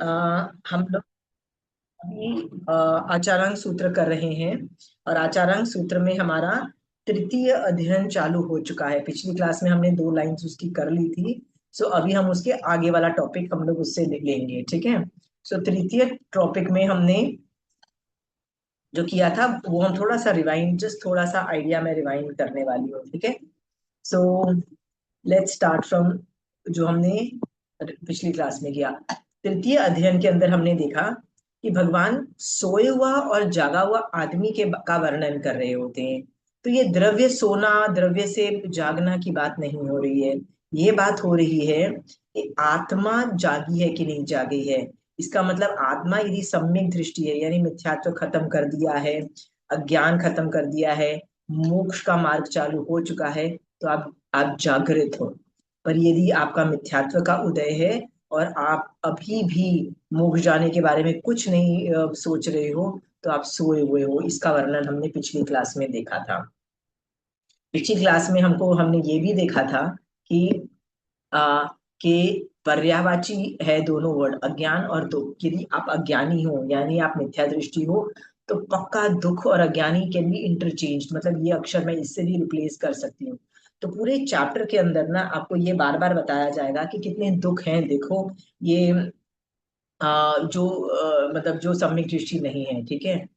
हम लोग अभी आचारांक सूत्र कर रहे हैं। और आचारांक सूत्र में हमारा तृतीय अध्ययन चालू हो चुका है। पिछली क्लास में हमने 2 लाइंस उसकी कर ली थी। सो अभी हम उसके आगे वाला टॉपिक हम लोग उससे लेंगे, ठीक है। सो तृतीय टॉपिक में हमने जो किया था वो हम थोड़ा सा रिवाइंड, जस्ट थोड़ा सा आइडिया में रिवाइंड करने वाली हूँ, ठीक है। सो लेट्स स्टार्ट फ्रॉम जो हमने पिछली क्लास में किया। तृतीय अध्ययन के अंदर हमने देखा कि भगवान सोए हुआ और जागा हुआ आदमी के का वर्णन कर रहे होते हैं। तो ये द्रव्य सोना, द्रव्य से जागना की बात नहीं हो रही है। ये बात हो रही है कि आत्मा जागी है कि नहीं जागी है। इसका मतलब आत्मा यदि सम्यक दृष्टि है, यानी मिथ्यात्व खत्म कर दिया है, अज्ञान खत्म कर दिया है, मोक्ष का मार्ग चालू हो चुका है, तो आप जागृत हो। पर यदि आपका मिथ्यात्व का उदय है और आप अभी भी मोक्ष जाने के बारे में कुछ नहीं सोच रहे हो, तो आप सोए हुए हो। इसका वर्णन हमने पिछली क्लास में देखा था। पिछली क्लास में हमने ये भी देखा था कि आ, के पर्यायवाची है दोनों वर्ड, अज्ञान और दुख। यदि आप अज्ञानी हो यानी आप मिथ्या दृष्टि हो, तो पक्का दुख और अज्ञानी कैन बी इंटरचेंज, मतलब ये अक्षर मैं इससे भी रिप्लेस कर सकती हूँ। तो पूरे चैप्टर के अंदर ना आपको ये बार बार बताया जाएगा कि कितने दुख हैं, देखो। ये मतलब जो सम्यक दृष्टि नहीं है, ठीक है।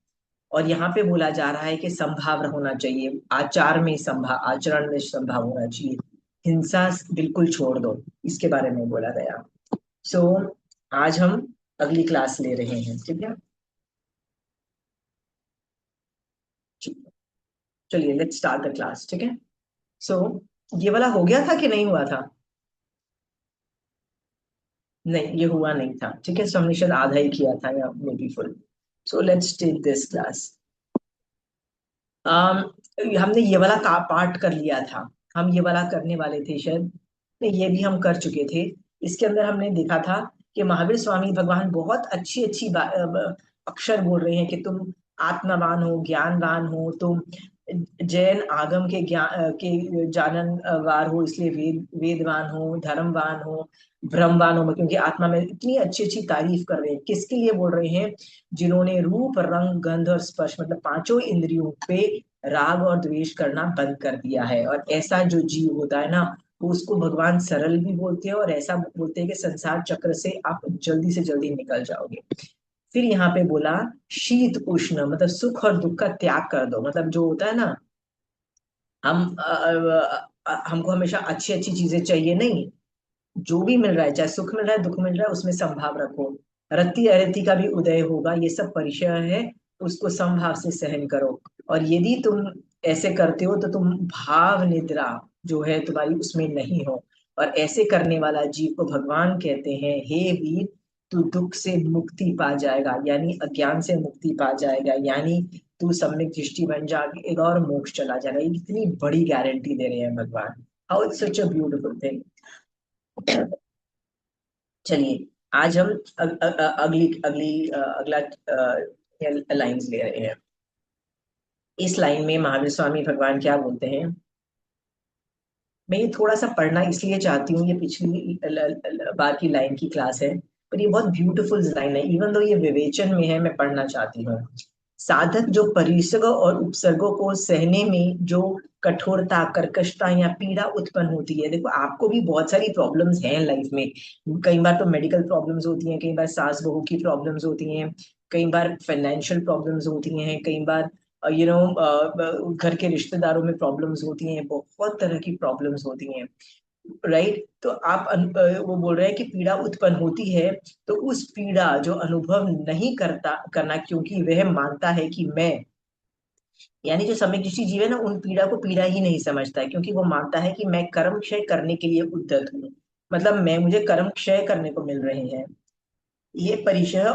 और यहाँ पे बोला जा रहा है कि संभाव होना चाहिए, आचार में संभाव, आचरण में संभाव होना चाहिए। हिंसा बिल्कुल छोड़ दो, इसके बारे में बोला गया। सो आज हम अगली क्लास ले रहे हैं, ठीक है। ठीक है। चलिए लेट्स स्टार्ट द क्लास, ठीक है। सो ये वाला हो गया था कि नहीं हुआ था? नहीं, ये हुआ नहीं था, ठीक है। सो हमने शायद आधा ही किया था या may be full. So let's take this class. um, हमने ये वाला का पार्ट कर लिया था। हम ये वाला करने वाले थे शायद, नहीं ये भी हम कर चुके थे। इसके अंदर हमने देखा था कि महावीर स्वामी भगवान बहुत अच्छी अच्छी अक्षर बोल रहे हैं कि तुम आत्मवान हो, ज्ञानवान हो, तुम जैन आगम के ज्ञान के जाननवार हो, इसलिए वेदवान हो, धर्मवान हो, ब्रह्मवान हो। क्योंकि आत्मा में इतनी अच्छी अच्छी तारीफ कर रहे हैं। किसके लिए बोल रहे हैं? जिन्होंने रूप, रंग, गंध और स्पर्श, मतलब पांचों इंद्रियों पे राग और द्वेष करना बंद कर दिया है। और ऐसा जो जीव होता है ना, वो उसको भगवान सरल भी बोलते हैं और ऐसा बोलते हैं कि संसार चक्र से आप जल्दी से जल्दी निकल जाओगे। फिर यहाँ पे बोला शीत उष्ण, मतलब सुख और दुख का त्याग कर दो। मतलब जो होता है ना, हम हमको हमेशा अच्छी अच्छी चीजें चाहिए नहीं। जो भी मिल रहा है, चाहे सुख मिल रहा है, दुख मिल रहा है, उसमें संभाव रखो। रति अरति का भी उदय होगा, ये सब परिचय है। उसको समभाव से सहन करो। और यदि तुम ऐसे करते हो तो तुम भाव निद्रा जो है तुम्हारी, उसमें नहीं हो। और ऐसे करने वाला जीव को भगवान कहते हैं, हे वीर, तू दुख से मुक्ति पा जाएगा, यानी अज्ञान से मुक्ति पा जाएगा, यानी तू सम्यक दृष्टि बन जाएगा और मोक्ष चला जाएगा। ये कितनी बड़ी गारंटी दे रहे हैं भगवान। How it's such a beautiful thing. चलिए आज हम अगली अगली अगला लाइंस ले रहे हैं। इस लाइन में महावीर स्वामी भगवान क्या बोलते हैं? मैं ये थोड़ा सा पढ़ना इसलिए चाहती हूँ, ये पिछली बार की लाइन की क्लास है, पर ये बहुत ब्यूटीफुल लाइन है। इवन दो ये विवेचन में है, मैं पढ़ना चाहती हूँ। साधक जो परिसर्ग और उपसर्गों को सहने में जो कठोरता, कर्कशता या पीड़ा उत्पन्न होती है। देखो आपको भी बहुत सारी प्रॉब्लम्स हैं लाइफ में। कई बार तो मेडिकल प्रॉब्लम्स होती हैं, कई बार सास बहू की प्रॉब्लम्स होती हैं, कई बार फाइनेंशियल प्रॉब्लम्स होती हैं, कई बार घर के रिश्तेदारों में प्रॉब्लम्स होती हैं, बहुत तरह की प्रॉब्लम्स होती हैं। राइट? तो वो बोल रहे हैं कि पीड़ा उत्पन्न होती है, तो उस पीड़ा जो अनुभव नहीं करना, क्योंकि वह मानता है कि मैं, यानी जो सम्यक जीव है ना, उन पीड़ा को पीड़ा ही नहीं समझता है, क्योंकि वो मानता है कि मैं कर्म क्षय करने के लिए उद्यत हूँ। मतलब मैं, मुझे कर्म क्षय करने को मिल रहे हैं। ये परिचय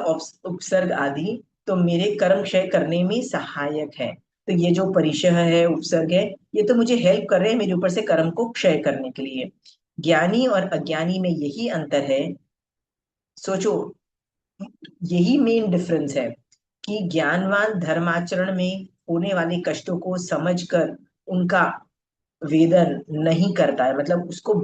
उपसर्ग आदि तो मेरे कर्म क्षय करने में सहायक है। तो ये जो परिचय है, उपसर्ग है, ये तो मुझे हेल्प कर रहे हैं मेरे ऊपर से कर्म को क्षय करने के लिए। ज्ञानी और अज्ञानी में यही अंतर है। सोचो, यही मेन डिफरेंस है कि ज्ञानवान धर्माचरण में होने वाले कष्टों को समझकर उनका वेदन नहीं करता है, मतलब उसको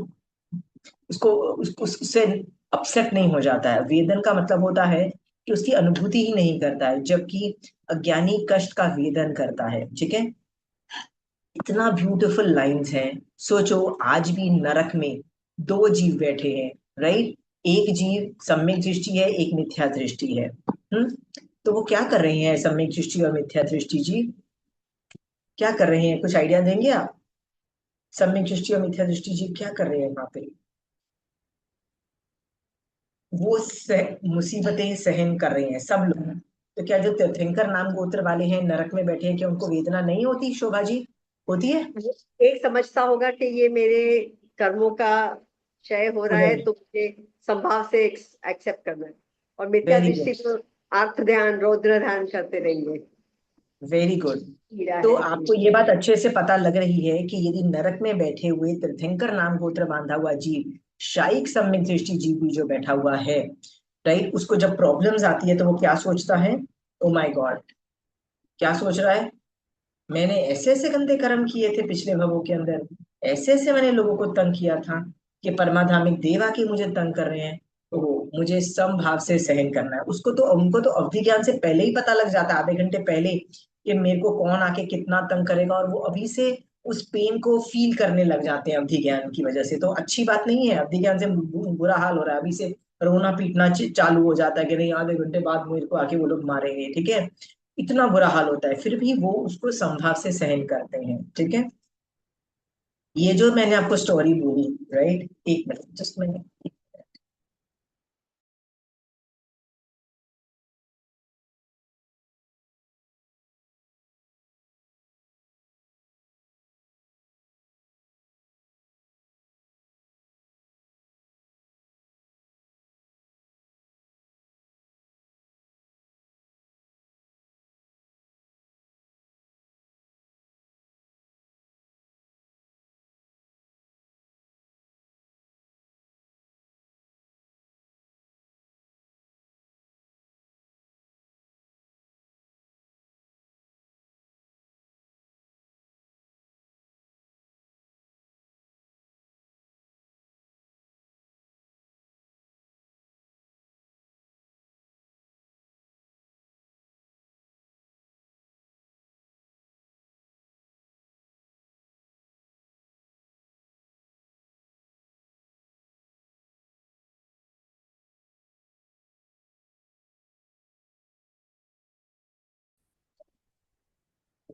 उसको उसको उससे अपसेट नहीं हो जाता है। वेदन का मतलब होता है कि उसकी अनुभूति ही नहीं करता है, जबकि अज्ञानी कष्ट का वेदन करता है। ठीक है, इतना ब्यूटीफुल लाइंस हैं। सोचो, आज भी नरक में दो जीव बैठे हैं, राइट? एक जीव सम्यक दृष्टि है, एक मिथ्या दृष्टि है। तो वो क्या कर रहे हैं, सम्यक दृष्टि और मिथ्या दृष्टि जी? क्या कर रहे हैं, कुछ आइडिया देंगे आप? सम्यक दृष्टि और मिथ्या दृष्टि जी क्या कर रहे हैं वहां पे? वो मुसीबतें सहन कर रहे हैं सब लोग। तो क्या जो तीर्थंकर नाम गोत्र वाले हैं नरक में बैठे हैं, क्या उनको वेदना नहीं होती शोभा जी? होती है। वो एक समझता होगा कि ये मेरे कर्मों का क्षय हो रहा है, उदय। तो मुझे संभाव से एक्सेप्ट करना है। और मिथ्या वेरी दृष्टि गुड, तो अर्थ ध्यान, रौद्र ध्यान करते रहेंगे। Very good. कीड़ा तो है आपको ये बात अच्छे से पता लग रही है कि यदि नरक में बैठे हुए तीर्थंकर नाम गोत्र बांधा हुआ जीव, शायिक सम्यक दृष्टि जीव भी जो बैठा हुआ है, राइट, उसको जब प्रॉब्लम्स आती है तो वो क्या सोचता है? ओ माय गॉड, क्या सोच रहा है? मैंने ऐसे ऐसे गंदे कर्म किए थे पिछले भवों के अंदर, ऐसे ऐसे मैंने लोगों को तंग किया था कि परमाधामिक देव आके मुझे तंग कर रहे हैं। तो मुझे समभाव से सहन करना है। उसको तो, उनको तो अवधि ज्ञान से पहले ही पता लग जाता है, आधे घंटे पहले, कि मेरे को कौन आके कितना तंग करेगा, और वो अभी से उस पेन को फील करने लग जाते हैं अवधि ज्ञान की वजह से। तो अच्छी बात नहीं है, अवधि ज्ञान से बुरा हाल हो रहा है, अभी से रोना पीटना चालू हो जाता है कि नहीं आधे घंटे बाद मेरे को आके वो लोग मारेंगे। ठीक है, इतना बुरा हाल होता है, फिर भी वो उसको संभाव से सहन करते हैं। ठीक है, ये जो मैंने आपको स्टोरी बोली, राइट, एक मिनट जस्ट मैंने,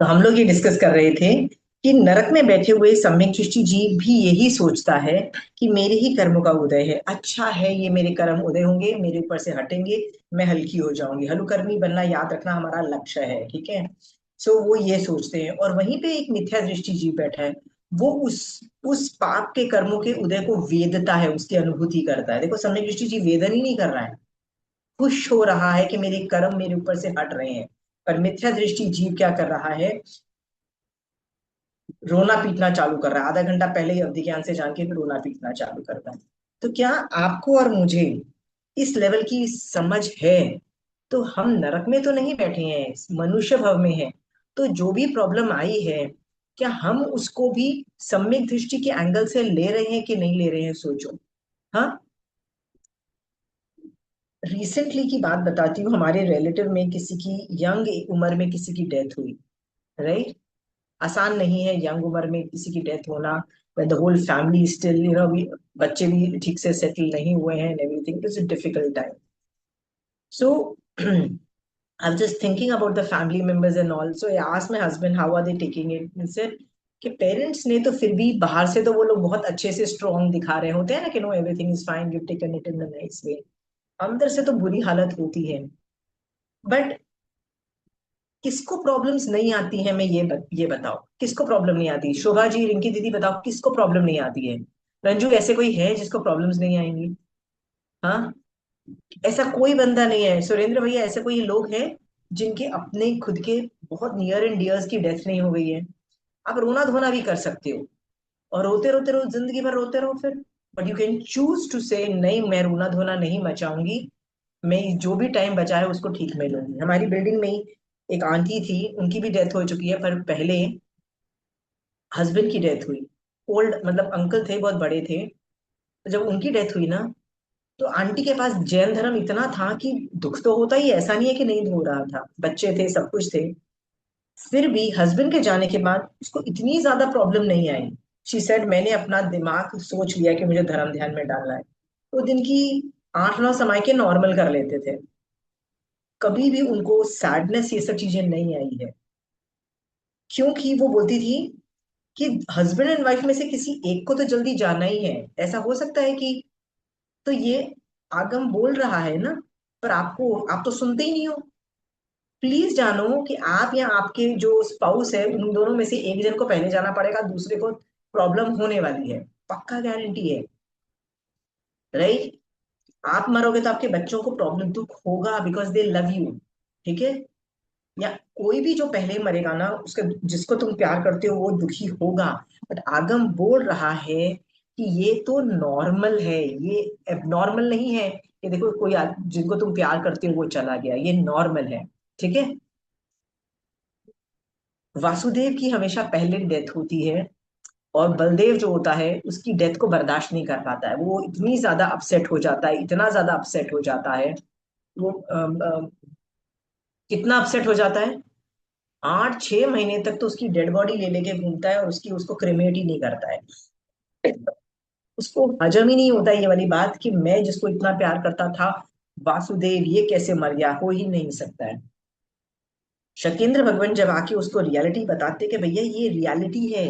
तो हम लोग ये डिस्कस कर रहे थे कि नरक में बैठे हुए सम्यक दृष्टि जीव भी यही सोचता है कि मेरे ही कर्मों का उदय है, अच्छा है, ये मेरे कर्म उदय होंगे, मेरे ऊपर से हटेंगे, मैं हल्की हो जाऊंगी। हलुकर्मी बनना याद रखना हमारा लक्ष्य है। ठीक है, सो वो ये सोचते हैं। और वहीं पे एक मिथ्या दृष्टि जीव बैठा है, वो उस पाप के कर्मों के उदय को वेदता है, उसकी अनुभूति करता है। देखो, सम्यक दृष्टि जीव वेदन ही नहीं कर रहा है, खुश हो रहा है कि मेरे कर्म मेरे ऊपर से हट रहे हैं। पर मिथ्या दृष्टि जीव क्या कर रहा है? रोना पीटना चालू कर रहा है, आधा घंटा पहले ही अवधि ज्ञान से जान के फिर रोना पीटना चालू करता है। तो क्या आपको और मुझे इस लेवल की समझ है? तो हम नरक में तो नहीं बैठे हैं, मनुष्य भव में है। तो जो भी प्रॉब्लम आई है, क्या हम उसको भी सम्यक दृष्टि के एंगल से ले रहे हैं कि नहीं ले रहे हैं? सोचो। हाँ, रिसेंटली की बात बताती हूँ, हमारे रिलेटिव में किसी की यंग उम्र में किसी की डेथ हुई, राइट? आसान नहीं है यंग उम्र में किसी की डेथ होना, when the whole family is still, बच्चे भी ठीक से सेटल नहीं हुए हैं, and everything is a difficult time. So I was just thinking about the family members and all. So I asked my husband how are they taking it. He said कि parents ने तो फिर भी बाहर से तो वो लोग बहुत अच्छे से स्ट्रॉन्ग दिखा रहे होते हैं ना, कि know everything is fine, you taken it in the nice way. अंदर से तो बुरी हालत होती है। बट किसको प्रॉब्लम्स नहीं आती है, मैं ये बताओ, किसको प्रॉब्लम नहीं आती? शोभा जी, रिंकी दीदी, बताओ किसको प्रॉब्लम नहीं आती है? रंजू, ऐसे कोई है जिसको प्रॉब्लम्स नहीं आएंगी? हाँ, ऐसा कोई बंदा नहीं है। सुरेंद्र भैया, ऐसे कोई लोग हैं जिनके अपने खुद के बहुत नियर एंड डियर्स की डेथ नहीं हो गई है? आप रोना धोना भी कर सकते हो, और रोते रोते रहो, जिंदगी भर रोते रहो फिर। But you can choose to say नहीं, मैं रोना धोना नहीं मचाऊंगी, मैं जो भी टाइम बचा है उसको ठीक में लूंगी। हमारी बिल्डिंग में ही एक आंटी थी, उनकी भी डेथ हो चुकी है, पर पहले हस्बैंड की डेथ हुई। ओल्ड मतलब अंकल थे, बहुत बड़े थे। तो जब उनकी डेथ हुई ना, तो आंटी के पास जैन धर्म इतना था कि दुख तो होता ही, ऐसा नहीं है कि नहीं हो रहा था, बच्चे थे, सब कुछ थे, फिर भी हस्बैंड के जाने के बाद उसको इतनी ज्यादा प्रॉब्लम नहीं आई। शी सेड मैंने अपना दिमाग सोच लिया कि मुझे धर्म ध्यान में डालना है। वो दिन की 8-9 समय के नॉर्मल कर लेते थे, कभी भी उनको सैडनेस ये सब चीजें नहीं आई है, क्योंकि वो बोलती थी कि हस्बैंड एंड वाइफ में से किसी एक को तो जल्दी जाना ही है। ऐसा हो सकता है कि, तो ये आगम बोल रहा है ना, पर आपको, आप तो सुनते ही नहीं हो। प्लीज जानो कि आप या आपके जो स्पाउस है उन दोनों में से एक जन को पहले जाना पड़ेगा, दूसरे को प्रॉब्लम होने वाली है, पक्का गारंटी है। राइट? आप मरोगे तो आपके बच्चों को प्रॉब्लम, दुख होगा, बिकॉज दे लव यू। ठीक है? या कोई भी जो पहले मरेगा ना, उसके, जिसको तुम प्यार करते हो वो दुखी होगा। बट आगम बोल रहा है कि ये तो नॉर्मल है, ये एबनॉर्मल नहीं है कि देखो कोई जिनको तुम प्यार करते हो वो चला गया, ये नॉर्मल है। ठीक है? वासुदेव की हमेशा पहले डेथ होती है, और बलदेव जो होता है उसकी डेथ को बर्दाश्त नहीं कर पाता है, वो इतनी ज्यादा अपसेट हो जाता है, इतना ज्यादा अपसेट हो जाता है। वो कितना अपसेट हो जाता है, 8-6 महीने तक तो उसकी डेड बॉडी ले लेके घूमता है, और उसकी, उसको क्रिमेट ही नहीं करता है। उसको हजम ही नहीं होता ये वाली बात कि मैं जिसको इतना प्यार करता था, वासुदेव, ये कैसे मर गया, हो ही नहीं सकता है। शकेंद्र भगवान जब आके उसको रियलिटी बताते कि भैया ये रियलिटी है,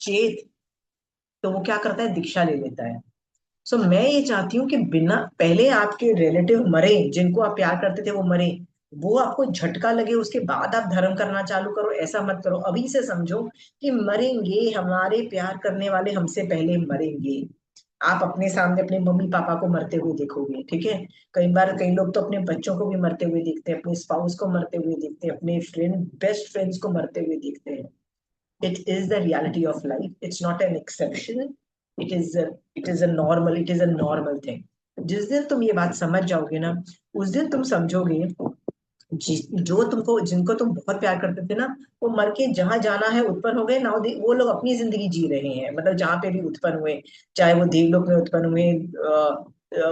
चेत, तो वो क्या करता है, दीक्षा ले लेता है। सो मैं ये चाहती हूँ कि बिना, पहले आपके रिलेटिव मरे, जिनको आप प्यार करते थे वो मरे, वो आपको झटका लगे उसके बाद आप धर्म करना चालू करो, ऐसा मत करो। अभी से समझो कि मरेंगे, हमारे प्यार करने वाले हमसे पहले मरेंगे। आप अपने सामने अपने मम्मी पापा को मरते हुए देखोगे, ठीक है? कई बार कई लोग तो अपने बच्चों को भी मरते हुए देखते हैं, अपने स्पाउस को मरते हुए देखते हैं, अपने फ्रेंड, बेस्ट फ्रेंड्स को मरते हुए देखते हैं। It is the reality of life. It's not an exception. It is a normal thing. जिस दिन तुम ये बात समझ जाओगे ना, उस दिन तुम समझोगे, जो तुमको, जिनको तुम बहुत प्यार करते थे ना, वो मर के जहां जाना है उत्पन्न हो गए, नाउ वो लोग अपनी जिंदगी जी रहे हैं, मतलब जहां पे भी उत्पन्न हुए, चाहे वो देवलोक में उत्पन्न हुए,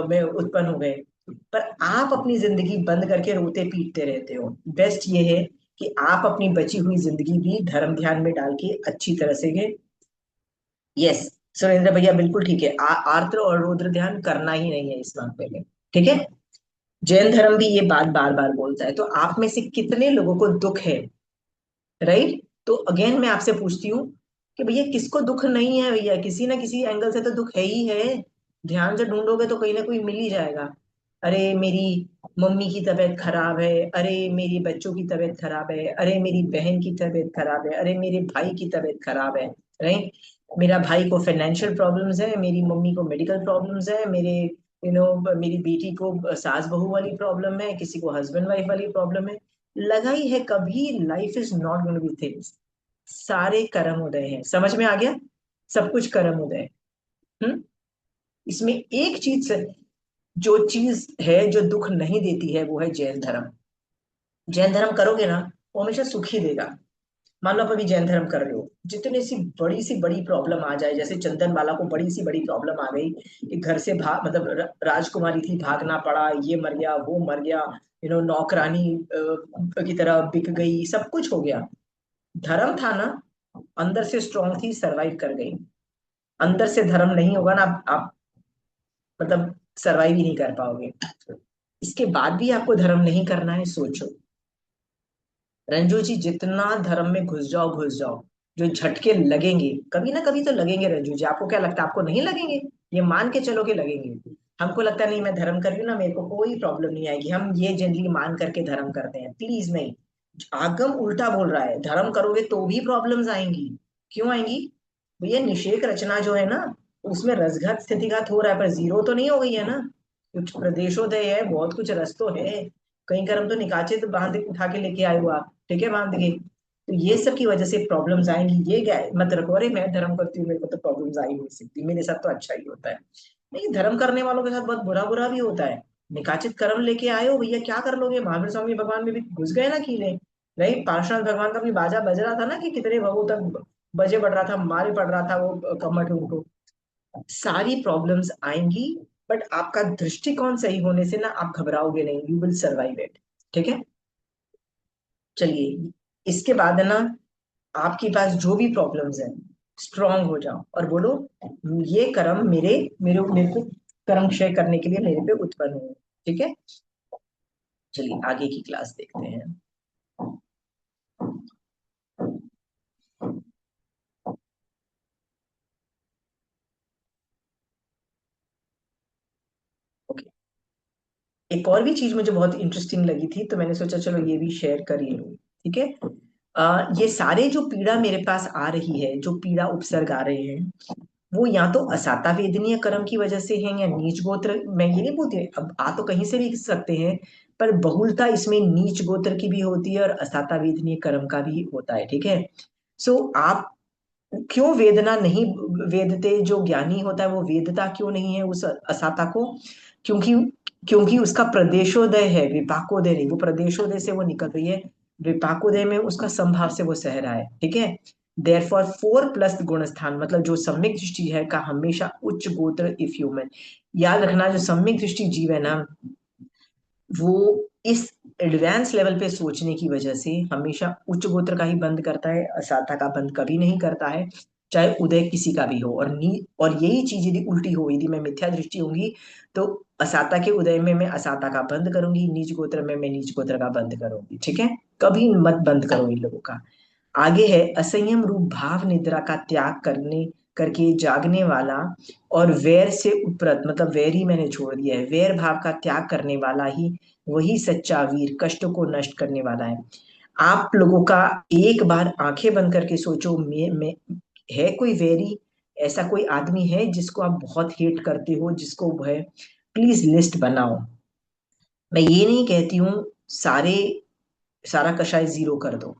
में उत्पन्न हो गए। पर आप अपनी जिंदगी बंद करके रोते पीटते रहते हो। बेस्ट ये है कि आप अपनी बची हुई जिंदगी भी धर्म ध्यान में डाल के अच्छी तरह से गए। यस, सुरेंद्र भैया बिल्कुल ठीक है, आर्द्र और रुद्र ध्यान करना ही नहीं है इस्लाम में। ठीक है? जैन धर्म भी ये बात बार बार बोलता है। तो आप में से कितने लोगों को दुख है? राइट? तो अगेन मैं आपसे पूछती हूँ कि भैया किसको दुख नहीं है? भैया किसी ना किसी एंगल से तो दुख है ही है। ध्यान से ढूंढोगे तो कहीं ना कोई मिल ही जाएगा। अरे मेरी मम्मी की तबीयत खराब है, अरे मेरी बच्चों की तबीयत खराब है, अरे मेरी बहन की तबीयत खराब है, अरे मेरे भाई की तबीयत खराब है। राइट? मेरा भाई को फाइनेंशियल प्रॉब्लम्स है, मेरी मम्मी को मेडिकल प्रॉब्लम्स है, मेरे, मेरी बेटी को सास बहू वाली प्रॉब्लम है, किसी को हस्बैंड वाइफ वाली प्रॉब्लम है। लगा ही है कभी, life is not going to be things. सारे कर्म उदय हैं, समझ में आ गया? सब कुछ कर्म उदय है। हम्म? इसमें एक चीज से, जो चीज है जो दुख नहीं देती है, वो है जैन धर्म। जैन धर्म करोगे ना, वो हमेशा सुख ही देगा। मान लो आप अभी जैन धर्म कर रहे हो, जितनी सी बड़ी प्रॉब्लम आ जाए, जैसे चंदन वाला को बड़ी सी बड़ी प्रॉब्लम आ गई कि घर से भाग, मतलब राजकुमारी थी, भागना पड़ा, ये मर गया, वो मर गया, नौकरानी की तरह बिक गई, सब कुछ हो गया। धर्म था ना, अंदर से स्ट्रांग थी, सरवाइव कर गई। अंदर से धर्म नहीं होगा ना, आप मतलब सरवाइव ही नहीं कर पाओगे। इसके बाद भी आपको धर्म नहीं करना है, सोचो। रंजू जी, जितना धर्म में घुस जाओ, जो झटके लगेंगे, कभी ना कभी तो लगेंगे रंजू जी। आपको क्या लगता है आपको नहीं लगेंगे? ये मान के चलो कि लगेंगे। हमको लगता है नहीं, मैं धर्म कर रही हूँ ना, मेरे को कोई प्रॉब्लम नहीं आएगी, हम ये जनरली मान करके धर्म करते हैं। प्लीज नहीं, आगम उल्टा बोल रहा है, धर्म करोगे तो भी प्रॉब्लम्स आएंगी। क्यों आएंगी? भैया निषेक रचना जो है ना, उसमें रसघात स्थितिघात हो रहा है, पर जीरो तो नहीं हो गई है ना। कुछ प्रदेशोदय है, बहुत कुछ रस तो है। कहीं कर्म तो निकाचे तो बांध उठा के लेके आए हो आप, ठीक है, बांध के। तो ये सब की वजह से प्रॉब्लम्स आएंगी, ये क्या मत रखो, अरे मैं धर्म करती हूँ, मेरे को तो प्रॉब्लम्स आई नहीं सकती, मेरे साथ तो अच्छा ही होता है। नहीं, धर्म करने वालों के साथ बहुत बुरा बुरा भी होता है। निकाचित कर्म लेके आए हो भैया, क्या कर लोगे? महावीर स्वामी भगवान में भी घुस गए ना कीले। नहीं, पार्श्वनाथ भगवान का भी बाजा बज रहा था ना, कि कितने भवों तक बजे पड़ रहा था, मारे पड़ रहा था वो कमठ उनको। सारी प्रॉब्लम्स आएंगी, बट आपका दृष्टिकोण सही होने से ना आप घबराओगे नहीं, यू विल सर्वाइव इट। ठीक है। चलिए, इसके बाद है ना, आपके पास जो भी प्रॉब्लम्स हैं, स्ट्रांग हो जाओ और बोलो ये कर्म मेरे मेरे मेरे को कर्म क्षय करने के लिए मेरे पे उत्पन्न हुए। ठीक है। चलिए आगे की क्लास देखते हैं। ओके। एक और भी चीज मुझे बहुत इंटरेस्टिंग लगी थी, तो मैंने सोचा चलो ये भी शेयर कर ही लूं। ठीक है। ये सारे जो पीड़ा मेरे पास आ रही है, जो पीड़ा उपसर्ग आ रहे हैं, वो या तो असाता वेदनीय कर्म की वजह से है या नीच गोत्र, मैं ये नहीं बोलती, अब आ तो कहीं से भी सकते हैं, पर बहुलता इसमें नीच गोत्र की भी होती है और असाता वेदनीय कर्म का भी होता है। ठीक है। सो आप क्यों वेदना नहीं वेदते, जो ज्ञानी होता है वो वेदता क्यों नहीं है उस असाता को? क्योंकि क्योंकि उसका प्रदेशोदय है, विपाकोदय नहीं, वो प्रदेशोदय से वो निकल रही है, विपाकोदय में उसका संभाव से वो सह रहा है। ठीक है। देयरफॉर 4 प्लस गुण स्थान, मतलब जो सम्यक दृष्टि है का हमेशा उच्च गोत्र इफ ह्यूमन। याद रखना, जो सम्यक दृष्टि जीव है ना, वो इस एडवांस लेवल पे सोचने की वजह से हमेशा उच्च गोत्र का ही बंद करता है, असाता का बंद कभी नहीं करता है, चाहे उदय किसी का भी हो। और यही चीज यदि उल्टी हो, यदि मैं मिथ्या दृष्टि होंगी, तो असाता के उदय में मैं असाता का बंद करूंगी, नीच गोत्र में मैं नीच गोत्र का बंद करूंगी। ठीक है। कभी मत बंद करो इन लोगों का। आगे है असंयम रूप भाव निद्रा का त्याग करने करके जागने वाला और वैर से उपरत, मतलब वैर ही मैंने छोड़ दिया है, वैर भाव का त्याग करने वाला ही वही सच्चा वीर, कष्ट को नष्ट करने वाला है। आप लोगों का एक बार आंखें बंद करके सोचो, मैं है कोई वैरी, ऐसा कोई आदमी है जिसको आप बहुत हेट करते हो, जिसको है, प्लीज लिस्ट बनाओ। मैं ये नहीं कहती हूँ सारे सारा कषाय जीरो कर दो,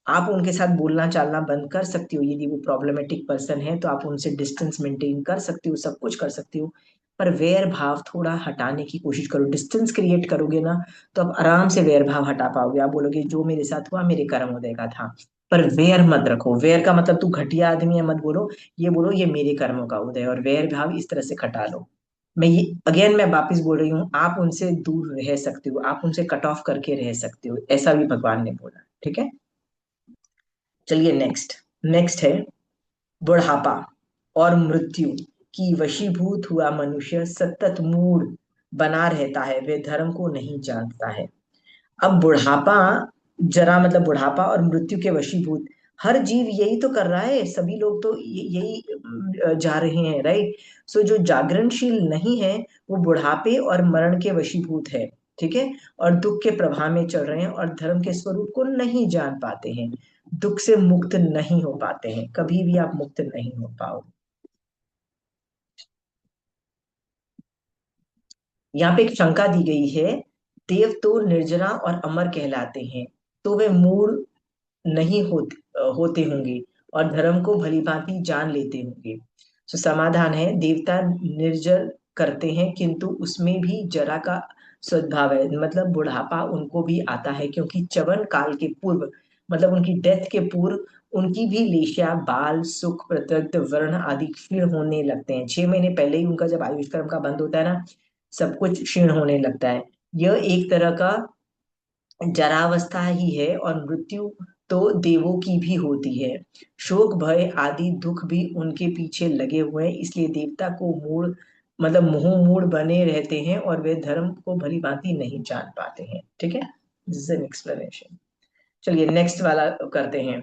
आप उनके साथ बोलना चालना बंद कर सकती हो, यदि वो प्रॉब्लमेटिक पर्सन है तो आप उनसे डिस्टेंस मेंटेन कर सकती हो, सब कुछ कर सकती हो, पर वैर भाव थोड़ा हटाने की कोशिश करो। डिस्टेंस क्रिएट करोगे ना, तो आप आराम से वैर भाव हटा पाओगे। आप बोलोगे जो मेरे साथ हुआ मेरे कर्म उदय का था, पर वैर मत रखो। वैर का मतलब तू घटिया आदमी है मत बोलो, ये बोलो ये मेरे कर्मों का उदय, और वैर भाव इस तरह से खटा लो। मैं ये अगेन मैं वापिस बोल रही हूँ, आप उनसे दूर रह सकते हो, आप उनसे कट ऑफ करके रह सकते हो, ऐसा भी भगवान ने बोला। ठीक है। चलिए नेक्स्ट। नेक्स्ट है बुढ़ापा और मृत्यु की वशीभूत हुआ मनुष्य सतत मूढ़ बना रहता है, वह धर्म को नहीं जानता है। अब बुढ़ापा, जरा मतलब बुढ़ापा और मृत्यु के वशीभूत, हर जीव यही तो कर रहा है, सभी लोग तो यही जा रहे हैं, राइट। सो जो जागरणशील नहीं है वो बुढ़ापे और मरण के वशीभूत है। ठीक है। और दुख के प्रभाव में चल रहे हैं और धर्म के स्वरूप को नहीं जान पाते हैं, दुख से मुक्त नहीं हो पाते हैं, कभी भी आप मुक्त नहीं हो पाओ। यहाँ पे एक शंका दी गई है, देव तो निर्जरा और अमर कहलाते हैं, तो वे मूढ़ नहीं होते होंगे और धर्म को भली भांति जान लेते होंगे। तो समाधान है, देवता निर्जर करते हैं किंतु उसमें भी जरा का सद्भाव है, मतलब बुढ़ापा उनको भी आता है, क्योंकि च्यवन काल के पूर्व, मतलब उनकी डेथ के पूर्व उनकी भी लेशा बाल सुख पृथक वर्ण आदि क्षीण होने लगते हैं। 6 महीने पहले ही उनका जब आयुष्कर्म का बंद होता है ना, सब कुछ क्षीण होने लगता है। यह एक तरह का जरावस्था ही है, और मृत्यु तो देवों की भी होती है। शोक भय आदि दुख भी उनके पीछे लगे हुए हैं, इसलिए देवता को मूड, मतलब मुंह मूड बने रहते हैं और वे धर्म को भली भांति नहीं जान पाते हैं। ठीक है। This is an explanation. चलिए नेक्स्ट वाला करते हैं।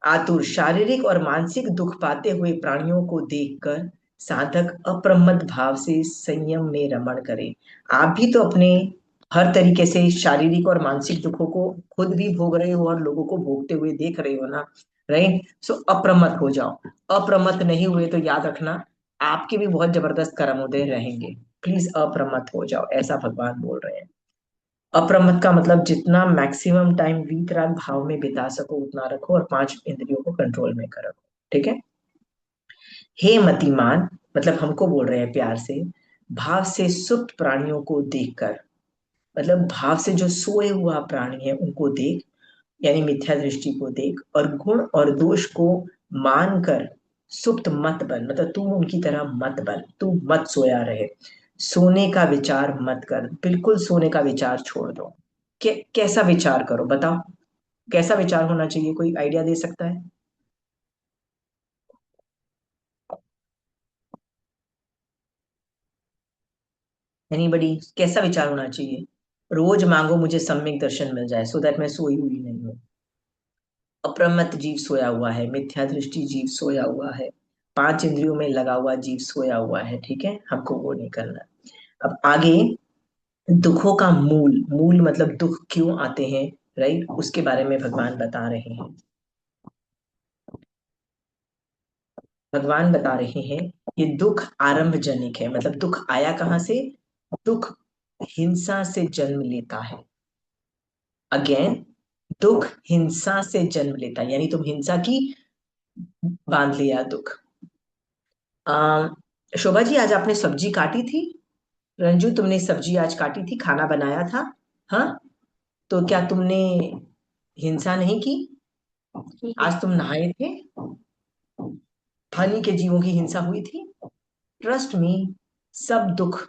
आतुर शारीरिक और मानसिक दुख पाते हुए प्राणियों को देखकर साधक अप्रमत्त भाव से संयम में रमण करे। आप भी तो अपने हर तरीके से शारीरिक और मानसिक दुखों को खुद भी भोग रहे हो और लोगों को भोगते हुए देख रहे हो ना, राइट। सो अप्रमत्त हो जाओ। अप्रमत्त नहीं हुए तो याद रखना आपके भी बहुत जबरदस्त कर्म उदय रहेंगे। प्लीज अप्रमत्त हो जाओ, ऐसा भगवान बोल रहे हैं। अप्रमत्त का मतलब जितना मैक्सिमम टाइम वीतराग भाव में बिता सको उतना रखो, और 5 इंद्रियों को कंट्रोल में कर रखो। ठीक है। हे मतिमान, मतलब हमको बोल रहे हैं प्यार से, भाव से सुप्त प्राणियों को देखकर, मतलब भाव से जो सोए हुआ प्राणी है उनको देख, यानी मिथ्या दृष्टि को देख, और गुण और दोष को मानकर सुप्त मत बन, मतलब तू उनकी तरह मत बन, तू मत सोया रहे। सोने का विचार मत कर, बिल्कुल सोने का विचार छोड़ दो। कैसा विचार करो बताओ, कैसा विचार होना चाहिए, कोई आइडिया दे सकता है? एनीबडी? कैसा विचार होना चाहिए? रोज मांगो मुझे सम्यक दर्शन मिल जाए, सो दैट मैं सोई हुई नहीं हूँ। अप्रमत्त जीव सोया हुआ है, मिथ्या दृष्टि जीव सोया हुआ है, पांच इंद्रियों में लगा हुआ जीव सोया हुआ है, ठीक है, हमको वो नहीं करना। अब आगे, दुखों का मूल, मूल मतलब दुख क्यों आते हैं, राइट, उसके बारे में भगवान बता रहे हैं। भगवान बता रहे हैं ये दुख आरंभजनिक है, मतलब दुख आया कहाँ से? दुख हिंसा से जन्म लेता है। अगेन, दुख हिंसा से जन्म लेता है, यानी तुम हिंसा की बांध लिया दुख। शोभा जी, आज आपने सब्जी काटी थी? रंजू, तुमने सब्जी आज काटी थी, खाना बनाया था? हाँ, तो क्या तुमने हिंसा नहीं की? आज तुम नहाए थे? हानि के जीवों की हिंसा हुई थी? ट्रस्ट मी, सब दुख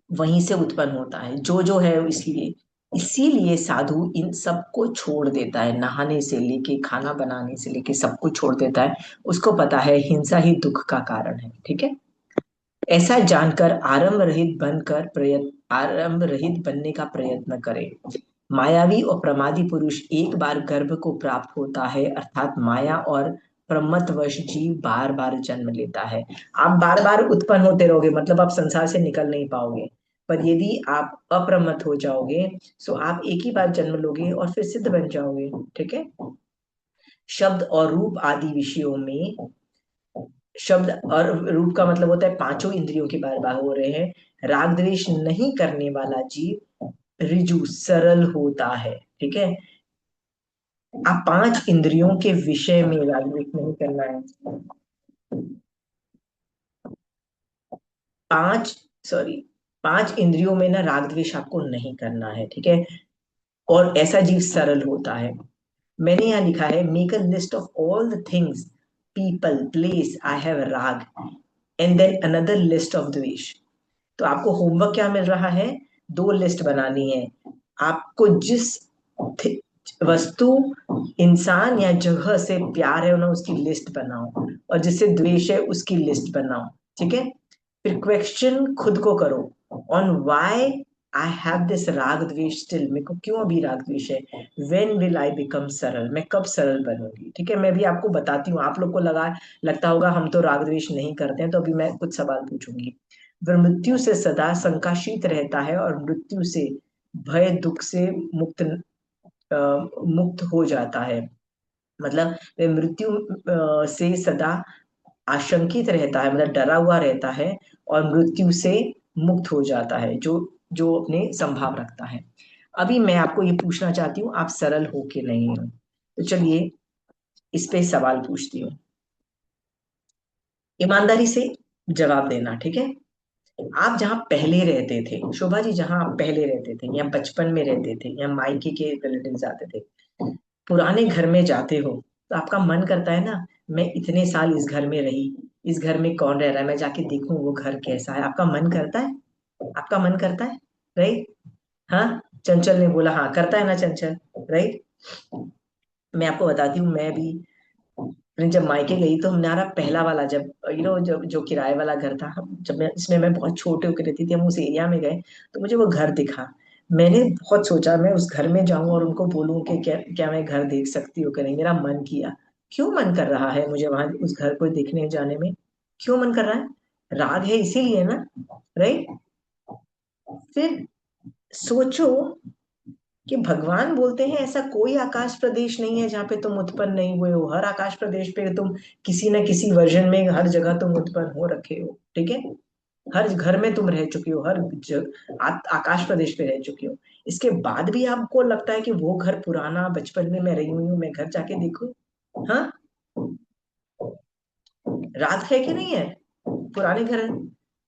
वहीं से उत्पन्न होता है, जो है, इसलिए इसीलिए साधु इन सबको छोड़ देता है, नहाने से लेके खाना बनाने से लेके सब कुछ छोड़ देता है। उसको पता है हिंसा ही दुख का कारण है, ठीक है। ऐसा जानकर आरंभ रहित बनने का प्रयत्न करें। मायावी और प्रमादी पुरुष एक बार गर्भ को प्राप्त होता है, अर्थात माया और प्रमत्तवश जीव बार बार जन्म लेता है। आप बार बार उत्पन्न होते रहोगे, मतलब आप संसार से निकल नहीं पाओगे। पर यदि आप अप्रमत्त हो जाओगे, तो आप एक ही बार जन्म लोगे और फिर सिद्ध बन जाओगे, ठीक है। शब्द और रूप आदि विषयों में, शब्द और रूप का मतलब होता है पांचों इंद्रियों के बारे में हो रहे हैं, राग द्वेष नहीं करने वाला जीव ऋजु सरल होता है, ठीक है। आप पांच इंद्रियों के विषय में राग द्वेष नहीं करना है। पांच, सॉरी, पांच इंद्रियों में ना राग द्वेष आपको नहीं करना है, ठीक है। और ऐसा जीव सरल होता है। मैंने यहाँ लिखा है, make a list of all the things, people, place I have राग, and then another list of द्वेष। तो आपको होमवर्क क्या मिल रहा है? दो लिस्ट बनानी है। आपको जिस वस्तु, इंसान या जगह से प्यार है ना, उसकी लिस्ट बनाओ, और जिससे द्वेष है उसकी लिस्ट बनाओ, ठीक है। फिर क्वेश्चन खुद को करो, on why I have this राग द्वेष स्टिल, मेरे को क्यों अभी राग द्वेष है। व्हेन विल आई बिकम सरल, मैं कब सरल बनूंगी, ठीक है। मैं भी आपको बताती हूँ, आप लोग को लगता होगा हम तो राग द्वेष नहीं करते हैं, तो अभी मैं कुछ सवाल पूछूंगी। वह मृत्यु से सदा शंकाशीत रहता है और मृत्यु से, भय दुख से मुक्त हो जाता है। मतलब वह मृत्यु से सदा आशंकित रहता है, मतलब डरा हुआ रहता है, और मृत्यु से मुक्त हो जाता है, जो जो अपने संभाव रखता है। अभी मैं आपको ये पूछना चाहती हूँ, आप सरल हो कि नहीं हो, तो चलिए इस पे सवाल पूछती हूँ, ईमानदारी से जवाब देना, ठीक है। आप जहाँ पहले रहते थे, शोभा जी, जहाँ आप पहले रहते थे या बचपन में रहते थे या मायके के रिलेटिव्स आते थे, पुराने घर में जाते हो, तो आपका मन करता है ना, मैं इतने साल इस घर में रही, इस घर में कौन रह रहा है, मैं जाके देखूं वो घर कैसा है, आपका मन करता है? आपका मन करता है, राइट? हाँ, चंचल ने बोला हाँ करता है ना, चंचल, राइट। मैं आपको बताती हूँ, मैं भी मैंने जब मायके गई तो हमारा पहला वाला, जब जब जो किराए वाला घर था, जब मैं इसमें मैं बहुत छोटे होकर रहती थी, हम उस एरिया में गए, तो मुझे वो घर दिखा। मैंने बहुत सोचा मैं उस घर में जाऊं और उनको बोलूं कि क्या क्या मैं घर देख सकती हूँ कि नहीं, मेरा मन किया। क्यों मन कर रहा है मुझे वहां उस घर को देखने जाने में? क्यों मन कर रहा है? राग है इसीलिए ना, राइट। फिर सोचो कि भगवान बोलते हैं ऐसा कोई आकाश प्रदेश नहीं है जहाँ पे तुम उत्पन्न नहीं हुए हो, हर आकाश प्रदेश पे तुम किसी न किसी वर्जन में, हर जगह तुम उत्पन्न हो रखे हो, ठीक है। हर घर में तुम रह चुके हो, हर आकाश प्रदेश पे रह चुके हो। इसके बाद भी आपको लगता है कि वो घर पुराना, बचपन में मैं रही हुई हूँ, मैं घर जाके देखूं? हाँ, रात है कि नहीं है? पुराने घर,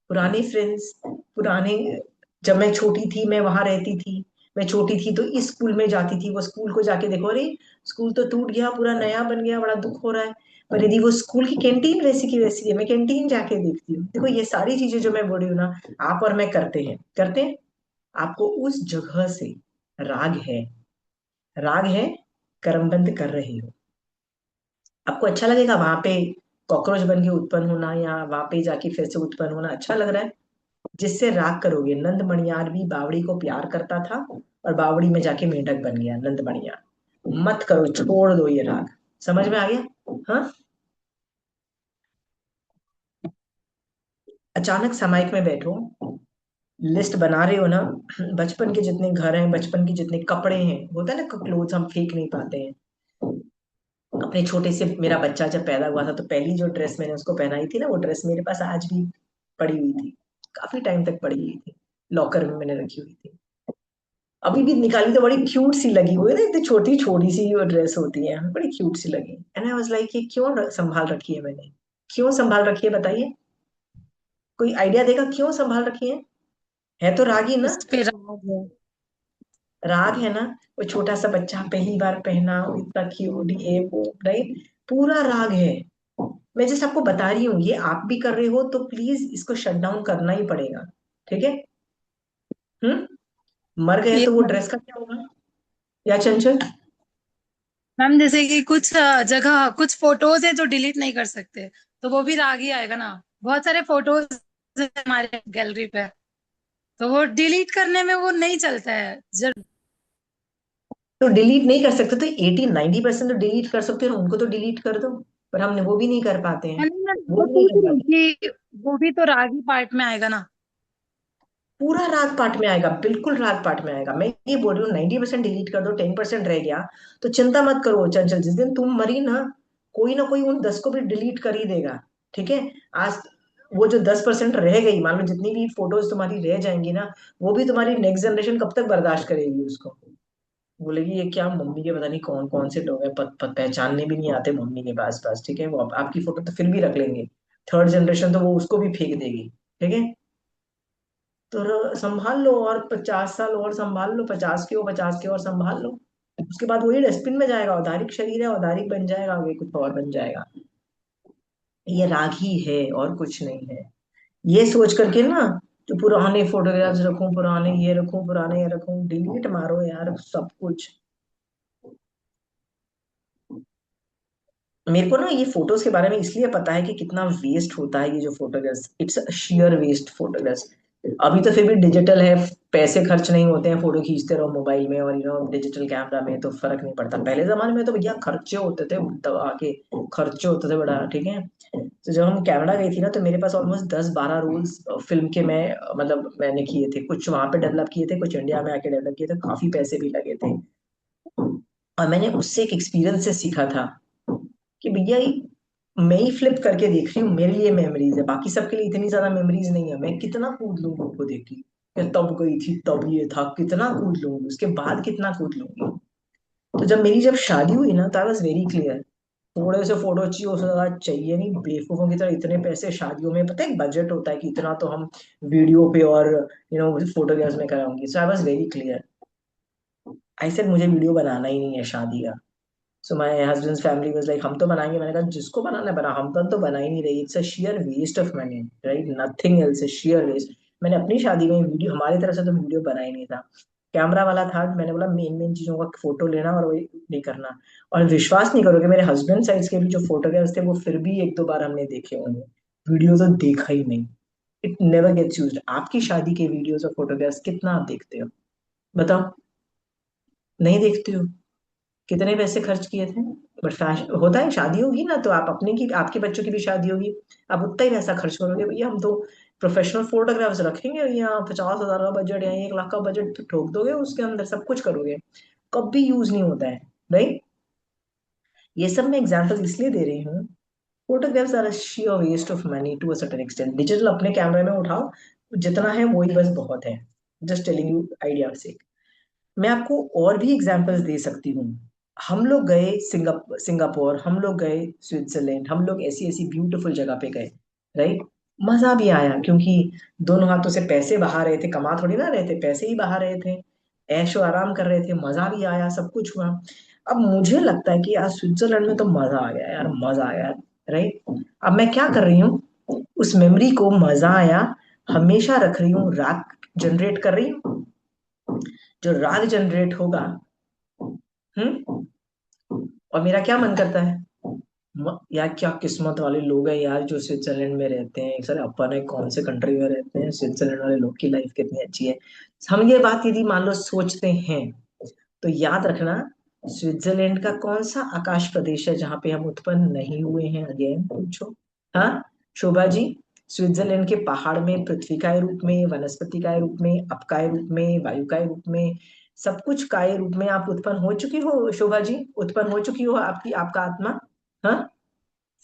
पुराने फ्रेंड्स, पुराने, जब मैं छोटी थी मैं वहां रहती थी, मैं छोटी थी तो इस स्कूल में जाती थी, वो स्कूल को जाके देखो, अरे स्कूल तो टूट गया, पूरा नया बन गया, बड़ा दुख हो रहा है। पर यदि वो स्कूल की कैंटीन वैसी की वैसी है, मैं कैंटीन जाके देखती हूँ। देखो ये सारी चीजें जो मैं बोल रही हूँ ना, आप और मैं करते हैं। आपको उस जगह से राग है, राग है, कर्मबंध कर रहे हो। आपको अच्छा लगेगा वहां पे कॉकरोच बन के उत्पन्न होना, या वहां पे जाके फिर से उत्पन्न होना अच्छा लग रहा है? जिससे राग करोगे, नंद मणियार भी बावड़ी को प्यार करता था और बावड़ी में जाके मेंढक बन गया नंद मणियार। मत करो, छोड़ दो ये राग। समझ में आ गया? हाँ। अचानक सामायिक में बैठो, लिस्ट बना रहे हो ना, बचपन के जितने घर हैं, बचपन के जितने कपड़े हैं, होता है ना क्लोथ हम फेंक नहीं पाते हैं। अपने छोटे से, मेरा बच्चा जब पैदा हुआ था तो पहली जो ड्रेस मैंने उसको पहनाई थी ना, वो ड्रेस मेरे पास आज भी पड़ी हुई थी, काफी टाइम तक पड़ी हुई थी, लॉकर में मैंने रखी हुई थी। अभी भी निकाली तो बड़ी क्यूट सी लगी, वो ना इतनी छोटी छोटी सी वो ड्रेस होती है, बड़ी क्यूट सी लगी। एंड आई वाज लाइक, ये क्यों संभाल रखी है मैंने? क्यों संभाल रखी है बताइए? कोई आइडिया देगा क्यों संभाल रखी है तो रागी ना। उस पे राग है। राग है ना। वो छोटा सा बच्चा पहली बार पहना, वो इतना क्यूट, ये वो, राइट, पूरा राग है। मैं जैसे आपको बता रही हूँ, ये आप भी कर रहे हो तो प्लीज इसको शट डाउन करना ही पड़ेगा। ठीक है? मर गए ये तो वो ड्रेस का क्या होगा? या चंचल? मैम जैसे कि कुछ जगह कुछ फोटोज है जो डिलीट नहीं कर सकते, तो वो भी राग ही आएगा ना। बहुत सारे फोटोज हमारे गैलरी पे, तो वो डिलीट करने में वो नहीं चलता है जब। तो डिलीट नहीं कर सकते तो 80-90% तो डिलीट कर सकते हो, उनको तो डिलीट कर दो। पर हमने वो भी नहीं कर पाते हैं। नहीं मैं वो वो भी नहीं पूछ कर रही हूँ पाते। कि वो भी तो राग ही पार्ट में आएगा ना। पूरा राग पाठ में आएगा, बिल्कुल राग पाठ में आएगा। मैं ये बोल रही हूँ 90% डिलीट कर दो, 10% रह गया तो चिंता मत करो चंचल, जिस दिन तुम मरी ना कोई उन 10 को भी डिलीट कर ही देगा। ठीक है? आज वो जो 10% रह गई, मान लो जितनी भी फोटोज तुम्हारी रह जाएंगी ना, वो भी तुम्हारी नेक्स्ट जनरेशन कब तक बर्दाश्त करेगी उसको? बोलेगी ये क्या, मम्मी के पता नहीं कौन कौन से लोग हैं, पहचानने भी नहीं आते मम्मी के पास पास। ठीक है? वो आपकी फोटो तो फिर भी रख लेंगे, थर्ड जनरेशन तो वो उसको भी फेंक देगी। ठीक है? तो संभाल लो, और 50 साल और संभाल लो, 50 के हो, 50 के और संभाल लो। उसके बाद वही डस्टबिन में जाएगा, औदारिक शरीर है, औदारिक बन जाएगा, आगे कुछ और बन जाएगा। ये राग ही है और कुछ नहीं है। ये सोच करके ना, जो पुराने फोटोग्राफ्स रखूं, पुराने ये रखूं, पुराने ये रखूं, डिलीट मारो यार सब कुछ। मेरे को ना ये फोटोज के बारे में इसलिए पता है कि कितना वेस्ट होता है ये जो photographs, it's sheer waste photographs. अभी तो फिर भी डिजिटल है, पैसे खर्च नहीं होते हैं, फोटो खींचते रहो मोबाइल में और डिजिटल कैमरा में, तो फर्क नहीं पड़ता। पहले जमाने में तो भैया खर्चे होते थे, दबा के खर्चे होते थे बड़ा। ठीक है? तो जब हम कनाडा गई थी ना, तो मेरे पास ऑलमोस्ट 10-12 रोल्स फिल्म के, मैं मतलब मैंने किए थे, कुछ वहां पे डेवलप किए थे, कुछ इंडिया में आके डेवलप किए थे, काफी पैसे भी लगे थे। और मैंने उससे एक एक्सपीरियंस से सीखा था कि भैया मैं ही फ्लिप करके देख रही हूँ, मेरे लिए मेमोरीज है, बाकी सबके लिए इतनी ज्यादा मेमोरीज नहीं है। मैं कितना कूद लूंगी उनको देख के, या तब गई थी तब ये था, कितना कूद लूंगी, उसके बाद कितना कूद लूंगी। तो जब शादी हुई ना, तो आई वॉज वेरी क्लियर, थोड़े से फोटो चाहिए, उससे ज्यादा चाहिए नहीं। बेवकूफों की तरह इतने पैसे शादियों में, पता है एक बजट होता है कि इतना तो हम वीडियो पे और फोटोग्राफ्स में कराऊंगी। So I was very clear, I said मुझे वीडियो बनाना ही नहीं है शादी का। So my husband's family was like, हम तो बनाएंगे। मैंने कहा जिसको बनाना है बना, हम तो बना ही नहीं रही। It's a sheer waste of money, right, nothing else, sheer waste. मैंने अपनी शादी में वीडियो, हमारी तरफ से तो वीडियो बना ही नहीं था, कैमरा वाला था। मैंने बोला मेन मेन चीजों का फोटो लेना और वही नहीं करना। और विश्वास नहीं करोगे, मेरे हस्बैंड साइड के भी जो फोटोग्राफ्स थे वो फिर भी 1-2 बार हमने देखे होंगे, वीडियो तो देखा ही नहीं। It never gets used. आपकी शादी के वीडियोस और फोटोग्राफ्स कितना आप देखते हो? बताओ। नहीं देखते हो? कितने पैसे खर्च किए थे? बट फैशन होता है, शादी होगी ना तो आप अपने की, आपके बच्चों की भी शादी होगी, आप उतना ही पैसा खर्च करोगे। भैया हम तो प्रोफेशनल फोटोग्राफ्स रखेंगे, यहाँ 50,000 का बजट या 1 लाख का बजट ठोक दोगे, उसके अंदर सब कुछ करोगे, कभी यूज नहीं होता है, राइट? ये सब मैं एग्जांपल इसलिए दे रही हूँ, photographs are sheer waste of money to a certain extent. Digital अपने कैमरे में उठाओ, जितना है वही बस बहुत है। जस्ट टेलिंग यू आइडिया से। मैं आपको और भी एग्जांपल्स दे सकती हूँ। हम लोग गए सिंगापुर, हम लोग गए स्विट्जरलैंड, हम लोग ऐसी ऐसी ब्यूटीफुल जगह पे गए, राइट? मजा भी आया, क्योंकि दोनों हाथों से पैसे बहा रहे थे, कमा थोड़ी ना रहे थे, पैसे ही बहा रहे थे, ऐशो आराम कर रहे थे, मजा भी आया, सब कुछ हुआ। अब मुझे लगता है कि यार स्विट्जरलैंड में तो मजा आ गया यार, मजा आया। राइट। अब मैं क्या कर रही हूँ, उस मेमोरी को, मजा आया, हमेशा रख रही हूँ, राग जनरेट कर रही हूँ। जो राग जनरेट होगा, हम्म, और मेरा क्या मन करता है, यार क्या किस्मत वाले लोग हैं यार जो स्विट्जरलैंड में रहते हैं। सर अपन है कौन से कंट्री में रहते हैं, स्विट्जरलैंड वाले लोग की लाइफ कितनी अच्छी है। हम ये बात यदि मान लो सोचते हैं, तो याद रखना, स्विट्जरलैंड का कौन सा आकाश प्रदेश है जहां पे हम उत्पन्न नहीं हुए हैं, अगेन पूछो। हाँ शोभा जी, स्विट्जरलैंड के पहाड़ में पृथ्वी काय रूप में, वनस्पति काय रूप में, अपकाय रूप में, वायु काय रूप में, सब कुछ काय रूप में आप उत्पन्न हो चुकी हो शोभा जी, उत्पन्न हो चुकी हो आपकी, आपका आत्मा। हाँ,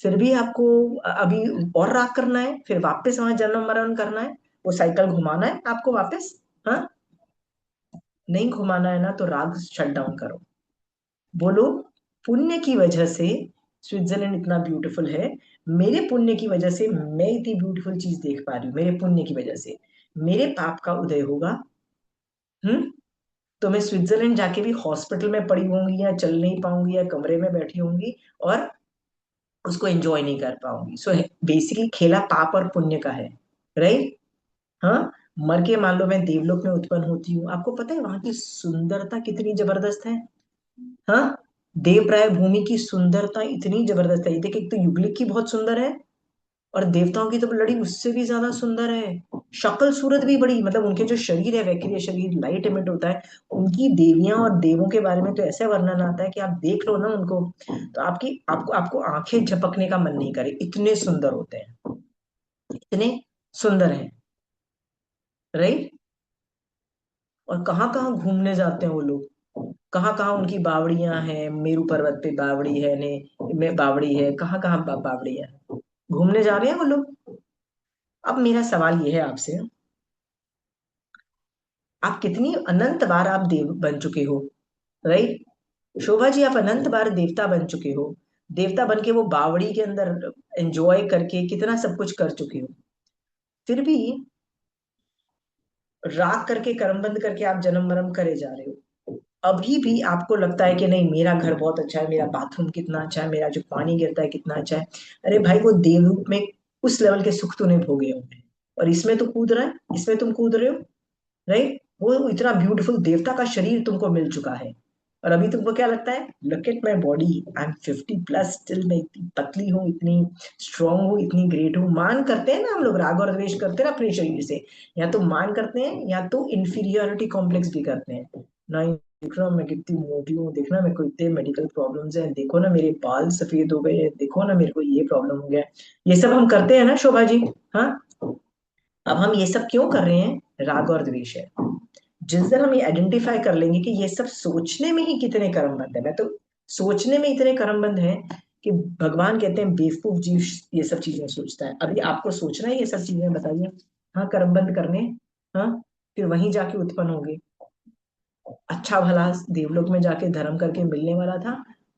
फिर भी आपको अभी और राग करना है, फिर वापस वहां जन्म मरण करना है, वो साइकिल घुमाना है आपको वापस। हाँ, नहीं घुमाना है ना तो राग शट डाउन करो। बोलो, पुण्य की वजह से स्विट्जरलैंड इतना ब्यूटीफुल है, मेरे पुण्य की वजह से मैं इतनी ब्यूटीफुल चीज देख पा रही हूँ, मेरे पुण्य की वजह से। मेरे पाप का उदय होगा, हम्म, तो मैं स्विट्जरलैंड जाके भी हॉस्पिटल में पड़ी होंगी, या चल नहीं पाऊंगी, या कमरे में बैठी होंगी, और उसको एंजॉय नहीं कर पाऊंगी। सो बेसिकली खेला पाप और पुण्य का है। राइट। हाँ, मर के मान लो मैं देवलोक में उत्पन्न होती हूँ, आपको पता है वहां की सुंदरता कितनी जबरदस्त है। हाँ, देवप्राय भूमि की सुंदरता इतनी जबरदस्त है, देखिए एक तो युगलिक की बहुत सुंदर है, और देवताओं की तो लड़ी उससे भी ज्यादा सुंदर है। शक्ल सूरत भी बड़ी, मतलब उनके जो शरीर है, वैक्रीय शरीर, लाइट एमिट होता है। उनकी देवियां और देवों के बारे में तो ऐसे वर्णन आता है कि आप देख लो ना उनको, तो आपकी आपको आपको आंखें झपकने का मन नहीं करे, इतने सुंदर होते हैं, इतने सुंदर हैं। राइट। और कहाँ कहाँ घूमने जाते हैं वो लोग, कहाँ कहाँ उनकी बावड़ियां हैं, मेरू पर्वत पे बावड़ी है ने, में बावड़ी है, कहाँ कहाँ बावड़ी है, घूमने जा रहे हैं वो लोग। अब मेरा सवाल ये है आपसे, आप कितनी अनंत बार आप देव बन चुके हो। राइट। शोभा जी, आप अनंत बार देवता बन चुके हो, देवता बन के वो बावड़ी के अंदर एंजॉय करके कितना सब कुछ कर चुके हो, फिर भी राग करके कर्मबंध करके आप जन्म मरम करे जा रहे हो। अभी भी आपको लगता है कि नहीं मेरा घर बहुत अच्छा है, मेरा बाथरूम कितना अच्छा है, मेरा जो पानी गिरता है कितना अच्छा है। अरे भाई, वो देव रूप में उस लेवल के सुख तूने भोगे होंगे, और इसमें तो कूद रहा है, इसमें तुम कूद रहे हो। राइट। वो इतना ब्यूटीफुल देवता का शरीर तुमको मिल चुका है, और अभी तुमको क्या लगता है, look at my body, I am 50 plus, still मैं इतनी पतली हूँ, इतनी स्ट्रांग हूँ, इतनी ग्रेट हूँ। मान करते हैं ना हम लोग, राग और द्वेष करते हैं ना अपने शरीर से, या तो मान करते हैं या तो इंफीरियोरिटी कॉम्प्लेक्स भी करते हैं ना। देख रहा हूँ मैं कितनी मोटी हूँ, देखना मेरे को इतने मेडिकल प्रॉब्लम्स हैं, देखो ना मेरे बाल सफेद हो गए हैं, देखो ना मेरे को ये प्रॉब्लम हो गया है। ये सब हम करते हैं ना शोभा जी। हाँ, अब हम ये सब क्यों कर रहे हैं, राग और द्वेष है। जिस दिन हम ये आइडेंटिफाई कर लेंगे कि ये सब सोचने में ही कितने कर्मबंध है, मैं तो सोचने में इतने कर्मबंध है कि भगवान कहते हैं बेवकूफ जीव ये सब चीजें सोचता है। अभी आपको सोचना है ये सब चीजें, बताइए। हाँ, कर्मबंध करने। हाँ, फिर वहीं जाके उत्पन्न होंगे, अच्छा भला देवलोक में जाके धर्म करके मिलने वाला था,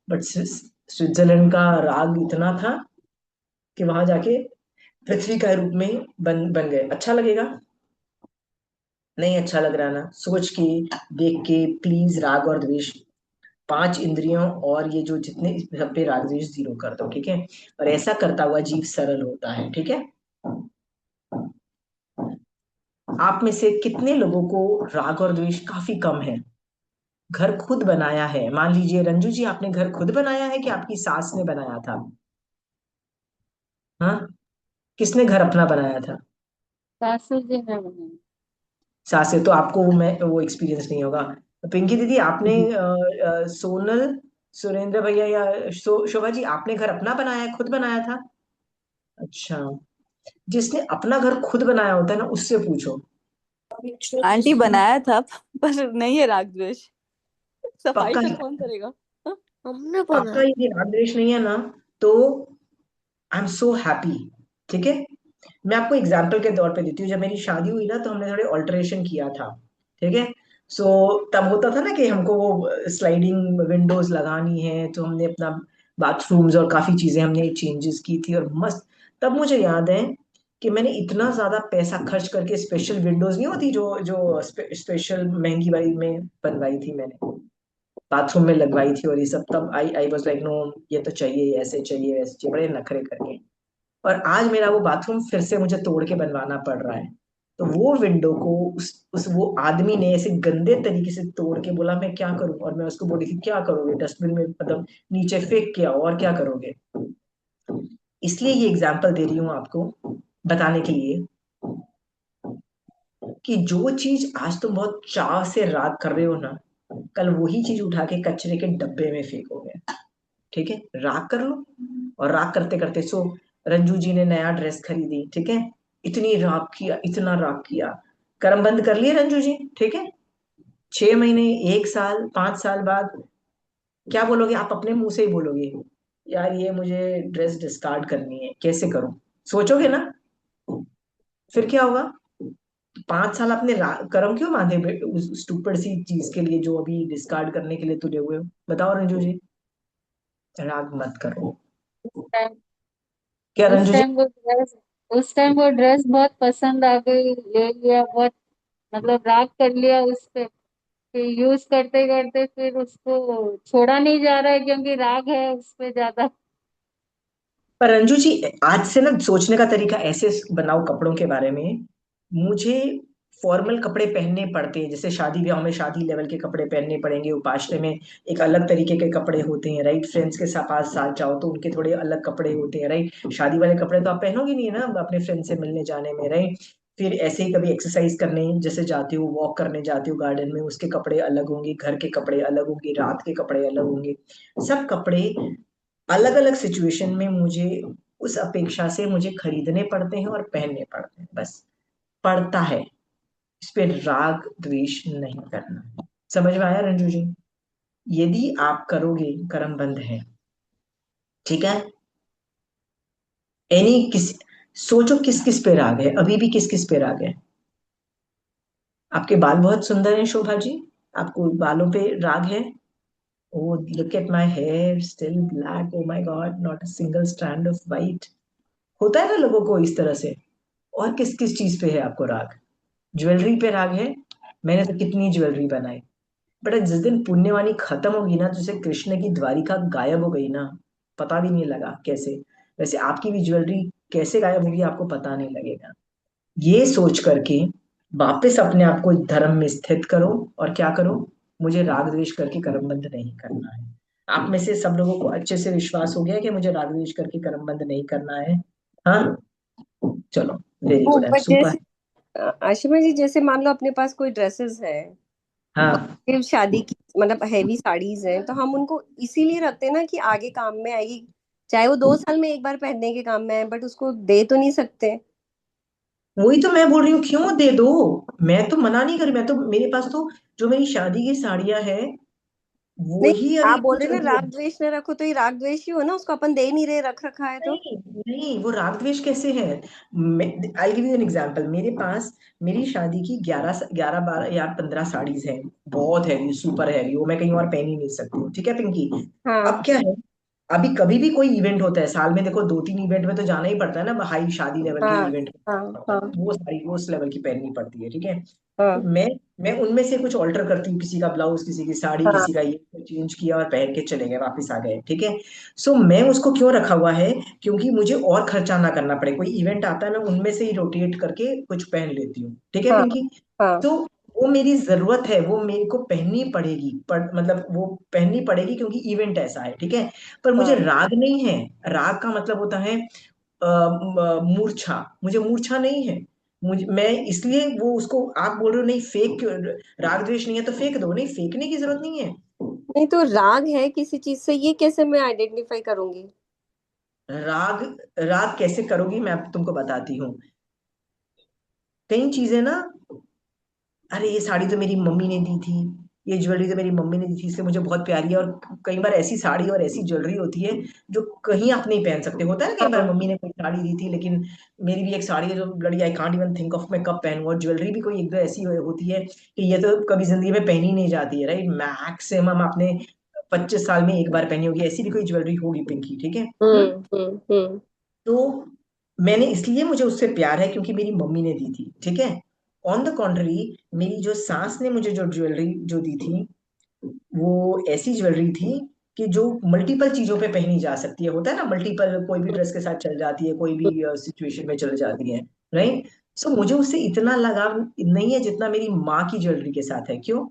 बट स्विट्जरलैंड का राग इतना था कि वहां जाके पृथ्वी का रूप में बन बन गए। अच्छा लगेगा? नहीं अच्छा लग रहा ना, सोच के, देख के प्लीज राग और द्वेष, पांच इंद्रियों और ये जो जितने सब पे राग द्वेष जीरो कर दो, ठीक है। और ऐसा करता हुआ जीव सरल होता है, ठीक है। आप में से कितने लोगों को राग और द्वेष काफी कम है, घर खुद बनाया है? मान लीजिए रंजू जी, आपने घर खुद बनाया है कि आपकी सास ने बनाया था? हाँ, किसने घर अपना बनाया था? सासू जी ने बनाई। सास से, तो आपको वो एक्सपीरियंस नहीं होगा। पिंकी दीदी, आपने हम्म। सोनल, सुरेंद्र भैया या शोभा जी, आपने घर अपना बनाया है, खुद बनाया था? अच्छा, जिसने अपना घर खुद बनाया होता है ना, उससे पूछो। आंटी बनाया था, पर नहीं है राग द्वेष। सफाई पक्का? तो कौन करेगा? हाँ, हमने पक्का बनाया। यदि राग द्वेष नहीं है ना, तो आई एम सो हैप्पी। ठीक है, मैं आपको एग्जाम्पल के तौर पे देती हूँ। जब मेरी शादी हुई ना, तो हमने थोड़े ऑल्टरेशन किया था। ठीक है। सो तब होता था ना कि हमको वो स्लाइडिंग विंडोज लगानी है, तो हमने अपना बाथरूम्स और काफी चीजें हमने चेंजेस की थी, और मस्त। तब मुझे याद है कि मैंने इतना ज्यादा पैसा खर्च करके स्पेशल विंडोज नहीं होती जो जो स्पेशल महंगी वाली में बनवाई थी मैंने। बाथरूम में लगवाई थी और ये सब, तब आई वाज लाइक नो, ये तो चाहिए, ऐसे चाहिए वैसे चाहिए, बड़े नखरे करके। और आज मेरा वो बाथरूम फिर से मुझे तोड़ के बनवाना पड़ रहा है। तो वो विंडो को उस वो आदमी ने ऐसे गंदे तरीके से तोड़ के बोला मैं क्या करूं, और मैं उसको बोली थी क्या करोगे, डस्टबिन में मतलब नीचे फेंक के आओ और क्या करोगे। इसलिए ये एग्जाम्पल दे रही हूँ आपको बताने के लिए कि जो चीज आज तुम बहुत चाव से राग कर रहे हो ना, कल वही चीज उठा के कचरे के डब्बे में फेंकोगे। ठीक है, राग कर लो। और राग करते करते सो रंजू जी ने नया ड्रेस खरीदी, ठीक है, इतनी राग किया, इतना राग किया, कर्म बंद कर लिए रंजू जी, ठीक है। 6 महीने, 1 साल, 5 साल बाद क्या बोलोगे आप? अपने मुंह से ही बोलोगे यार ये मुझे ड्रेस डिस्कार्ड करनी है, कैसे करूं, सोचोगे ना। फिर क्या होगा? 5 साल अपने कर्म क्यों बांधे उस स्टूपिड सी चीज के लिए जो अभी डिस्कार्ड करने के लिए तुले हुए हो? बताओ रंजू जी, राग मत करो। टाइम क्या उस रंजू जी? टाइम वो ड्रेस उस टाइम वो ड्रेस बहुत पसंद आ गई, ले लिया, बहुत मतलब राग कर लिया उस पे। फिर यूज करते करते फिर उसको छोड़ा नहीं जा रहा है क्योंकि राग है उस पे ज्यादा। पर रंजू जी, आज से ना सोचने का तरीका ऐसे बनाओ कपड़ों के बारे में। मुझे फॉर्मल कपड़े पहनने पड़ते हैं, जैसे शादी ब्याह में शादी लेवल के कपड़े पहनने पड़ेंगे, उपाश्रय में एक अलग तरीके के कपड़े होते हैं, राइट। फ्रेंड्स के साथ पास साथ जाओ तो उनके थोड़े अलग कपड़े होते हैं, राइट। शादी वाले कपड़े तो आप पहनोगे नहीं ना अपने फ्रेंड से मिलने जाने में, राइट। फिर ऐसे ही कभी एक्सरसाइज करने जैसे जाते हो, वॉक करने जाते हो गार्डन में, उसके कपड़े अलग होंगे, घर के कपड़े अलग होंगे, रात के कपड़े अलग होंगे। सब कपड़े अलग अलग सिचुएशन में मुझे उस अपेक्षा से मुझे खरीदने पड़ते हैं और पहनने पड़ते हैं, बस पड़ता है। इस पे राग द्वेष नहीं करना है। समझ में आया रंजू जी? यदि आप करोगे, कर्म बंध है, ठीक है। एनी किस सोचो किस किस पे राग है, अभी भी किस किस पे राग है। आपके बाल बहुत सुंदर हैं शोभा जी, आपको बालों पे राग है। Oh look at my hair still black, oh my God, not a single strand of white. होता है ना लोगों को इस तरह से। और किस किस चीज पे है आपको राग? ज्वेलरी पे राग है। मैंने तो कितनी ज्वेलरी बनाई, बट जिस दिन पुण्यवानी खत्म होगी ना, जैसे कृष्ण की द्वारिका गायब हो गई ना, पता भी नहीं लगा कैसे, वैसे आपकी भी ज्वेलरी कैसे गायब होगी आपको पता नहीं लगेगा। ये सोच करके वापस अपने आप को धर्म में स्थित करो, और क्या करो, मुझे राग द्वेष करके कर्मबंध नहीं करना है। आप में से सब लोगों को अच्छे से विश्वास हो गया कि मुझे राग द्वेष करके कर्मबंध नहीं करना है। हाँ, चलो, वेरी वो good, I am but super. जैसे आशिमा जी, जैसे मान लो अपने पास कोई ड्रेसेस है और हाँ, फिर शादी की मतलब हैवी साड़ीज हैं, तो हम उनको इसीलिए रखते हैं ना कि आगे काम में आएगी। चाहे वो 2 साल में एक बार पहनने के काम में आए, बट उसको दे तो नहीं सकते। वही तो मैं बोल रही हूँ, क्यों दे दो। मैं तो मना नहीं कर रही, मैं तो मेरे पास तो जो मेरी शादी की साड़ियां हैं नहीं, वही अभी आप बोल भी रहे चल ना रही है। राग द्वेष न रखो, तो ये राग द्वेष ही हो ना, उसको अपन दे नहीं रहे, रख रखा है तो। नहीं नहीं, वो राग द्वेष कैसे है? I give you an example. मेरे पास मेरी शादी की 11 12 या 15 साड़ीज हैं, बहुत हैवी, सुपर हैवी, वो मैं कहीं और पहन ही नहीं सकती हूँ, ठीक है पिंकी। हाँ अब क्या है, अभी कभी भी कोई इवेंट होता है साल में, देखो 2 3 इवेंट में तो जाना ही पड़ता है ना, हाई शादी लेवल के हाँ इवेंट हाँ होता है, हाँ वो सारी वो उस लेवल की पहननी पड़ती है, ठीक है। तो हाँ मैं उनमें से कुछ ऑल्टर करती हूँ, किसी का ब्लाउज, किसी की साड़ी, हाँ किसी का ये चेंज किया और पहन के चले गए, वापस आ गए, ठीक है। सो मैं उसको क्यों रखा हुआ है? क्योंकि मुझे और खर्चा ना करना पड़े, कोई इवेंट आता है मैं उनमें से ही रोटेट करके कुछ पहन लेती हूँ, ठीक है हाँ पिंकी। हाँ तो वो मेरी जरूरत है, वो मेरे को पहननी पड़ेगी, मतलब वो पहननी पड़ेगी क्योंकि इवेंट ऐसा है, ठीक है। पर मुझे हाँ। राग नहीं है। राग का मतलब होता है मूर्छा, मुझे मूर्छा नहीं है। मुझे मैं इसलिए वो उसको आप बोल रहे हो नहीं फेक, राग द्वेष नहीं है तो फेंक दो, नहीं फेंकने की जरूरत नहीं है। नहीं तो राग है किसी चीज से, ये कैसे मैं आइडेंटिफाई करूंगी? राग राग कैसे करोगी, मैं अब तुमको बताती हूँ। कई चीजें ना, अरे ये साड़ी तो मेरी मम्मी ने दी थी, ये ज्वेलरी तो मेरी मम्मी ने दी थी, इससे मुझे बहुत प्यारी है। और कई बार ऐसी साड़ी और ऐसी ज्वेलरी होती है जो कहीं आप नहीं पहन सकते, होता है ना, कई बार हाँ मम्मी ने कोई साड़ी दी थी, लेकिन मेरी भी एक साड़ी है जो लड़ी, I can't even think of मैं कब पहनूं। और ज्वेलरी भी कोई एक दो ऐसी होती है कि ये तो कभी जिंदगी में पहनी नहीं जाती है, राइट। मैक्सिमम आपने 25 साल में एक बार पहनी होगी, ऐसी भी कोई ज्वेलरी होगी पिंकी, ठीक है। हम्म। तो मैंने इसलिए, मुझे उससे प्यार है क्योंकि मेरी मम्मी ने दी थी, ठीक है। ऑन द कॉन्ट्री, मेरी जो सास ने मुझे जो ज्वेलरी जो दी थी, वो ऐसी ज्वेलरी थी कि जो मल्टीपल चीजों पे पहनी जा सकती है, होता है ना, मल्टीपल, कोई भी ड्रेस के साथ चल जाती है, कोई भी सिचुएशन में चल जाती है, राइट। सो मुझे उससे इतना लगाव नहीं है जितना मेरी माँ की ज्वेलरी के साथ है। क्यों?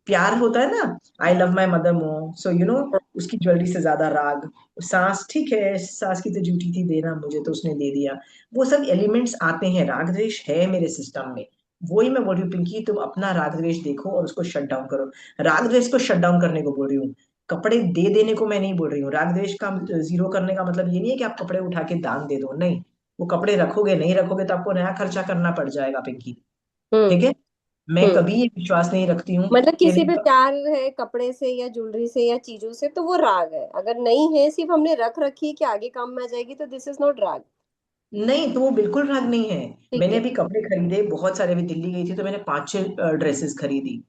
प्यार होता है ना, I love my mother more, so you know, उसकी ज्वेलरी से ज्यादा राग। सास, ठीक है, सास की तो ड्यूटी थी देना, मुझे तो उसने दे दिया। वो सब एलिमेंट्स आते हैं, राग द्वेष है मेरे सिस्टम में। वही मैं बोल रही हूँ पिंकी, तुम अपना राग द्वेष देखो और उसको शट डाउन करो। राग द्वेष को शट डाउन करने को बोल रही हूँ, कपड़े दे देने को मैं नहीं बोल रही हूँ। राग द्वेष का जीरो करने का मतलब ये नहीं है कि आप कपड़े उठा के दान दे दो, नहीं। वो कपड़े रखोगे, नहीं रखोगे तो आपको नया खर्चा करना पड़ जाएगा पिंकी। ठीक हम्म। है। मैं हम्म। कभी ये विश्वास नहीं रखती हूँ मतलब कि किसी नहीं। पे प्यार है कपड़े से या ज्वेलरी से या चीजों से तो वो राग है, अगर नहीं है सिर्फ हमने रख रखी है कि आगे काम में आ जाएगी तो दिस इज नॉट राग। नहीं, तो वो बिल्कुल राग नहीं है। ठीक मैंने है। अभी कपड़े खरीदे बहुत सारे, अभी दिल्ली गई थी तो मैंने 5-6 ड्रेसेस खरीदी।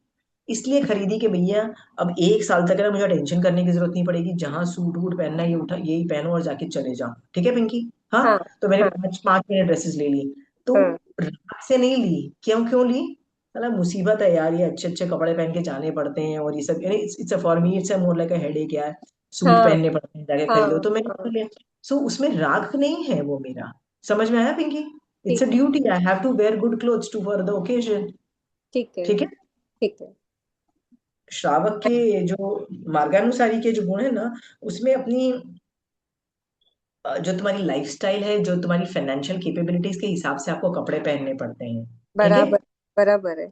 इसलिए खरीदी कि भैया अब 1 साल तक है ना, मुझे टेंशन करने की जरूरत नहीं पड़ेगी, जहां सूट वूट पहनना है ये उठा यही पहनो और जाके चले जाओ। ठीक है पिंकी? हाँ। हाँ। तो मैंने हाँ। 5-5 ड्रेसेस ले ली। तो हाँ। राग से नहीं ली। क्यों क्यों ली? मतलब मुसीबत है यार, ये अच्छे अच्छे कपड़े पहन के जाने पड़ते हैं और ये सब, यानी it's for me it's more like a headache यार। सूट हाँ। पहनने पड़ते हैं, जाके हाँ। खरीदो, तो मैंने हाँ। कर लिया। सो उसमें राग नहीं है वो मेरा। समझ में आया पिंकी? इट्स अ ठीक है। Duty, I have to wear good clothes to for the occasion. ठीक है। ठीक है। ठीक है। श्रावक के जो मार्गानुसारी के जो गुण है ना, उसमें अपनी जो तुम्हारी लाइफस्टाइल है, जो तुम्हारी फाइनेंशियल कैपेबिलिटीज के हिसाब से आपको कपड़े पहनने पड़ते हैं। ठीक है। बराबर। बराबर है।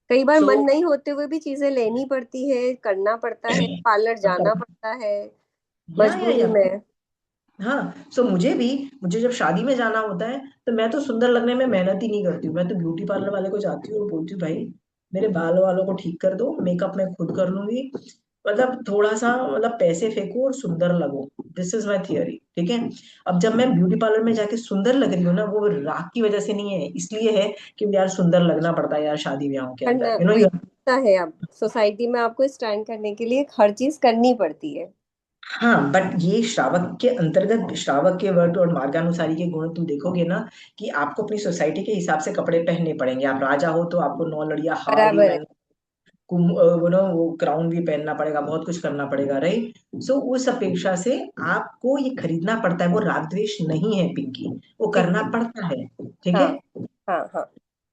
कई बार सो मन नहीं होते हुए भी चीजें लेनी पड़ती है, करना पड़ता है, पार्लर जाना पड़ता है या मजबूरी में। हाँ। सो मुझे जब शादी में जाना होता है तो मैं तो सुंदर लगने में मेहनत ही नहीं करती हूँ। मैं तो ब्यूटी पार्लर वाले को जाती हूँ और बोलती हूँ भाई मेरे बाल वालों को ठीक कर दो, मेकअप मैं खुद कर लूंगी। मतलब थोड़ा सा, मतलब पैसे फेंको और सुंदर लगो। This is my theory. ठीक है। अब जब मैं ब्यूटी पार्लर में जाके सुंदर लग रही हूँ ना, वो राग की वजह से नहीं है, इसलिए है कि यार सुंदर लगना पड़ता है यार शादी ब्याहों के करना अंदर, यू नो। वही होता है, अब सोसाइटी में आपको स्टैंड करने के लिए हर चीज करनी पड़ती है। हाँ, बट ये श्रावक के अंतर्गत, श्रावक के वर्ड और मार्गानुसारी के गुण तुम देखोगे ना, कि आपको अपनी सोसाइटी के हिसाब से कपड़े पहनने पड़ेंगे। आप राजा हो तो आपको 9 लड़ियां हार बराबर है। हिमायत वो क्राउन भी पहनना पड़ेगा, बहुत कुछ करना पड़ेगा, राइट। सो उस अपेक्षा से आपको ये खरीदना पड़ता है। वो राग द्वेष नहीं है पिंकी, वो ठीक करना है। पड़ता है। ठीक हाँ। है। हाँ। हाँ।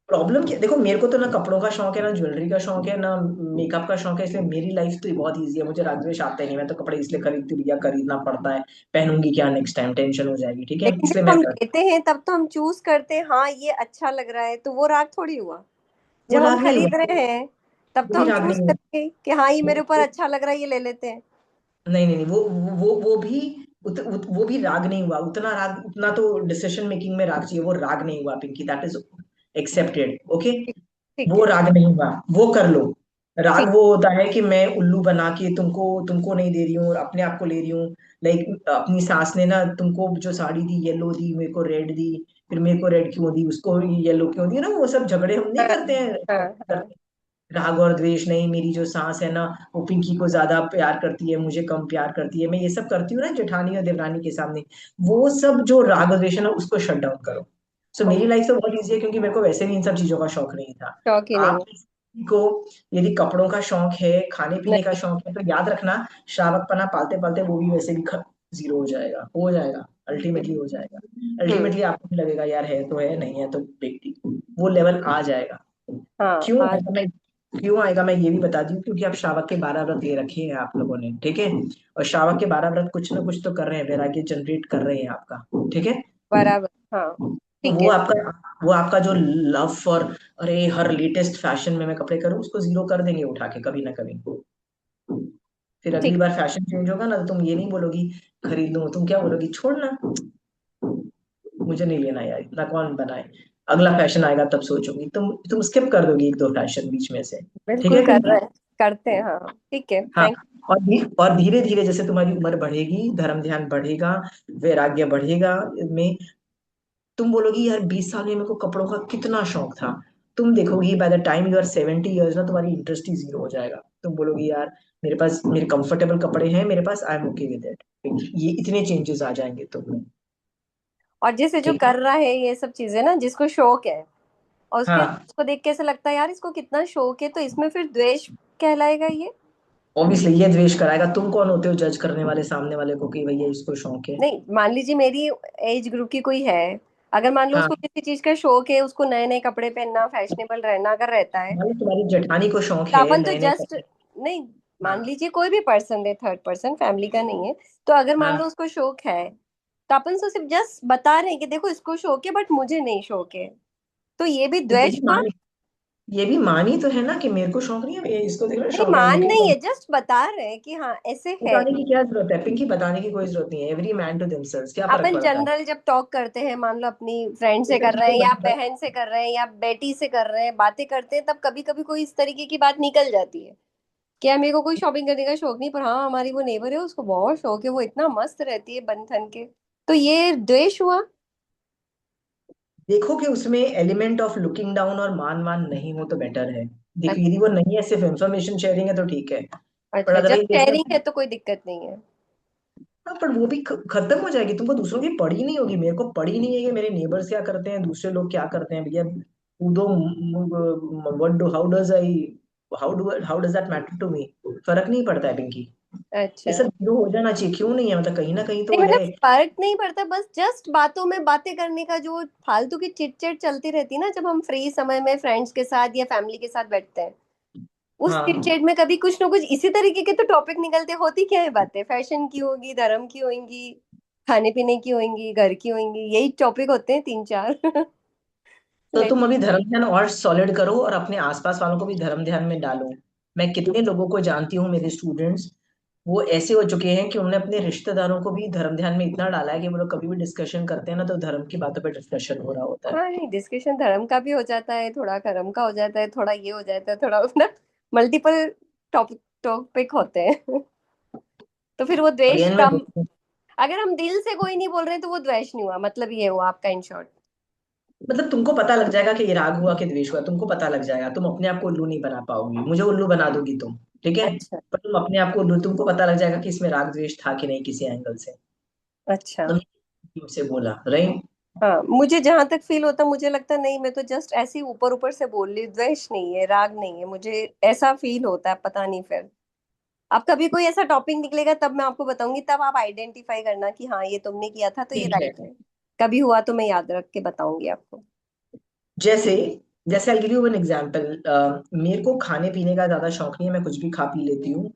प्रॉब्लम क्या, देखो मेरे को तो ना कपड़ों का शौक है, ना ज्वेलरी का शौक है, ना मेकअप का शौक है, इसलिए मेरी लाइफ तो बहुत ईजी है। मुझे राग द्वेष आता ही नहीं। मैं तो कपड़े इसलिए खरीदती हूँ, भैया खरीदना पड़ता है, पहनूंगी क्या नेक्स्ट टाइम, टेंशन हो जाएगी, ठीक है, लेकिन इसलिए जब मैं हम कर। लेते हैं तब तो हम चूज करते हैं, हाँ ये अच्छा लग रहा है, तो वो राग थोड़ी हुआ। वो जब हम राग नहीं खरीद हुआ। रहे हैं तब वो तो भी हम राग चूज नहीं हुआ। करेंगे कि हाँ ये वो मेरे ऊपर अच्छा लग रहा है, ये ले लेते हैं। नहीं नहीं नहीं, वो भी वो भी राग नहीं हुआ। उतना राग, उतना तो डिसीजन मेकिंग में राग चाहिए, वो राग नहीं हुआ Pinky, that is accepted, okay. ठीक। ठीक वो है। राग नहीं हुआ, वो कर लो। राग ठीक। वो होता है कि मैं उल्लू बना के तुमको तुमको नहीं दे रही हूँ और अपने आप को ले रही हूँ। लाइक अपनी सास ने ना तुमको जो साड़ी दी, येलो दी, मेरे को रेड दी, फिर मेरे को रेड क्यों दी, उसको येलो क्यों दी, ना वो सब झगड़े हम नहीं हाँ। करते हाँ। हैं। हाँ। राग और द्वेष नहीं, मेरी जो सास है ना, वो पिंकी को ज्यादा प्यार करती है, मुझे कम प्यार करती है, मैं ये सब करती हूँ ना जेठानी और देवरानी के सामने। वो सब जो राग और द्वेष है ना, उसको शट डाउन करो। सो मेरी लाइफ तो बहुत ईजी है, क्योंकि मेरे को वैसे भी इन सब चीजों का शौक नहीं था। शौक ही आप नहीं। किसी को यदि कपड़ों का शौक है, खाने पीने का नहीं। शौक है, तो याद रखना, श्रावक पना पालते पालते वो भी वैसे भी जीरो हो जाएगा, हो जाएगा, अल्टीमेटली हो जाएगा। हम्म। अल्टीमेटली आपको भी लगेगा यार है तो है, नहीं है तो बेटी, वो लेवल आ जाएगा। हाँ। क्यों आज। आएगा मैं क्यों आएगा मैं ये भी बता दूं, क्योंकि आप श्रावक के 12 व्रत ले रखे हैं आप लोगों ने, ठीक है। और श्रावक के 12 व्रत कुछ ना कुछ तो कर रहे हैं, वैराग्य जनरेट कर रहे हैं आपका, ठीक है। बराबर। हाँ। तो ठीक है। वो आपका जो लव फॉर, अरे हर लेटेस्ट फैशन में मैं कपड़े करूँ, उसको जीरो कर देंगे उठा के कभी ना कभी। फिर अगली ठीक। बार फैशन चेंज होगा ना, तो तुम ये नहीं बोलोगी खरीद लूं, तुम क्या बोलोगी, छोड़ना, मुझे नहीं लेना यार, इतना कौन बनाए, अगला फैशन आएगा तब सोचोगी, तुम स्किप कर दोगी 1-2 फैशन बीच में से। ठीक बिल्कुल है कर पिंकी? रहे हैं। करते हैं, हाँ ठीक है, हाँ। थैंक। और धीरे धीरे जैसे तुम्हारी उम्र बढ़ेगी, धर्म ध्यान बढ़ेगा, वैराग्य बढ़ेगा में, तुम बोलोगी यार 20 साल में मेरे को कपड़ों का कितना शौक था। तुम देखोगी by the time you are 70 years ना, तुम्हारी इंटरेस्ट ही जीरो हो जाएगा। तुम बोलोगी यार मेरे पास मेरे कंफर्टेबल कपड़े हैं, मेरे पास, I am okay with it. ये इतने चेंजेस आ जाएंगे तुम में। और जैसे जो ठीक है। कर रहा है ये सब चीजें ना, जिसको शौक है और उसके हाँ। उसको देख के ऐसा लगता है यार इसको कितना शौक है, तो इसमें फिर द्वेष कहलाएगा ये। ऑब्वियसली ये द्वेष कराएगा। तुम कौन होते हो जज करने वाले सामने वाले को कि भैया इसको शौक है? नहीं, मान लीजिए मेरी एज ग्रुप की कोई है, अगर मान लो हाँ, उसको किसी चीज का शौक है, उसको नए नए कपड़े पहनना, फैशनेबल रहना अगर रहता है, मान लो तुम्हारी जेठानी को शौक तो है अपन तो नए नए जस्ट, कपड़े। नहीं, मान हाँ लीजिए कोई भी पर्सन है, थर्ड पर्सन, फैमिली का नहीं है, तो अगर मान लो हाँ, उसको शौक है, तो अपन तो सिर्फ जस्ट बता रहे हैं कि देखो इसको शौक है बट मुझे नहीं शौक है, तो ये भी तो द्वेष हुआ। ये भी मानी तो है ना कि मेरे को शौक नहीं है, ये इसको देख रहे हो नहीं, शौक है, मान मेरे को नहीं कौन। है, जस्ट बता रहे हैं कि हाँ ऐसे है। बताने की क्या जरूरत है पिंकी? बताने की कोई जरूरत नहीं है। एवरी मैन टू देमसेल्व्स, क्या फर्क अपन पड़ता है? जनरल जब टॉक करते हैं, मान लो अपनी फ्रेंड ये से सब कर रहे हैं चीजें या बता। बहन से कर रहे हैं या बेटी से कर रहे हैं, बातें करते हैं, तब कभी कभी कोई इस तरीके की बात निकल जाती है कि यार मेरे को कोई शॉपिंग करने का शौक नहीं, पर हाँ हमारी वो नेबर है उसको बहुत शौक है, वो इतना मस्त रहती है बन ठन के, तो ये द्वेष हुआ। देखो कि उसमें एलिमेंट ऑफ लुकिंग डाउन और मान मान नहीं हो तो बेटर है। देखो अच्छा। यदि वो नहीं है, सिर्फ इंफॉर्मेशन शेयरिंग है तो ठीक है। पर अच्छा, जब अदरवाइज देखना। शेयरिंग है तो कोई दिक्कत नहीं है। हाँ, पर वो भी खत्म हो जाएगी। तुमको दूसरों की पड़ी नहीं होगी, मेरे को पड़ी नहीं है कि मेरे नेबर्स क्या करते हैं, दूसरे लोग क्या करते हैं भैया। दो what do how does I how does that matter to me? फर्क नहीं पड़ता है पिंकी। ये अच्छा, सब जीरो हो जाना चाहिए, क्यों नहीं है? मतलब कहीं ना कहीं तो नहीं मतलब है। फर्क नहीं पड़ता, बस जस्ट बातों में बातें करने का जो फालतू की चिट चिट चलती रहती है ना, जब हम फ्री समय में फ्रेंड्स के साथ या फैमिली के साथ बैठते हैं, उस चिट हाँ, चैट में कभी कुछ ना कुछ इसी तरीके के तो टॉपिक निकलते, होती क्या है बातें, फैशन की होगी, धर्म की होंगी, खाने पीने की होंगी, घर की होंगी, यही टॉपिक होते हैं तीन चार। तो नहीं। तुम अभी धर्म ध्यान और सॉलिड करो और अपने आसपास वालों को भी धर्म ध्यान में डालो। मैं कितने लोगों को जानती हूँ, मेरे स्टूडेंट्स, वो ऐसे हो चुके हैं कि उन्होंने अपने रिश्तेदारों को भी धर्म ध्यान में इतना डाला है कि वो लोग कभी भी डिस्कशन करते हैं ना, तो धर्म की बातों पर डिस्कशन हो रहा होता है। हाँ, नहीं, डिस्कशन धर्म का भी हो जाता है, थोड़ा कर्म का हो जाता है, थोड़ा ये हो जाता है, थोड़ा मतलब मल्टीपल टॉपिक टॉपिक होते हैं। तो फिर वो द्वेष अगेन मैं कम, बोलती हूँ, अगर हम दिल से कोई नहीं बोल रहे तो वो द्वेष नहीं हुआ, मतलब ये हुआ आपका इन शॉर्ट। मतलब तुमको पता लग जाएगा कि ये राग हुआ कि द्वेष हुआ, तुमको पता लग जाएगा। तुम अपने आप को उल्लू नहीं बना पाओगी, मुझे उल्लू बना दोगी तुम, ठीक है? अच्छा। पर तुम अपने आप को उल्लू, तुमको पता लग जाएगा कि इसमें राग द्वेष था कि नहीं किसी एंगल से। अच्छा। तुमने से बोला राइट। हाँ, मुझे जहां तक फील होता, मुझे लगता नहीं, मैं तो जस्ट ऐसे ही ऊपर ऊपर से बोल रही, द्वेष नहीं है, राग नहीं है, मुझे ऐसा फील होता है, पता नहीं फिर। अब कभी कोई ऐसा टॉपिक निकलेगा तब मैं आपको बताऊंगी, तब आप आइडेंटिफाई करना कि हाँ ये तुमने किया था तो ये ठीक है। राइट है। कभी हुआ तो मैं याद रख के बताऊंगी आपको। जैसे जैसे I give you an example. मेरे को खाने पीने का ज्यादा शौक नहीं है, मैं कुछ भी खा पी लेती हूँ।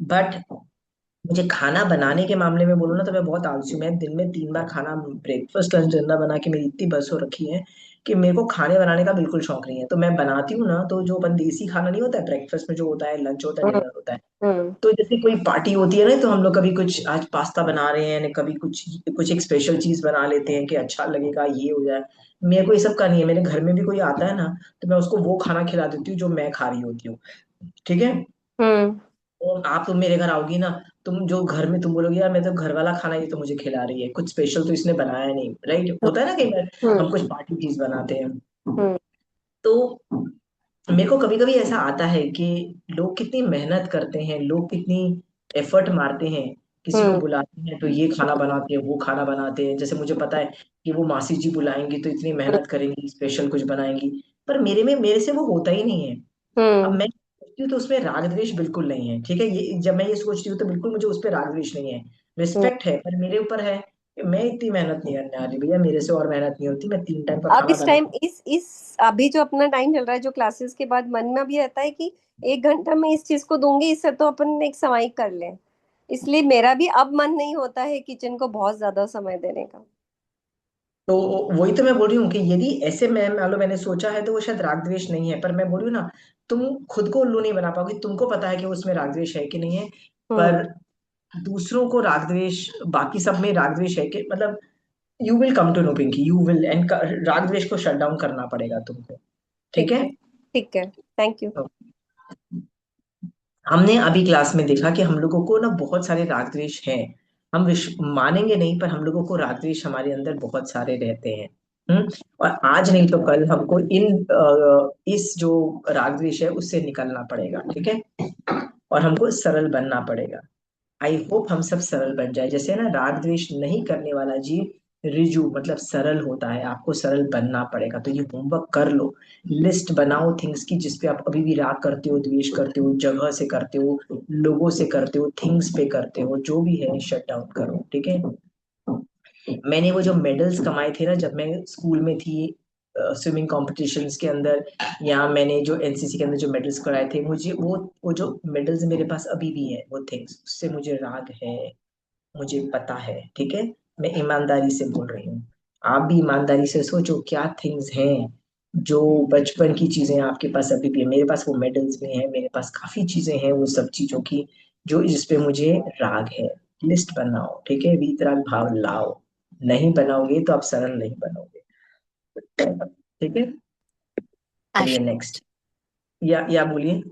बट मुझे खाना बनाने के मामले में बोलो ना, तो मैं बहुत आलसी हूँ। मैं दिन में 3 बार खाना, ब्रेकफास्ट लंच डिनर बना के मेरी इतनी बस हो रखी है कि मेरे को खाने बनाने का बिल्कुल शौक नहीं है। तो मैं बनाती हूँ ना, तो जो अपन देसी खाना नहीं होता है ब्रेकफास्ट में जो होता है, लंच होता है, हम्म। डिनर होता है। हम्म। तो जैसे कोई पार्टी होती है ना, तो हम लोग कभी कुछ आज पास्ता बना रहे हैं, कभी कुछ कुछ एक स्पेशल चीज बना लेते हैं कि अच्छा लगेगा ये हो जाए। मेरे को ये सब का नहीं है। मेरे घर में भी कोई आता है ना, तो मैं उसको वो खाना खिला देती हूँ जो मैं खा रही होती हूँ, ठीक है? हम्म। और आप तुम मेरे घर आओगी ना, तुम जो घर में तुम बोलोगे यार मैं तो घर वाला खाना ये तो मुझे खिला रही है, कुछ स्पेशल तो इसने बनाया नहीं, राइट? होता है ना कई बार हम हम्म। कुछ पार्टी चीज बनाते हैं। हम्म। तो मेरे को कभी कभी ऐसा आता है कि लोग कितनी मेहनत करते हैं, लोग कितनी एफर्ट मारते हैं, किसी को हम्म। बुलाते हैं तो ये खाना बनाते हैं वो खाना बनाते हैं। जैसे मुझे पता है कि वो मासी जी बुलाएंगी तो इतनी मेहनत करेंगी, स्पेशल कुछ बनाएंगी। पर मेरे से वो होता ही नहीं है। अब हम्म। मैं सोचती हूँ तो उसमें राग द्वेष बिल्कुल नहीं है, ठीक है? ये जब मैं ये सोचती हूँ तो बिल्कुल मुझे उस पर राग द्वेष नहीं है, हम्म। रिस्पेक्ट है। पर मेरे ऊपर है कि मैं इतनी मेहनत नहीं करने वाली भैया, मेरे से और मेहनत नहीं होती। मैं 3 टाइम का अब खाना इस बना। टाइम इस अभी जो अपना टाइम चल रहा है, जो क्लासेस के बाद मन में भी रहता है कि 1 घंटा मैं इस चीज को दूंगी, इससे तो अपन एक समाई कर लें, इसलिए मेरा भी अब मन नहीं होता है किचन को बहुत ज्यादा समय देने का। तो वही तो मैं बोल रही हूँ कि यदि ऐसे मैं मान लो मैंने सोचा है तो वो शायद राग द्वेष नहीं है। पर मैं बोल रही हूँ ना, तुम खुद को उल्लू नहीं बना पाओगे, तुमको पता है कि उसमें राग द्वेष है कि नहीं है। हम्म। पर दूसरों को राग द्वेष, बाकी सब में राग द्वेष है कि मतलब you will come to know Pinky, you will end राग द्वेष को शट डाउन करना पड़ेगा तुमको, ठीक ठीक है? है। ठीक है। Thank you. तो हमने अभी क्लास में देखा कि हम लोगों को ना बहुत सारे राग द्वेष हैं। हम मानेंगे नहीं, पर हम लोगों को राग द्वेष हमारे अंदर बहुत सारे रहते हैं। और आज नहीं तो कल हमको इस जो राग द्वेष है उससे निकलना पड़ेगा, ठीक है? और हमको सरल बनना पड़ेगा। आई होप हम सब सरल बन जाए। जैसे ना, राग द्वेष नहीं करने वाला जीव रिजु मतलब सरल होता है, आपको सरल बनना पड़ेगा। तो ये होमवर्क कर लो, लिस्ट बनाओ थिंग्स की जिसपे आप अभी भी राग करते हो, द्वेष करते हो, जगह से करते हो, लोगों से करते हो, थिंग्स पे करते हो, जो भी है शट डाउन करो, ठीक है। मैंने वो जो मेडल्स कमाए थे ना जब मैं स्कूल में थी, स्विमिंग कॉम्पिटिशन्स के अंदर, या मैंने जो एनसीसी के अंदर जो मेडल्स कराए थे, मुझे वो जो मेडल्स मेरे पास अभी भी है, वो थिंग्स, उससे मुझे राग है, मुझे पता है, ठीक है। मैं ईमानदारी से बोल रही हूँ, आप भी ईमानदारी से सोचो क्या थिंग्स हैं जो बचपन की चीजें आपके पास अभी भी है। मेरे पास वो मेडल्स भी हैं, मेरे पास काफी चीजें हैं वो सब चीजों की जो जिसपे मुझे राग है। लिस्ट बनाओ, ठीक है, वीतराग भाव लाओ, नहीं बनाओगे तो आप सरल नहीं बनोगे, ठीक है। चलिए नेक्स्ट, या बोलिए।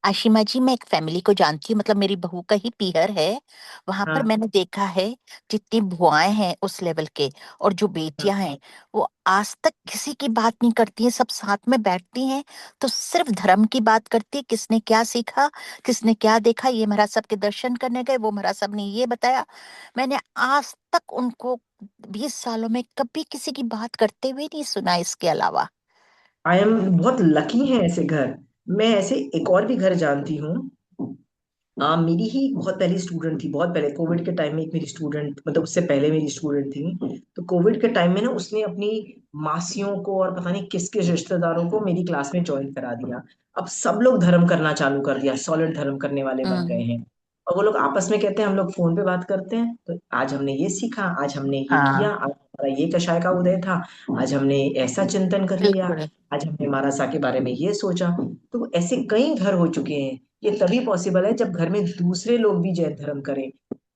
आशिमा जी, मैं एक फैमिली को जानती हूँ, मतलब मेरी बहू का ही पीहर है। वहां पर हाँ मैंने देखा है जितनी बुआएं हैं उस लेवल के और जो हाँ। बेटियां हैं वो आज तक किसी की बात नहीं करती हैं, सब साथ में बैठती हैं तो सिर्फ धर्म की बात करती है, किसने क्या सीखा, किसने क्या देखा, ये महाराज साहब के दर्शन करने गए, वो महाराज साहब ने ये बताया। मैंने आज तक उनको 20 सालों में कभी किसी की बात करते हुए नहीं सुना इसके अलावा। आई एम बहुत लकी है ऐसे घर। मैं ऐसे एक और भी घर जानती हूँ। मेरी ही बहुत पहली स्टूडेंट थी, बहुत पहले कोविड के टाइम में एक मेरी स्टूडेंट, मतलब उससे पहले मेरी स्टूडेंट थी। तो कोविड के टाइम में ना उसने अपनी मासियों को और पता नहीं किस किस रिश्तेदारों को मेरी क्लास में ज्वाइन करा दिया। अब सब लोग धर्म करना चालू कर दिया, सॉलिड धर्म करने वाले बन गए हम्म। हैं। और वो लोग आपस में कहते हैं हम लोग फोन पे बात करते हैं, तो आज हमने ये सीखा, आज हमने ये किया, हाँ आज हमारा ये कषाय का उदय था, आज हमने ऐसा चिंतन कर लिया, बिल्कुल। आज हमने महाराज सा के बारे में ये सोचा। तो ऐसे कई घर हो चुके हैं। ये तभी पॉसिबल है जब घर में दूसरे लोग भी जैन धर्म करें।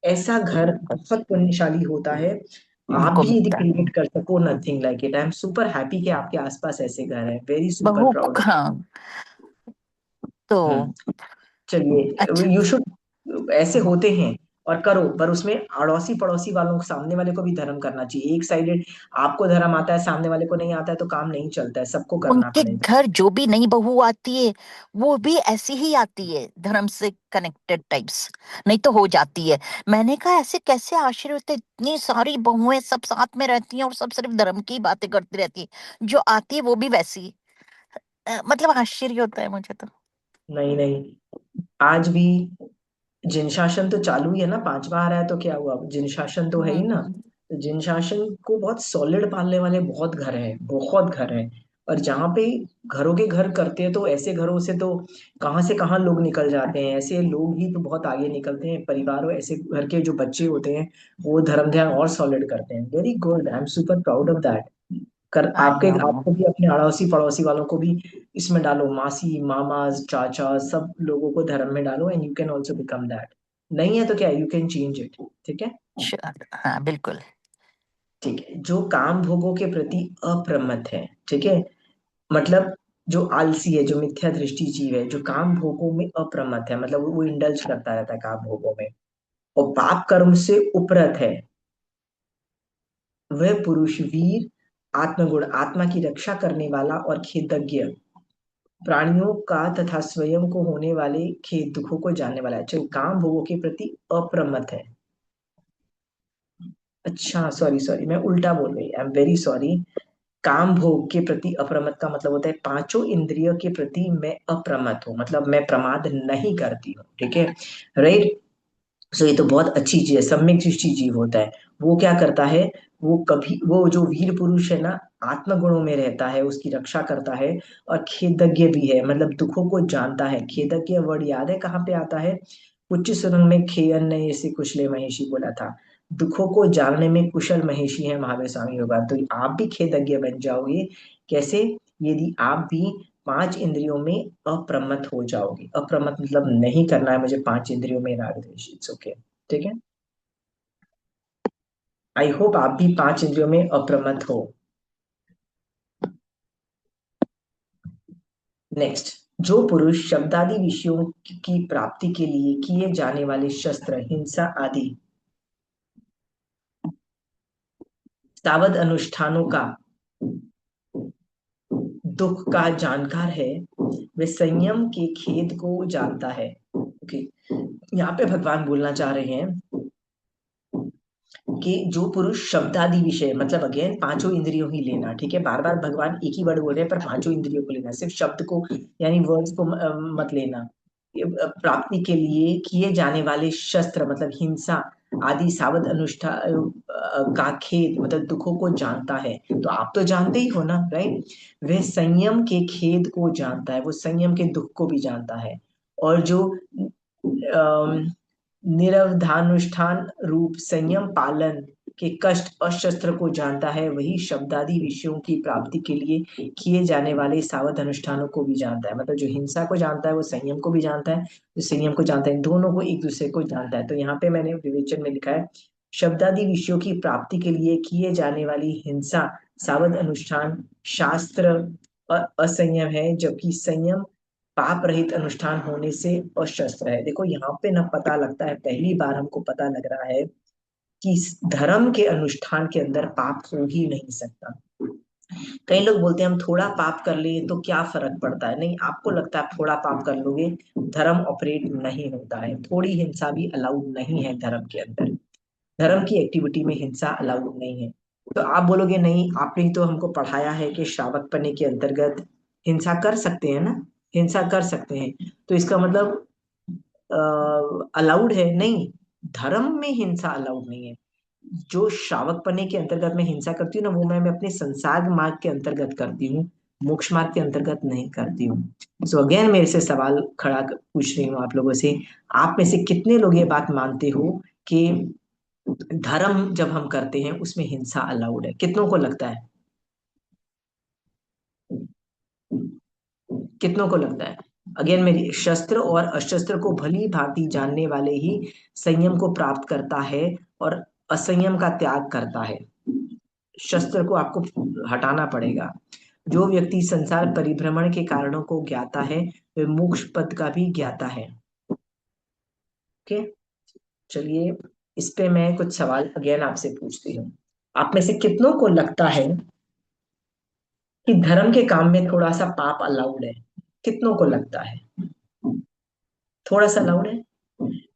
ऐसा घर बिल्कुल बहुत पुण्यशाली होता है। आप उनको भी यदि मिलता है। क्रिएट कर सको, nothing like it. I am super happy कि आपके आसपास ऐसे घर है, वेरी सुपर बहू प्राउड ऑफ। हाँ तो चलिए, अच्छा। यू शुड, ऐसे होते हैं और करो, पर उसमें अड़ोसी पड़ोसी वालों को, सामने वाले को भी धर्म करना चाहिए। एक साइडेड आपको धर्म आता है, सामने वाले को नहीं आता है, तो काम नहीं चलता है, सबको करना उनके पड़ेगा। घर जो भी नई बहू आती है वो भी ऐसी ही आती है, धर्म से कनेक्टेड टाइप्स, नहीं तो हो जाती है। मैंने कहा ऐसे कैसे आश्चर्य होते, इतनी सारी बहुएं सब साथ में रहती हैं और सब सिर्फ धर्म की बातें करती रहती है, जो आती है वो भी वैसी। मतलब आश्चर्य होता है मुझे तो। नहीं नहीं, आज भी जिन शासन तो चालू ही है ना, पांचवा आ रहा है तो क्या हुआ, जिन शासन तो है ही ना। हम्म। तो जिन शासन को बहुत सॉलिड पालने वाले बहुत घर हैं, बहुत घर हैं। और जहाँ पे घरों के घर करते हैं, तो ऐसे घरों से तो कहाँ से कहाँ लोग निकल जाते हैं, ऐसे लोग ही तो बहुत आगे निकलते हैं, परिवार और ऐसे घर के जो बच्चे होते हैं वो धर्म ध्यान और सॉलिड करते हैं। Very good, I am super proud of that. कर आई आपके नो। आपको भी अपने अड़ोसी पड़ोसी वालों को भी इसमें डालो, मासी मामा चाचा सब लोगों को धर्म में डालो, and you can also become that. नहीं है तो क्या, यू कैन चेंज इट, ठीक है। श्योर हाँ बिल्कुल। ठीक है, जो काम भोगों के प्रति अप्रमत्त है, ठीक है, मतलब जो आलसी है, जो मिथ्या दृष्टि जीव है, जो काम भोगों में अप्रमत्त है, मतलब वो इंडल्ज करता रहता है काम भोगों में, और पाप कर्म से उपरत है, वह पुरुष वीर, आत्मगुण, आत्मा की रक्षा करने वाला और खेदज्ञ, प्राणियों का तथा स्वयं को होने वाले खेद दुखों को जानने वाला है। जो काम भोगों के प्रति अप्रमत्त है। अच्छा, सॉरी सॉरी, मैं उल्टा बोल गई, आई एम वेरी सॉरी। काम भोग के प्रति अप्रमत्त का मतलब होता है पांचों इंद्रियों के प्रति मैं अप्रमत्त हूँ, मतलब मैं प्रमाद नहीं करती हूँ, ठीक है, राइट। सो ये तो बहुत अच्छी चीज है, सम्यक दृष्टि जीव होता है। वो क्या करता है, वो कभी, वो जो वीर पुरुष है ना, आत्मगुणों में रहता है, उसकी रक्षा करता है, और खेदज्ञ भी है, मतलब दुखों को जानता है। खेदज्ञ वर्ड याद है कहाँ पे आता है, उच्च सुरंग में खेयन ने ऐसे कुशले महेशी बोला था। दुखों को जानने में कुशल महेशी है महावीर स्वामी होगा, तो आप भी खेदज्ञ बन जाओगे। कैसे, यदि आप भी पांच इंद्रियों में अप्रमत्त हो जाओगे। अप्रमत्त मतलब नहीं करना है मुझे पांच इंद्रियों में राग द्वेष, इट्स ओके, ठीक है। आई होप आप भी पांच इंद्रियों में अप्रमत्त हो। नेक्स्ट, जो पुरुष शब्दादि विषयों की प्राप्ति के लिए किए जाने वाले शस्त्र, हिंसा आदि सावध अनुष्ठानों का दुख का जानकार है, वे संयम के खेद को जानता है। ओके, यहाँ पे भगवान बोलना चाह रहे हैं कि जो पुरुष शब्दादि विषय, मतलब अगेन पांचों इंद्रियों ही लेना, ठीक है, बार बार भगवान एक ही वर्ड बोल रहे हैं, पर पांचों इंद्रियों को लेना, सिर्फ शब्द को यानी वर्ड्स को मत लेना। प्राप्ति के लिए किए जाने वाले शस्त्र मतलब हिंसा आदि सावध अनुष्ठान का खेद मतलब दुखों को जानता है। तो आप तो जानते ही हो ना, राइट। वह संयम के खेद को जानता है, वो संयम के दुख को भी जानता है। और जो निरवधानुष्ठान रूप संयम पालन के कष्ट और शस्त्र को जानता है, वही शब्दादि विषयों की प्राप्ति के लिए किए जाने वाले सावध अनुष्ठानों को भी जानता है। मतलब जो हिंसा को जानता है वो संयम को भी जानता है, जो संयम को जानता है, दोनों को एक दूसरे को जानता है। तो यहाँ पे मैंने विवेचन में लिखा है शब्दादि विषयों की प्राप्ति के लिए किए जाने वाली हिंसा सावध अनुष्ठान शास्त्र असंयम है, जबकि संयम पाप रहित अनुष्ठान होने से अशस्त्र है। देखो यहाँ पे ना पता लगता है, पहली बार हमको पता लग रहा है कि धर्म के अनुष्ठान के अंदर पाप हो ही नहीं सकता। कई लोग बोलते हैं हम थोड़ा पाप कर ले तो क्या फर्क पड़ता है। नहीं, आपको लगता है थोड़ा पाप कर लोगे, धर्म ऑपरेट नहीं होता है। थोड़ी हिंसा भी अलाउड नहीं है धर्म के अंदर, धर्म की एक्टिविटी में हिंसा अलाउड नहीं है। तो आप बोलोगे नहीं, आपने तो हमको पढ़ाया है कि श्रावक पने के अंतर्गत हिंसा कर सकते हैं ना, हिंसा कर सकते हैं, तो इसका मतलब अलाउड है। नहीं, धर्म में हिंसा अलाउड नहीं है। जो श्रावक पने के अंतर्गत मैं हिंसा करती हूँ ना, वो मैं अपने संसार मार्ग के अंतर्गत करती हूँ, मोक्ष मार्ग के अंतर्गत नहीं करती हूँ। सो अगेन मेरे से सवाल खड़ा पूछ रही हूँ आप लोगों से, आप में से कितने लोग ये बात मानते हो कि धर्म जब हम करते हैं उसमें हिंसा अलाउड है? कितनों को लगता है, कितनों को लगता है? अगेन मेरी, शस्त्र और अशस्त्र को भली भांति जानने वाले ही संयम को प्राप्त करता है और असंयम का त्याग करता है। शस्त्र को आपको हटाना पड़ेगा। जो व्यक्ति संसार परिभ्रमण के कारणों को ज्ञाता है वह मोक्ष पद का भी ज्ञाता है। ओके, चलिए इस पे मैं कुछ सवाल अगेन आपसे पूछती हूँ। आप में से कितनों को लगता है कि धर्म के काम में थोड़ा सा पाप अलाउड है? कितनों को लगता है थोड़ा सा अलाउड है?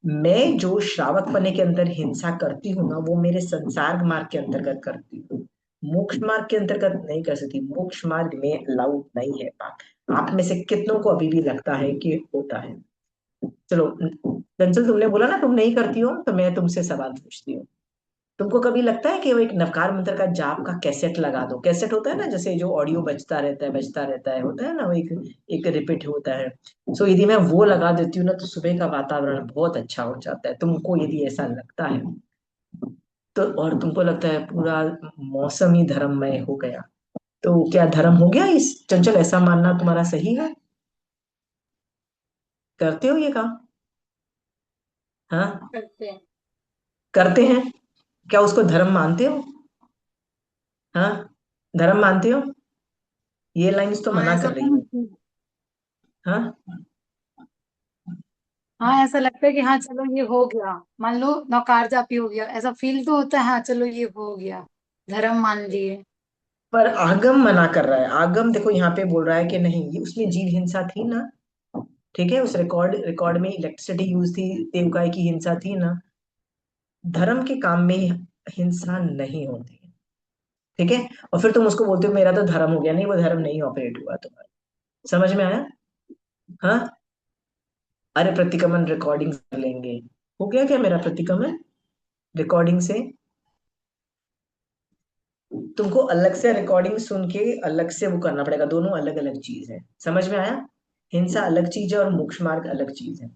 मैं जो श्रावक पने के अंदर हिंसा करती हूँ ना, वो मेरे संसार मार्ग के अंतर्गत करती हूँ, मोक्ष मार्ग के अंतर्गत नहीं कर सकती। मोक्ष मार्ग में अलाउड नहीं है पाप। आप में से कितनों को अभी भी लगता है कि होता है? चलो चंचल, तुमने बोला ना तुम नहीं करती हो, तो मैं तुमसे सवाल पूछती हूँ। तुमको कभी लगता है कि वो एक नवकार मंत्र का जाप का कैसेट लगा दो? कैसेट होता है ना, जैसे जो ऑडियो बजता रहता है बजता रहता है, होता है ना, वो एक रिपीट होता है। सो यदि मैं वो लगा देती हूँ ना, तो सुबह का वातावरण बहुत अच्छा हो जाता है। तुमको यदि ऐसा लगता है तो, और तुमको लगता है पूरा मौसम ही धर्ममय हो गया, तो क्या धर्म हो गया इस? चंचल, ऐसा मानना तुम्हारा सही है? करते हो ये काम? हाँ, करते हैं। करते हैं। क्या उसको धर्म मानते हो? हाँ, धर्म मानते हो? ये लाइंस तो हाँ मना ऐसा कर रही है। हाँ, हाँ ऐसा लगता है कि हाँ चलो ये हो गया, मान लो नौकार जापी हो गया, ऐसा फील तो होता है, हाँ चलो ये हो गया, धर्म मान लिए। पर आगम मना कर रहा है। आगम देखो यहाँ पे बोल रहा है कि नहीं, ये उसमें जीव हिंसा थी ना, ठीक है, उस रिकॉर्ड में इलेक्ट्रिसिटी यूज थी, देवकाय की हिंसा थी ना। धर्म के काम में हिंसा नहीं होती है, ठीक है। और फिर तुम उसको बोलते हो मेरा तो धर्म हो गया। नहीं, वो धर्म नहीं ऑपरेट हुआ तुम्हारा। समझ में आया? हाँ, अरे प्रतिक्रमण रिकॉर्डिंग कर लेंगे। हो गया क्या मेरा प्रतिक्रमण रिकॉर्डिंग से? तुमको अलग से रिकॉर्डिंग सुन के अलग से वो करना पड़ेगा, दोनों अलग अलग चीज है। समझ में आया? हिंसा अलग चीज है और मोक्ष मार्ग अलग चीज है।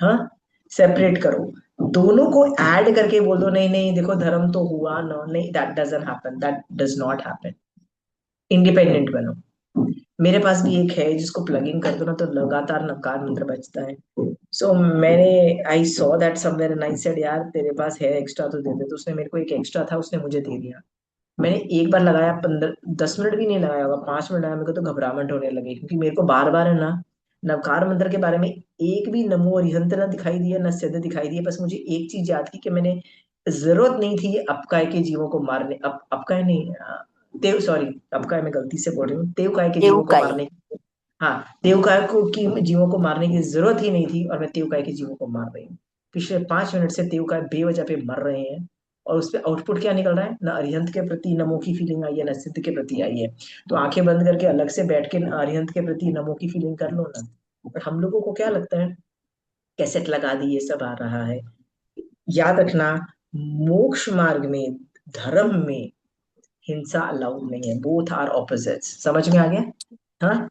हाँ, सेपरेट करो दोनों को, ऐड करके बोल दो नहीं नहीं देखो धर्म तो हुआ ना, नहीं, that doesn't happen, that does not happen. Independent बनो। मेरे पास भी एक है जिसको प्लग इन कर दो ना तो लगातार नवकार मंत्र बजता है। सो मैंने, I saw that somewhere and I said यार तेरे पास है एक्स्ट्रा तो दे दे। तो उसने मेरे को एक एक्स्ट्रा था, उसने मुझे दे दिया। मैंने एक बार लगाया, 15-10 मिनट भी नहीं लगाया होगा, 5 मिनट लगाया, मेरे को तो घबराहट होने लगी, क्योंकि मेरे को बार बार है ना नवकार मंत्र के बारे में एक भी नमो अरिहंत ना दिखाई दिया ना सिद्ध दिखाई दिया। बस मुझे एक चीज याद की कि मैंने, जरूरत नहीं थी अपकाय के जीवों को मारने, अपकाय नहीं, देव, सॉरी, अपकाय मैं गलती से बोल रही हूँ, देवकाय के जीवों को देवकाई। मारने की। हाँ, देवकाय को की जीवों को मारने की जरूरत ही नहीं थी, और मैं देवकाय के जीवों को मार रही हूँ। पिछले 5 मिनट से देवकाय बेवजह पे मर रहे हैं। और उसपे आउटपुट क्या निकल रहा है, ना अरिहंत के प्रति नमो की फीलिंग आई है, ना सिद्ध के प्रति आई है। तो आंखें बंद करके अलग से बैठ के अरिहंत के प्रति नमो की फीलिंग कर लो ना। बट हम लोगों को क्या लगता है, कैसेट लगा दी, ये सब आ रहा है। याद रखना, मोक्ष मार्ग में, धर्म में हिंसा अलाउड नहीं है। Both are opposites. समझ में आ गया? हाँ,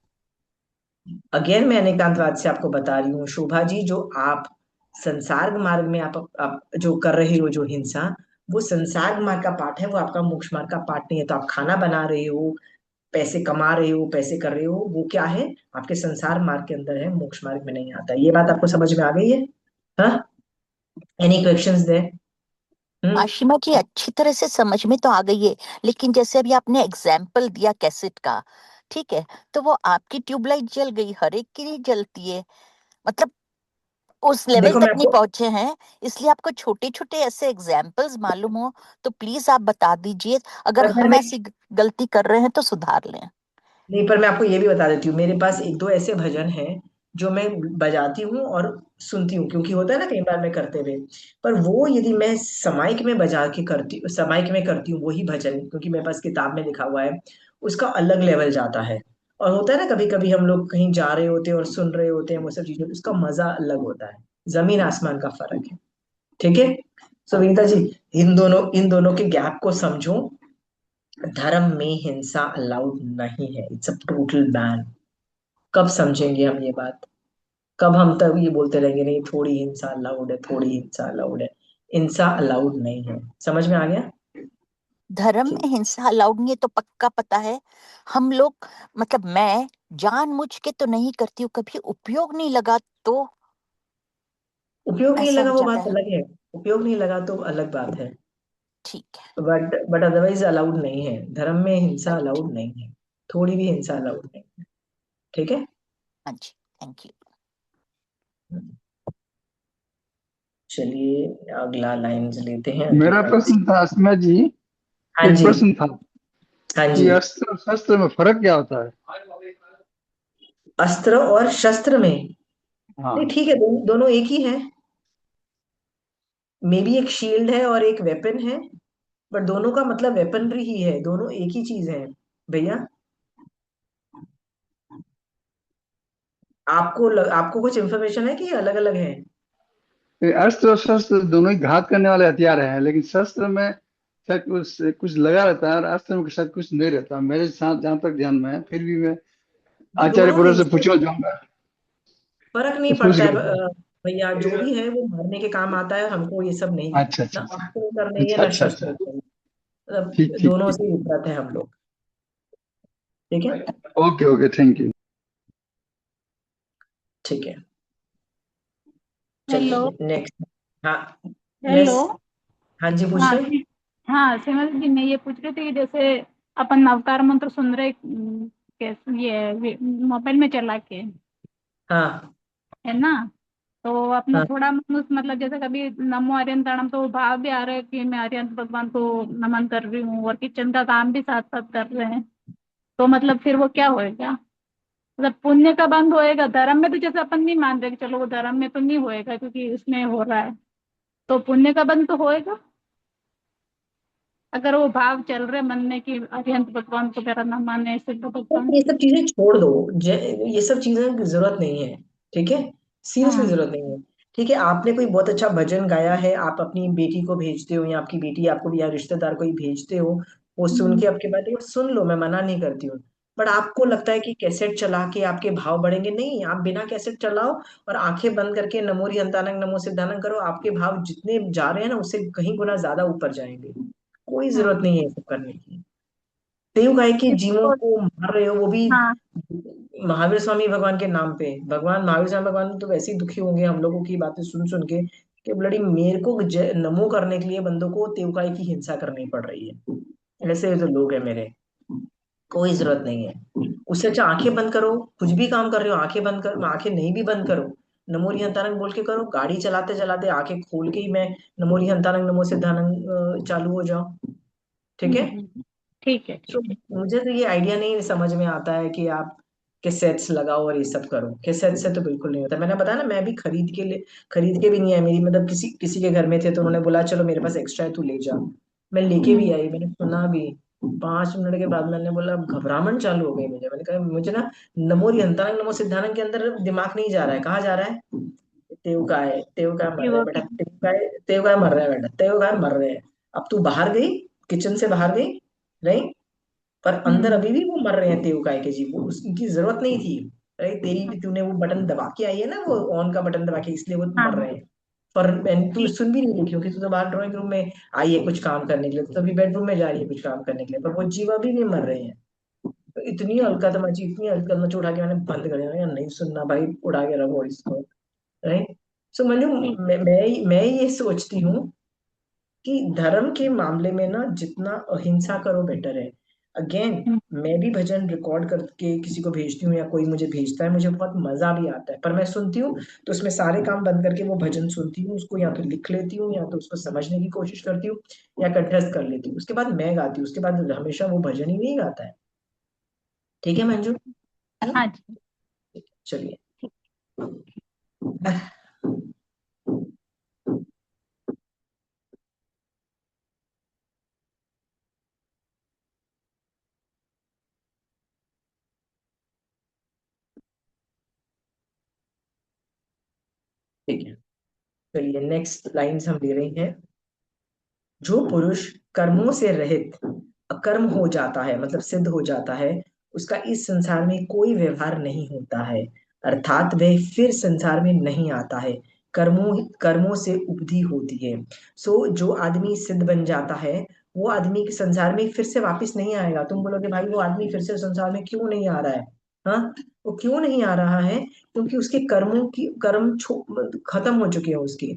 अगेन मैं अनेकांतवाद से आपको बता रही हूँ शोभा जी, जो आप संसार मार्ग में आप जो कर रहे हो जो हिंसा, वो संसार मार्ग का पार्ट है, वो आपका मोक्ष मार्ग का पार्ट नहीं है। तो आप खाना बना रहे हो, पैसे कमा रहे हो, पैसे कर रहे हो, वो क्या है, आपके संसार मार्ग के अंदर है, मोक्ष मार्ग में नहीं आता। ये बात आपको समझ में आ गई है? हाँ, एनी क्वेश्चंस देयर? आशिमा जी अच्छी तरह से समझ में तो आ गई है, लेकिन जैसे अभी आपने एग्जाम्पल दिया कैसेट का, ठीक है, तो वो आपकी ट्यूबलाइट जल गई, हर एक की नहीं जलती है, मतलब उस लेवल देखो मैं तक नहीं आपको, पहुंचे हैं। इसलिए आपको छोटे छोटे ऐसे एग्जाम्पल्स मालूम हो तो प्लीज आप बता दीजिए, अगर पर हम मैं ऐसी गलती कर रहे हैं तो सुधार लें। नहीं, पर मैं आपको ये भी बता देती हूँ, मेरे पास एक दो ऐसे भजन हैं जो मैं बजाती हूँ और सुनती हूँ, क्योंकि होता है ना कई बार मैं करते हुए। पर वो यदि मैं समाइक में बजा के करती, समाइक में करती हूँ वही भजन, क्योंकि मेरे पास किताब में लिखा हुआ है, उसका अलग लेवल जाता है। और होता है ना कभी कभी हम लोग कहीं जा रहे होते हैं और सुन रहे होते हैं वो सब चीजें, उसका मजा अलग होता है। जमीन आसमान का फर्क है। ठीक है? सो विनीता जी, इन दोनों के गैप को समझो। धर्म में हिंसा अलाउड नहीं है, इट्स अ टोटल बैन। कब समझेंगे हम ये बात? कब हम तब ये बोलते रहेंगे नहीं थोड़ी हिंसा अलाउड है, थोड़ी हिंसा अलाउड है? हिंसा अलाउड नहीं है। समझ में आ गया? धर्म ठीक। में हिंसा अलाउड नहीं है तो पक्का पता है। हम लोग, मतलब मैं जानबूझ के तो नहीं करती हूँ, कभी उपयोग नहीं लगा तो उपयोग नहीं ऐसा लगा हो वो जाता बात है। अलग है, उपयोग नहीं लगा तो अलग बात है। ठीक है। बट अदरवाइज अलाउड नहीं है, धर्म में हिंसा राइट। अलाउड नहीं है। थोड़ी भी हिंसा अलाउड नहीं है। ठीक है? हाँ जी। Thank you. चलिए, अगला लाइन लेते हैं, अगली मेरा लाइन। प्रश्न था अस्मा जी, हाँ एक जी। प्रश्न था हाँ कि जी। अस्त्र और शस्त्र में फर्क क्या होता है? अस्त्र और शस्त्र में? नहीं, हाँ। ठीक है, दोनों एक ही है। मे बी एक शील्ड है और एक वेपन है, बट दोनों का मतलब वेपनरी ही है, दोनों एक ही चीज है भैया। आपको कुछ इंफॉर्मेशन है कि अलग अलग है? ये अस्त्र और शस्त्र दोनों ही घात करने वाले हथियार हैं, लेकिन शस्त्र में शायद कुछ कुछ लगा रहता है और अस्त्र में शायद कुछ नहीं रहता, मेरे साथ जहां तक ध्यान में है। फिर भी मैं आचार्य दोनों पुरुष से हिंसक, पूछना चाहूंगा, फर्क नहीं तो पूछ पड़ता है लो। भैया, जो भी है वो मारने के काम आता है, हमको ये सब नहीं, अच्छा ना अच्छा अच्छा अस्त्र करने हैं अच्छा ना अच्छा शस्त्र अच्छा। करने हैं। मतलब ठीक ठीक दोनों ठीक। से विपरीत है हम लोग। ठीक है? Okay okay, thank you. ठीक है, हेलो। चलिए नेक्स्ट। हाँ। हेलो। यस। हाँ जी, हाँ पूछिए। हाँ सिमरन जी, मैं ये पूछ रही थी कि जैसे अपन अवतार मंत्र सुन रहे कैसे ये मोबाइल में चला के, हाँ है ना, तो अपना हाँ थोड़ा मतलब जैसे कभी नमो आर्यन तो वो भाव भी आ रहा है कि मैं आर्यन भगवान को नमन कर रही हूँ और किचन का काम भी साथ साथ कर रहे हैं, तो मतलब फिर वो क्या होएगा, मतलब पुण्य का बंद होएगा? धर्म में तो जैसे अपन नहीं मान रहे कि चलो वो धर्म में तो नहीं होएगा क्योंकि उसमें हो रहा है, तो पुण्य का बंद तो होएगा अगर वो भाव चल रहे मन में कि अरिहंत भगवान को मेरा न माने, सिद्ध भगवान। ये सब चीजें छोड़ दो। ये सब चीजें की जरूरत नहीं है। ठीक है? सीरियसली हाँ। जरूरत नहीं है। ठीक है, आपने कोई बहुत अच्छा भजन गाया है, आप अपनी बेटी को भेजते हो या आपकी बेटी आपको या रिश्तेदार को ही भेजते हो, वो सुन हम्म, के आपके बात, वो सुन लो, मैं मना नहीं करती हूँ। बट आपको लगता है कि कैसेट चला के आपके भाव बढ़ेंगे? नहीं, आप बिना कैसेट चलाओ और आंखें बंद करके नमोरी हंतानंग नमो सिद्धानंग करो, आपके भाव जितने जा रहे हैं ना उससे कहीं गुना ज्यादा ऊपर जाएंगे। कोई जरूरत हाँ नहीं है ये सब करने की। देव गाय के जीवों इसको। को मार रहे हो, वो भी हाँ। महावीर स्वामी भगवान के नाम पे। भगवान महावीर स्वामी भगवान तो वैसे ही दुखी होंगे हम लोगों की बातें सुन सुन के, कि ब्लडी मेरे को नमो करने के लिए बंदों को तेवकाई की हिंसा करनी पड़ रही है। ऐसे जो लोग हैं मेरे, कोई जरूरत नहीं है। उससे अच्छा आंखें बंद करो, कुछ भी काम कर रहे हो आंखें बंद कर, आंखें नहीं भी बंद करो, नमो हंतानंद बोल के करो, गाड़ी चलाते चलाते आंखें खोल के ही मैं नमो हंतानंद नमो सिद्धानंद चालू हो जाओ। ठीक है? ठीक है तो ठीक है। मुझे तो ये आइडिया नहीं समझ में आता है कि आप कैसेट्स लगाओ और ये सब करो। कैसेट से तो बिल्कुल नहीं होता। मैंने बताया ना, मैं भी खरीद के भी नहीं है मेरी, मतलब किसी किसी के घर में थे तो उन्होंने बोला चलो मेरे पास एक्स्ट्रा है तू ले जा। मैं लेके भी आई, मैंने सुना भी। 5 मिनट के बाद मैंने बोला, घबराहट चालू हो गई मुझे। मैंने कहा मुझे ना नमो रिहंतारंग नमो सिद्धारंग के अंदर दिमाग नहीं जा रहा है। कहाँ जा रहा है? तेव का मर रहे हैं बेटा, तेव का मर रहे हैं बेटा, तेव का मर रहे हैं। अब तू बाहर गई, किचन से बाहर गई, नहीं, पर अंदर अभी भी वो मर रहे हैं तेव काय के जी, वो उनकी जरूरत नहीं थी। अरे तेरी भी, तूने वो बटन दबा के आई है ना, वो ऑन का बटन दबा के, इसलिए वो हाँ मर रहे हाँ। हैं। पर तू सुन भी नहीं रही, क्योंकि तू तो बाहर ड्राइंग रूम में आई है कुछ काम करने के लिए, तो अभी बेडरूम में जा रही है कुछ काम करने के लिए, पर वो जीवा भी नहीं मर रहे हैं। तो इतनी हल्कत मची, उठा के मैंने बंद कर दिया। मैंने कहा, नहीं सुनना भाई, उड़ा के रखो इसको। राइट। सो मंजू, मैं ये सोचती हूँ कि धर्म के मामले में ना जितना अहिंसा करो बेटर है। अगेन, मैं भी भजन रिकॉर्ड करके किसी को भेजती हूँ या कोई मुझे भेजता है, मुझे बहुत मजा भी आता है, पर मैं सुनती हूँ तो उसमें सारे काम बंद करके वो भजन सुनती हूँ, उसको या तो लिख लेती हूँ या तो उसको समझने की कोशिश करती हूँ या कंठस्थ कर लेती हूँ, उसके बाद मैं गाती हूँ, उसके बाद हमेशा वो भजन ही नहीं गाता है। ठीक है मंजू, है ना? हाँ जी। चलिए। ठीक है, चलिए नेक्स्ट लाइन्स हम ले रहे हैं। जो पुरुष कर्मों से रहित अकर्म हो जाता है, मतलब सिद्ध हो जाता है, उसका इस संसार में कोई व्यवहार नहीं होता है, अर्थात वह फिर संसार में नहीं आता है, कर्मों कर्मों से उपधि होती है। सो जो आदमी सिद्ध बन जाता है, वो आदमी के संसार में फिर से वापस नहीं आएगा। तुम बोलोगे भाई वो आदमी फिर से संसार में क्यों नहीं आ रहा है? हाँ, वो क्यों नहीं आ रहा है? क्योंकि उसके खत्म हो चुके हैं उसके।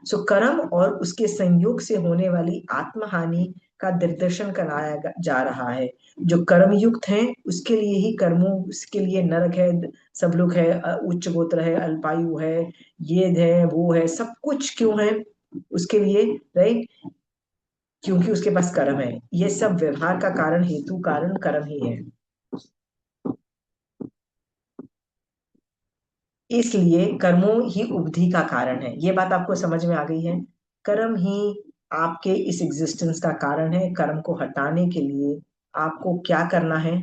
सो कर्म और उसके संयोग से होने वाली आत्महानि का निर्देशन कराया जा रहा है। जो कर्म युक्त हैं उसके लिए ही कर्मों, उसके लिए नरक है, सब लोग है, उच्च गोत्र है, अल्पायु है, ये है वो है, सब कुछ क्यों है उसके लिए? राइट, क्योंकि उसके पास कर्म है। ये सब व्यवहार का कारण, हेतु कारण कर्म ही है। इसलिए कर्मों ही उपधि का कारण है। ये बात आपको समझ में आ गई है? कर्म ही आपके इस एग्जिस्टेंस का कारण है। कर्म को हटाने के लिए आपको क्या करना है?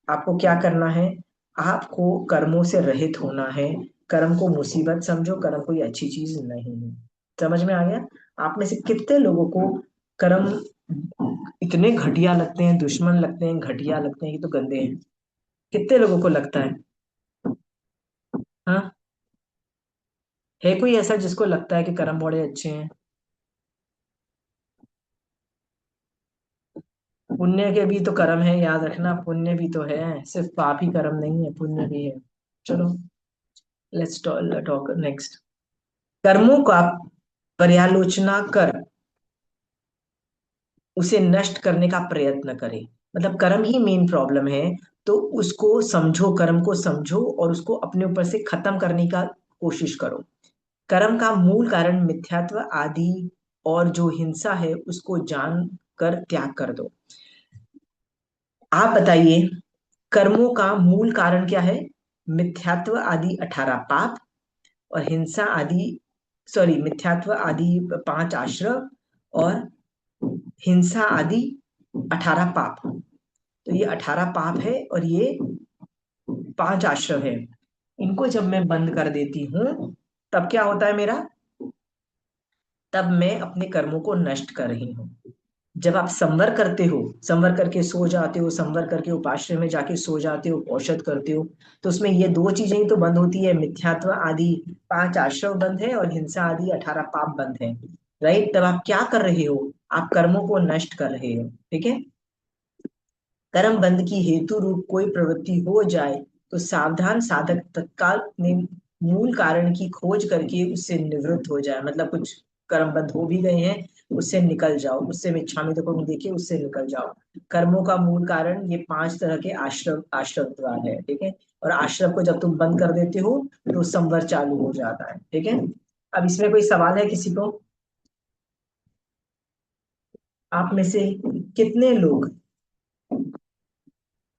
आपको क्या करना है? आपको कर्मों से रहित होना है। कर्म को मुसीबत समझो, कर्म कोई अच्छी चीज नहीं है। समझ में आ गया? आप में से कितने लोगों को कर्म इतने घटिया लगते हैं, दुश्मन लगते हैं, घटिया लगते हैं, ये तो गंदे हैं? कितने लोगों को लगता है? हाँ, है कोई ऐसा जिसको लगता है कि कर्म बड़े अच्छे हैं? पुण्य के भी तो कर्म है, याद रखना, पुण्य भी तो है, सिर्फ पाप ही कर्म नहीं है, पुण्य भी है। चलो, लेट्स टॉक नेक्स्ट। कर्मों का पर्यालोचना कर उसे नष्ट करने का प्रयत्न करें। मतलब कर्म ही मेन प्रॉब्लम है, तो उसको समझो, कर्म को समझो और उसको अपने ऊपर से खत्म करने का कोशिश करो। कर्म का मूल कारण मिथ्यात्व आदि और जो हिंसा है उसको जान कर त्याग कर दो। आप बताइए, कर्मों का मूल कारण क्या है? मिथ्यात्व आदि 18 पाप और हिंसा आदि, सॉरी, मिथ्यात्व आदि 5 आश्रव और हिंसा आदि 18 पाप। तो ये 18 पाप है और ये 5 आश्रव है। इनको जब मैं बंद कर देती हूँ तब क्या होता है मेरा? तब मैं अपने कर्मों को नष्ट कर रही हूँ। जब आप संवर करते हो, संवर करके सो जाते हो, संवर करके उपाश्रय में जाके सो जाते हो, औषध करते हो, तो उसमें ये दो चीजें ही तो बंद होती है, मिथ्यात्व आदि 5 आश्रव बंद है और हिंसा आदि 18 पाप बंद है। राइट, तब आप क्या कर रहे हो? आप कर्मों को नष्ट कर रहे हो। ठीक है, कर्म बंध की हेतु रूप कोई प्रवृत्ति हो जाए तो सावधान साधक तत्काल में मूल कारण की खोज करके उससे निवृत्त हो जाए। मतलब कुछ कर्म बंध हो भी गए हैं, उससे निकल जाओ, उससे मिच्छामि दुक्कड़म देखिए, उससे निकल जाओ। कर्मों का मूल कारण ये 5 तरह के आश्रव द्वार है। ठीक है, और आश्रव को जब तुम बंद कर देते हो तो संवर चालू हो जाता है। ठीक है, अब इसमें कोई सवाल है किसी को? आप में से कितने लोग,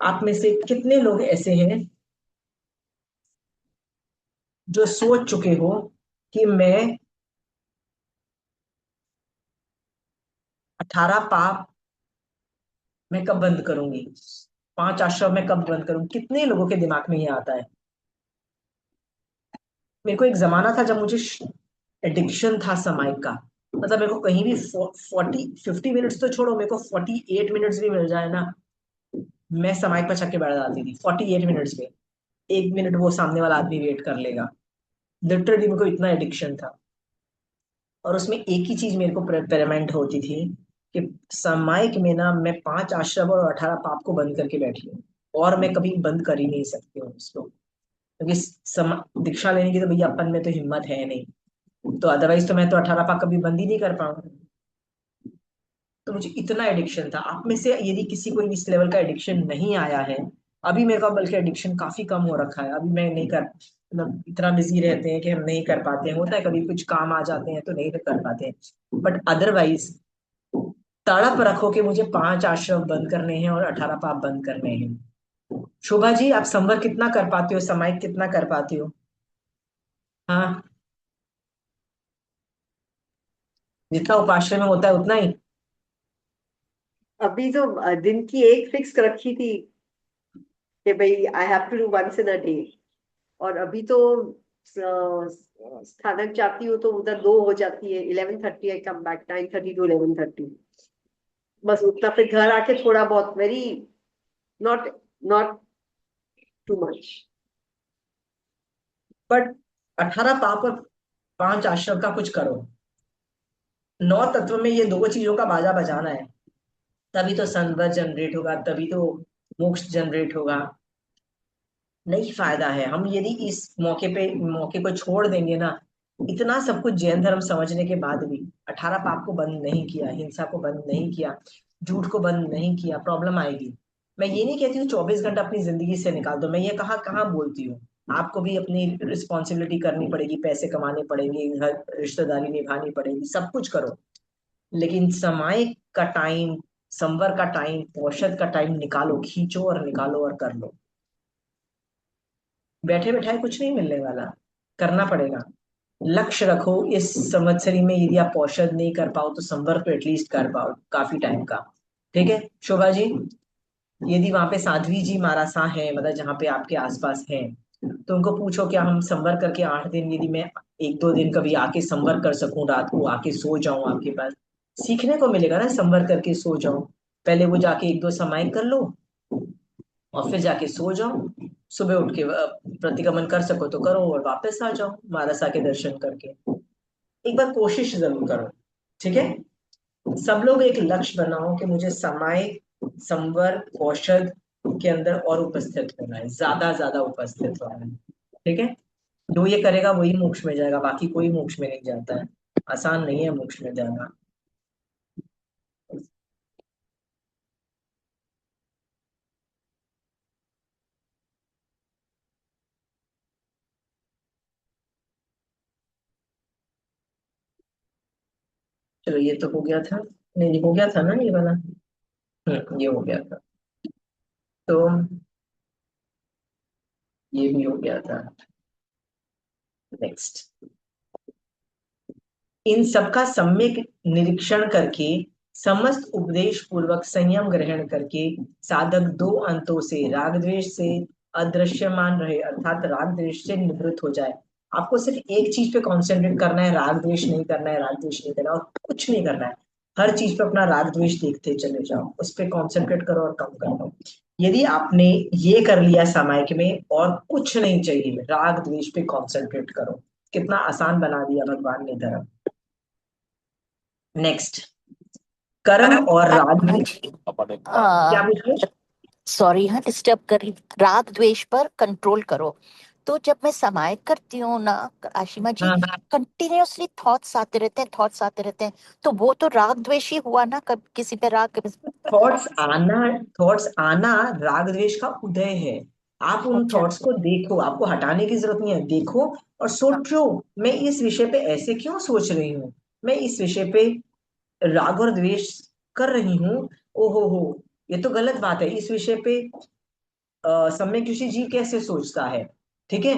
आप में से कितने लोग ऐसे हैं जो सोच चुके हो कि मैं 18 पाप मैं कब बंद करूंगी, 5 आश्रम में कब बंद करूंगी, कितने लोगों के दिमाग में ये आता है। मेरे को एक जमाना था जब मुझे एडिक्शन था समय का, मतलब मेरे को कहीं भी 50 मिनट्स तो छोड़ो, मेरे को 48 मिनट्स भी मिल जाए ना, मैं समय पर चक्के बैठ जाती थी 48 मिनट्स पे। 1 मिनट वो सामने वाला आदमी वेट कर लेगा, लिटरली मेरे को इतना एडिक्शन था। और उसमें एक ही चीज मेरे को पेरामेंट होती थी कि सामायिक में ना मैं 5 आश्रम और 18 पाप को बंद करके बैठी हूँ, और मैं कभी बंद कर ही नहीं सकती हूँ इसको, क्योंकि दीक्षा लेने की तो भैया अपन में तो हिम्मत है नहीं, तो अदरवाइज तो मैं तो 18 पाप कभी बंद ही नहीं कर पाऊंगा। तो मुझे इतना एडिक्शन था। आप में से यदि किसी को इस लेवल का एडिक्शन नहीं आया है, अभी मेरे को बल्कि एडिक्शन काफी कम हो रखा है, अभी मैं नहीं कर, मतलब इतना बिजी रहते हैं कि हम नहीं कर पाते हैं, होता है कभी कुछ काम आ जाते हैं तो नहीं कर पाते हैं, बट अदरवाइज तड़प रखो कि मुझे 5 आश्रम बंद करने हैं और 18 पाप बंद करने हैं। शोभा जी, आप संवर कितना कर पाते हो, समय कितना कर पाती हो? हाँ, जितना उपाश्रय में होता है उतना ही? अभी तो दिन की एक फिक्स रखी थी कि भाई I have to do once in a day, और अभी तो स्थानक जाती हूँ तो उधर 2 हो जाती है, 11:30 आई कम बैक, 9:30 to 11:30, बस उतना। फिर घर आके थोड़ा बहुत, very not not too much. But 18 पाप और 5 आश्रम का कुछ करो। 9 तत्व में ये दो चीजों का बाजा बजाना है, तभी तो संवर जनरेट होगा, तभी तो मोक्ष जनरेट होगा। नहीं फायदा है हम यदि इस मौके को छोड़ देंगे ना। इतना सब कुछ जैन धर्म समझने के बाद भी 18 पाप को बंद नहीं किया, हिंसा को बंद नहीं किया, झूठ को बंद नहीं किया, प्रॉब्लम आएगी। मैं ये नहीं कहती हूँ 24 घंटा अपनी जिंदगी से निकाल दो, मैं ये कहाँ बोलती हूँ। आपको भी अपनी रिस्पॉन्सिबिलिटी करनी पड़ेगी, पैसे कमाने पड़ेंगे, घर रिश्तेदारी निभानी पड़ेगी, सब कुछ करो, लेकिन समय का टाइम, संवर का टाइम, औषध का टाइम निकालो, खींचो और निकालो और कर लो। बैठे बैठाए कुछ नहीं मिलने वाला, करना पड़ेगा। लक्ष्य रखो इस संवत्सरी में, यदि आप औषध नहीं कर पाओ तो संवर तो एटलीस्ट कर पाओ काफी टाइम का। ठीक है शोभा जी, यदि वहां पे साध्वी जी मारासा है, मतलब जहाँ पे आपके आसपास है, तो उनको पूछो क्या हम संवर करके 8 दिन, यदि मैं 1-2 दिन कभी आके संवर कर सकूं, रात को आके सो जाऊं आपके पास, सीखने को मिलेगा ना, संवर करके सो जाऊं। पहले वो जाके 1-2 समाई कर लो और फिर जाके सो जाओ, सुबह उठ के प्रतिगमन कर सको तो करो और वापस आ जाओ मानसा के दर्शन करके। एक बार कोशिश जरूर करो, ठीक है? सब लोग एक लक्ष्य बनाओ कि मुझे समय, संवर, औषध के अंदर और उपस्थित होना है, ज्यादा उपस्थित होना है। ठीक है? जो ये करेगा वही मोक्ष में जाएगा, बाकी कोई मोक्ष में नहीं जाता है, आसान नहीं है मोक्ष में जाना। चलो ये तो हो गया था, नहीं ये हो गया था ना ये वाला, ये हो गया था, तो ये भी हो गया था। नेक्स्ट, इन सबका सम्यक निरीक्षण करके, समस्त उपदेश पूर्वक संयम ग्रहण करके, साधक 2 अंतों से, राग द्वेष से अदृश्यमान रहे, अर्थात राग द्वेष से निवृत्त हो जाए। आपको सिर्फ एक चीज पे कॉन्सेंट्रेट करना है, राग द्वेष नहीं करना है, राग द्वेष नहीं करना, और कुछ नहीं करना है। हर चीज पे अपना राग द्वेष देखते चले जाओ, उस पर कॉन्सेंट्रेट करो और कम कर दो। यदि आपने ये कर लिया सामायिक में, और कुछ नहीं चाहिए, राग द्वेष पे कॉन्सेंट्रेट करो। कितना आसान बना दिया भगवान ने धर्म। नेक्स्ट, कर्म और राग में क्या पूछे? सॉरी हाँ, डिस्टर्ब कर रही। राग द्वेष पर कंट्रोल करो। तो जब मैं समायिक करती हूँ ना आशिमा जी, हाँ, कंटिन्यूअसली थॉट्स आते रहते हैं, थॉट्स आते रहते हैं, तो वो तो राग द्वेष ही हुआ ना, कब किसी पे राग। थॉट्स आना राग द्वेष का उदय है। आप उन अच्छा थॉट्स को देखो, आपको हटाने की जरूरत नहीं है, देखो और सोचो, मैं इस विषय पे ऐसे क्यों सोच रही हूँ, मैं इस विषय पे राग और द्वेष कर रही हूँ, ओहो हो ये तो गलत बात है, इस विषय पे सम्यक ऋषि जी कैसे सोचता है। ठीक है?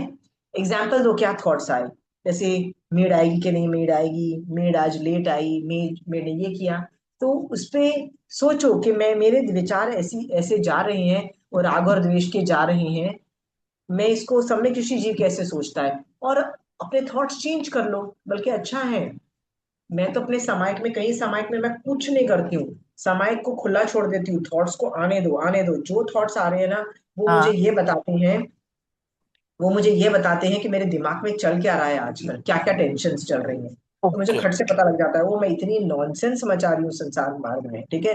एग्जाम्पल दो, क्या थॉट्स आए? जैसे मेड आएगी कि नहीं मेड आएगी, मेड आज लेट आई, मेड मेड ने ये किया। तो उस पे सोचो कि मैं, मेरे विचार ऐसी ऐसे जा रहे हैं और राग और द्वेष के जा रहे हैं, मैं इसको सम्यक दृष्टि जीव कैसे सोचता है, और अपने थॉट्स चेंज कर लो। बल्कि अच्छा है, मैं तो अपने समायक में, कहीं समायक में मैं कुछ नहीं करती हूँ, समायक को खुला छोड़ देती हूँ, थॉट्स को आने दो आने दो। जो थॉट्स आ रहे हैं ना, वो मुझे हाँ ये बताते हैं, वो मुझे ये बताते हैं कि मेरे दिमाग में चल क्या रहा है आजकल, क्या क्या टेंशन चल रही हैं। तो मुझे ओके खट से पता लग जाता है वो मैं इतनी नॉनसेंस मचा रही हूँ संसार मार्ग में। ठीक है,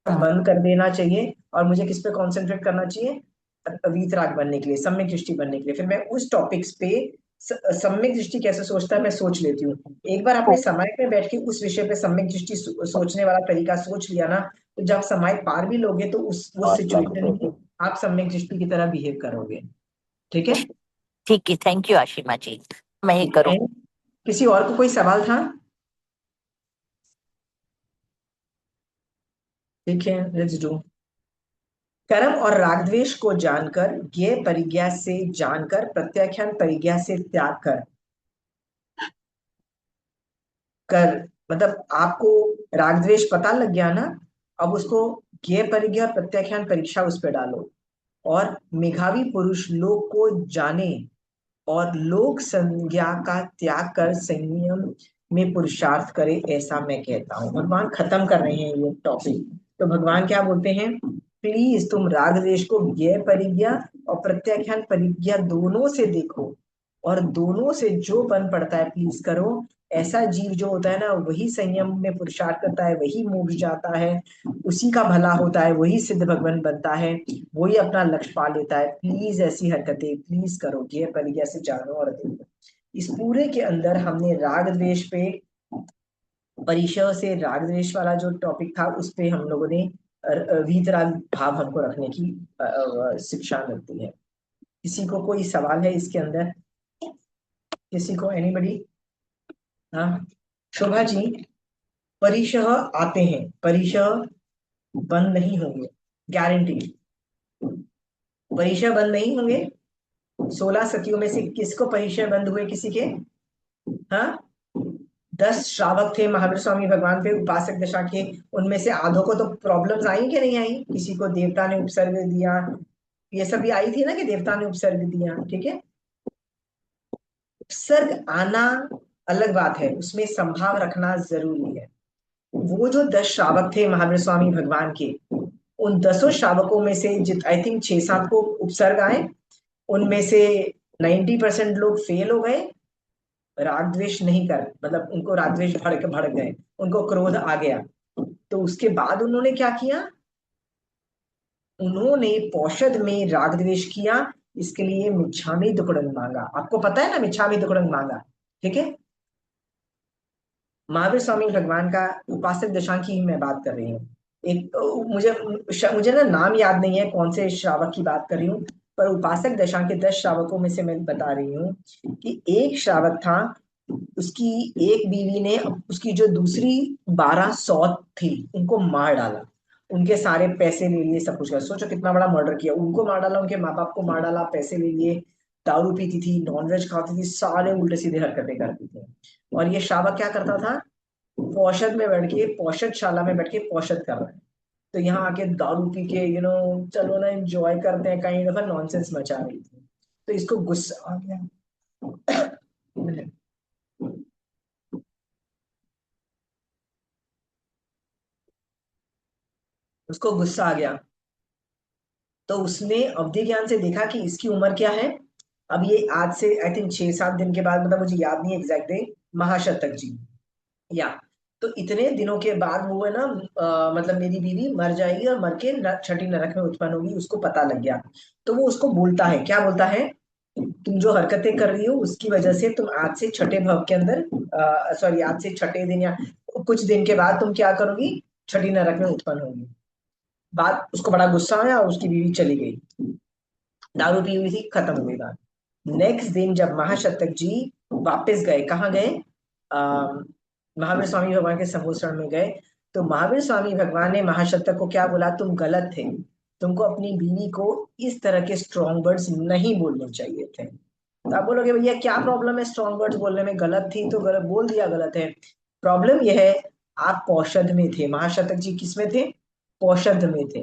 हाँ बंद कर देना चाहिए, और मुझे किस पे कंसंट्रेट करना चाहिए? वीतराग बनने के लिए, सम्यक दृष्टि बनने के लिए। फिर मैं उस टॉपिक्स पे सम्यक दृष्टि कैसे सोचता है मैं सोच लेती हूँ। एक बार आपने ओ- समय में बैठ के उस विषय पे सम्यक दृष्टि सोचने वाला तरीका सोच लिया ना, तो जब समय पार भी लोगे तो उस सिचुएशन में आप सम्यक दृष्टि की तरह बिहेव करोगे। ठीक है। ठीक है, थैंक यू आशिमा जी, मैं ये करूँ। And किसी और को कोई सवाल था? ठीक है, लेट्स डू। कर्म और रागद्वेष को जानकर, ज्ञेय परिज्ञा से जानकर, प्रत्याख्यान परिज्ञा से त्याग कर, कर मतलब आपको रागद्वेष पता लग गया ना, अब उसको ज्ञेय परिज्ञा प्रत्याख्यान परीक्षा उस पे डालो, और मेधावी पुरुष लोक को जाने और लोक संज्ञा का त्याग कर संयम में पुरुषार्थ करे, ऐसा मैं कहता हूँ। भगवान खत्म कर रहे हैं ये टॉपिक। तो भगवान क्या बोलते हैं? प्लीज तुम राग द्वेष को ज्ञेय परिज्ञा और प्रत्याख्यान परिज्ञा दोनों से देखो, और दोनों से जो बन पड़ता है प्लीज करो। ऐसा जीव जो होता है ना, वही संयम में पुरुषार्थ करता है, वही मोक्ष जाता है, उसी का भला होता है, वही सिद्ध भगवान बनता है, वही अपना लक्ष्य पा लेता है। प्लीज ऐसी हरकतें प्लीज करो, ज्ञेय परिज्ञा से जानो और देखो। इस पूरे के अंदर हमने राग द्वेष पे, परिचय से राग द्वेष वाला जो टॉपिक था उस पे हम लोगों ने वीतराग भाव हमको रखने की शिक्षा मिलती है। किसी को कोई सवाल है इसके अंदर? किसी को, एनीबडी? हाँ, शोभा जी, परिचय आते हैं, परिचय बंद नहीं होंगे, गारंटी। परिचय बंद नहीं होंगे। 16 सतियों में से किसको परिचय बंद हुए किसी के? हाँ, 10 श्रावक थे महावीर स्वामी भगवान पे, उपासक दशा के। उनमें से आधों को तो प्रॉब्लम्स आई कि नहीं आई? किसी को देवता ने उपसर्ग दिया, ये सब भी आई थी ना कि देवता ने उपसर्ग दिया। ठीक है, उपसर्ग आना अलग बात है, उसमें संभाव रखना जरूरी है। वो जो 10 श्रावक थे महावीर स्वामी भगवान के, उन 10 श्रावकों में से आई थिंक 6-7 को उपसर्ग आए। उनमें से 90% लोग फेल हो गए, राग द्वेष नहीं कर, मतलब उनको राग द्वेष भड़क गए, उनको क्रोध आ गया। तो उसके बाद उन्होंने क्या किया? उन्होंने पौषद में राग द्वेष किया, इसके लिए मिच्छामी दुक्कड़म मांगा। आपको पता है ना, मिच्छामी दुक्कड़म मांगा। ठीक है, महावीर स्वामी भगवान का उपासक दशा की मैं बात कर रही हूँ। एक मुझे मुझे ना नाम याद नहीं है कौन से श्रावक की बात कर रही हूँ, पर उपासक दशा के 10 श्रावकों में से मैं बता रही हूँ कि एक श्रावक था, उसकी एक बीवी ने उसकी जो दूसरी 12 सौत थी उनको मार डाला, उनके सारे पैसे ले लिए, सब कुछ कर। सोचो कितना बड़ा मर्डर किया, उनको मार डाला, उनके माँ बाप को मार डाला, पैसे ले लिए, दारू पीती थी, नॉनवेज खाती थी, सारे उल्टे सीधे हरकतें करती थी। और ये शावक क्या करता था? पौषद में बैठ के, पौषदशाला में बैठ के पौषद कर रहा है, तो यहाँ आके दारू पी के चलो ना एंजॉय करते हैं, कहीं दफा नॉनसेंस मचा रही थी। तो इसको गुस्सा आ गया, उसको गुस्सा आ गया। तो उसने अवधि ज्ञान से देखा कि इसकी उम्र क्या है। अब ये आज से आई थिंक 6-7 दिन के बाद, मतलब मुझे याद नहीं एग्जैक्ट डे, महाशतक जी, या तो इतने दिनों के बाद वो है ना, मतलब मेरी बीवी मर जाएगी और मर के छठी नरक में उत्पन्न होगी, उसको पता लग गया। तो वो उसको बोलता है, क्या बोलता है? तुम जो हरकतें कर रही हो उसकी वजह से तुम आज से छठे भव के अंदर, सॉरी, आज से छठे दिन या कुछ दिन के बाद तुम क्या करोगी? छठी नरक में उत्पन्न होगी। बात, उसको बड़ा गुस्सा आया और उसकी बीवी चली गई, दारू पी हुई थी, खत्म हो गई बात। नेक्स्ट दिन जब महाशतक जी वापस गए, कहाँ गए? महावीर स्वामी भगवान के सम्मोचन में गए, तो महावीर स्वामी भगवान ने महाशतक को क्या बोला? तुम गलत थे, तुमको अपनी बीवी को इस तरह के स्ट्रॉन्ग वर्ड्स नहीं बोलने चाहिए थे। तो आप बोलोगे भैया क्या प्रॉब्लम है, स्ट्रॉन्ग वर्ड्स बोलने में गलत थी तो गलत बोल दिया, गलत है। प्रॉब्लम यह है आप पौषध में थे, महाशतक जी किस में थे, पौषध में थे।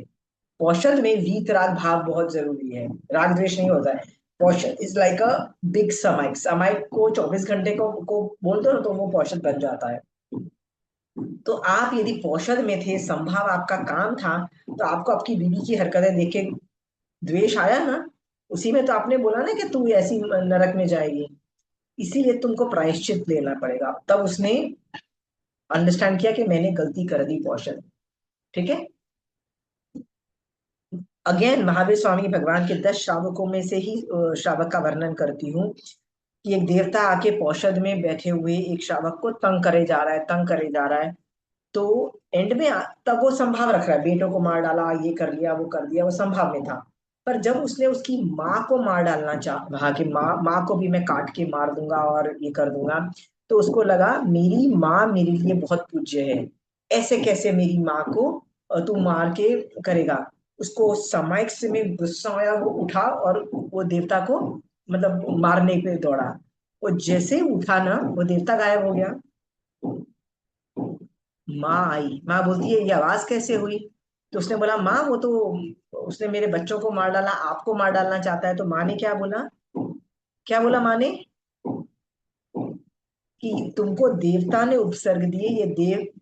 पौषध में वीत राग भाव बहुत जरूरी है, राग द्वेष नहीं होता है। पौषध इज लाइक अ बिग समाइक, समाइक को 24 घंटे को बोल दो ना तो वो पौषध बन जाता है। तो आप यदि पौषध में थे, संभाव आपका काम था, तो आपको आपकी बीवी की हरकतें देख के द्वेष आया ना, उसी में तो आपने बोला ना कि तू ऐसी नरक में जाएगी, इसीलिए तुमको प्रायश्चित लेना पड़ेगा। तब उसने अंडरस्टैंड किया कि मैंने गलती कर दी पौषध। ठीक है, अगेन महावीर स्वामी भगवान के 10 श्रावकों में से ही श्रावक का वर्णन करती हूँ कि एक देवता आके पौषध में बैठे हुए एक श्रावक को तंग करे जा रहा है, तंग करे जा रहा है। तो एंड में तब वो संभाव रख रहा है, बेटों को मार डाला, ये कर लिया, वो कर दिया, वो संभाव में था। पर जब उसने उसकी माँ को मार डालना चाहा कि माँ को भी मैं काट के मार दूंगा और ये कर दूंगा, तो उसको लगा मेरी माँ मेरे लिए बहुत पूज्य है, ऐसे कैसे मेरी माँ को तू मार के करेगा। उसको सामायिक से में गुस्सा आया, वो उठा और वो देवता को मतलब मारने पे दौड़ा। वो जैसे ही उठा ना, वो देवता गायब हो गया। माँ आई, माँ बोलती है ये आवाज कैसे हुई, तो उसने बोला माँ वो तो उसने मेरे बच्चों को मार डाला, आपको मार डालना चाहता है। तो माँ ने क्या बोला, क्या बोला माँ ने, कि तुमको देवता ने उपसर्ग दिए,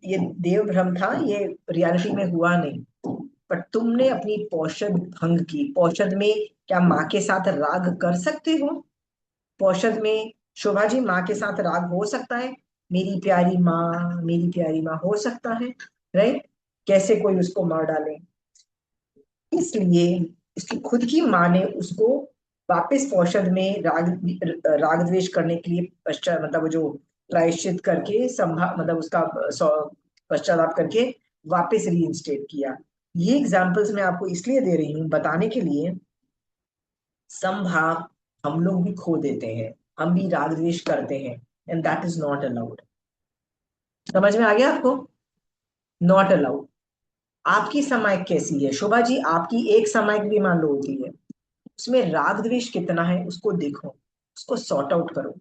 ये देव भ्रम था, ये रियलिटी में हुआ नहीं, पर तुमने अपनी पौषध भंग की। पौषध में क्या माँ के साथ राग कर सकते हो? पौषध में शोभा जी माँ के साथ राग हो सकता है, मेरी प्यारी माँ, मेरी प्यारी माँ हो सकता है, राइट? कैसे कोई उसको मार डाले। इसलिए इसकी खुद की माँ ने उसको वापस पौषध में राग द्वेष करने के लिए पश्चात मतलब वो जो प्रायश्चित करके मतलब उसका पश्चाताप करके वापस रीइंस्टेट किया। ये एग्जांपल्स मैं आपको इसलिए दे रही हूँ बताने के लिए, संभाव हम लोग भी खो देते हैं, हम भी राग द्वेष करते हैं, and that is not allowed. समझ में आ गया आपको? Not allowed. आपकी समाइक कैसी है शोभा जी, आपकी एक समाइक भी मान लो होती है, उसमें राग द्वेष कितना है उसको देखो, उसको सॉर्ट आउट करो।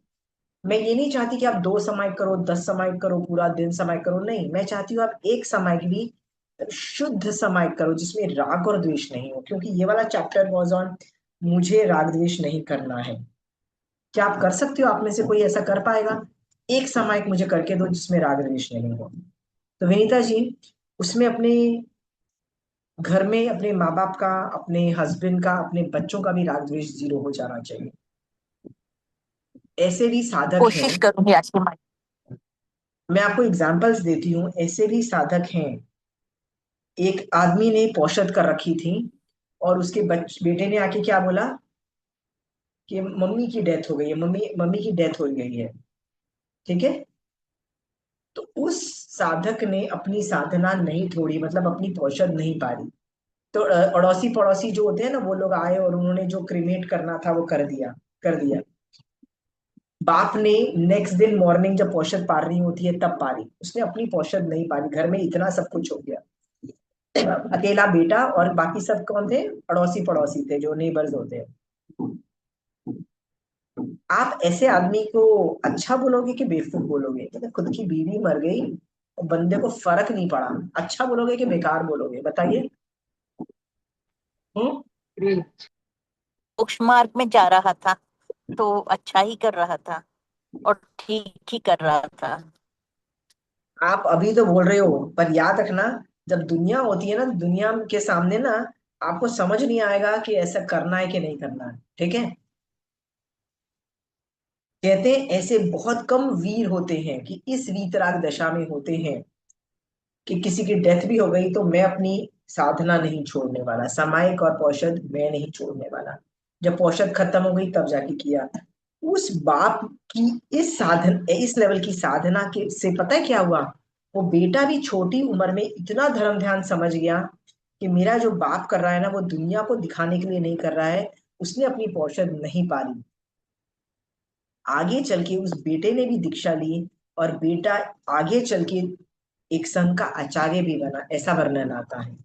मैं ये नहीं चाहती कि आप 2 समाइक करो, 10 समाइक करो, पूरा दिन समाइक करो, नहीं, मैं चाहती हूँ आप एक समाइक भी शुद्ध समाइक करो जिसमें राग और द्वेष नहीं हो, क्योंकि ये वाला चैप्टर वाज ऑन मुझे राग द्वेष नहीं करना है। क्या आप कर सकते हो? आप में से कोई ऐसा कर पाएगा? एक समाइक मुझे करके दो जिसमें राग द्वेष नहीं हो। तो विनीता जी, उसमें अपने घर में अपने माँ बाप का, अपने हस्बैंड का, अपने बच्चों का भी राग द्वेष 0 हो जाना चाहिए। ऐसे भी साधक कोशिश हैं, करूंगी आज की। मैं आपको एग्जांपल्स देती हूँ, ऐसे भी साधक हैं। एक आदमी ने पौषध कर रखी थी और उसके बेटे ने आके क्या बोला कि मम्मी की डेथ हो गई है, मम्मी मम्मी की डेथ हो गई है। ठीक है, तो उस साधक ने अपनी साधना नहीं छोड़ी, मतलब अपनी पौषध नहीं पारी। तो अड़ोसी पड़ोसी जो होते हैं ना, वो लोग आए और उन्होंने जो क्रिमेट करना था वो कर दिया। बाप ने नेक्स्ट दिन मॉर्निंग जब पौषध पार रही होती है तब पारी, उसने अपनी पौषध नहीं पारी। घर में इतना सब कुछ हो गया, अकेला बेटा और बाकी सब कौन थे, अड़ोसी पड़ोसी थे जो नेबर्स होते हैं। आप ऐसे आदमी को अच्छा बोलोगे कि बेवकूफ बोलोगे? तो खुद की बीवी मर गई और बंदे को फर्क नहीं पड़ा, अच्छा बोलोगे कि बेकार बोलोगे, बताइए? मोक्ष मार्ग में जा रहा था तो अच्छा ही कर रहा था और ठीक ही कर रहा था। आप अभी तो बोल रहे हो, पर याद रखना जब दुनिया होती है ना, दुनिया के सामने ना आपको समझ नहीं आएगा कि ऐसा करना है कि नहीं करना है। ठीक है, कहते हैं ऐसे बहुत कम वीर होते हैं कि इस वीतराग दशा में होते हैं कि किसी की डेथ भी हो गई तो मैं अपनी साधना नहीं छोड़ने वाला, सामायिक और पौषध मैं नहीं छोड़ने वाला। जब पौषध खत्म हो गई तब जाके किया। उस बाप की इस लेवल की साधना के से पता है क्या हुआ, वो बेटा भी छोटी उम्र में इतना धर्म ध्यान समझ गया कि मेरा जो बाप कर रहा है ना वो दुनिया को दिखाने के लिए नहीं कर रहा है। उसने अपनी पौषध नहीं पाली, आगे चल के उस बेटे ने भी दीक्षा ली और बेटा आगे चल के एक संघ का आचार्य भी बना, ऐसा वर्णन आता है।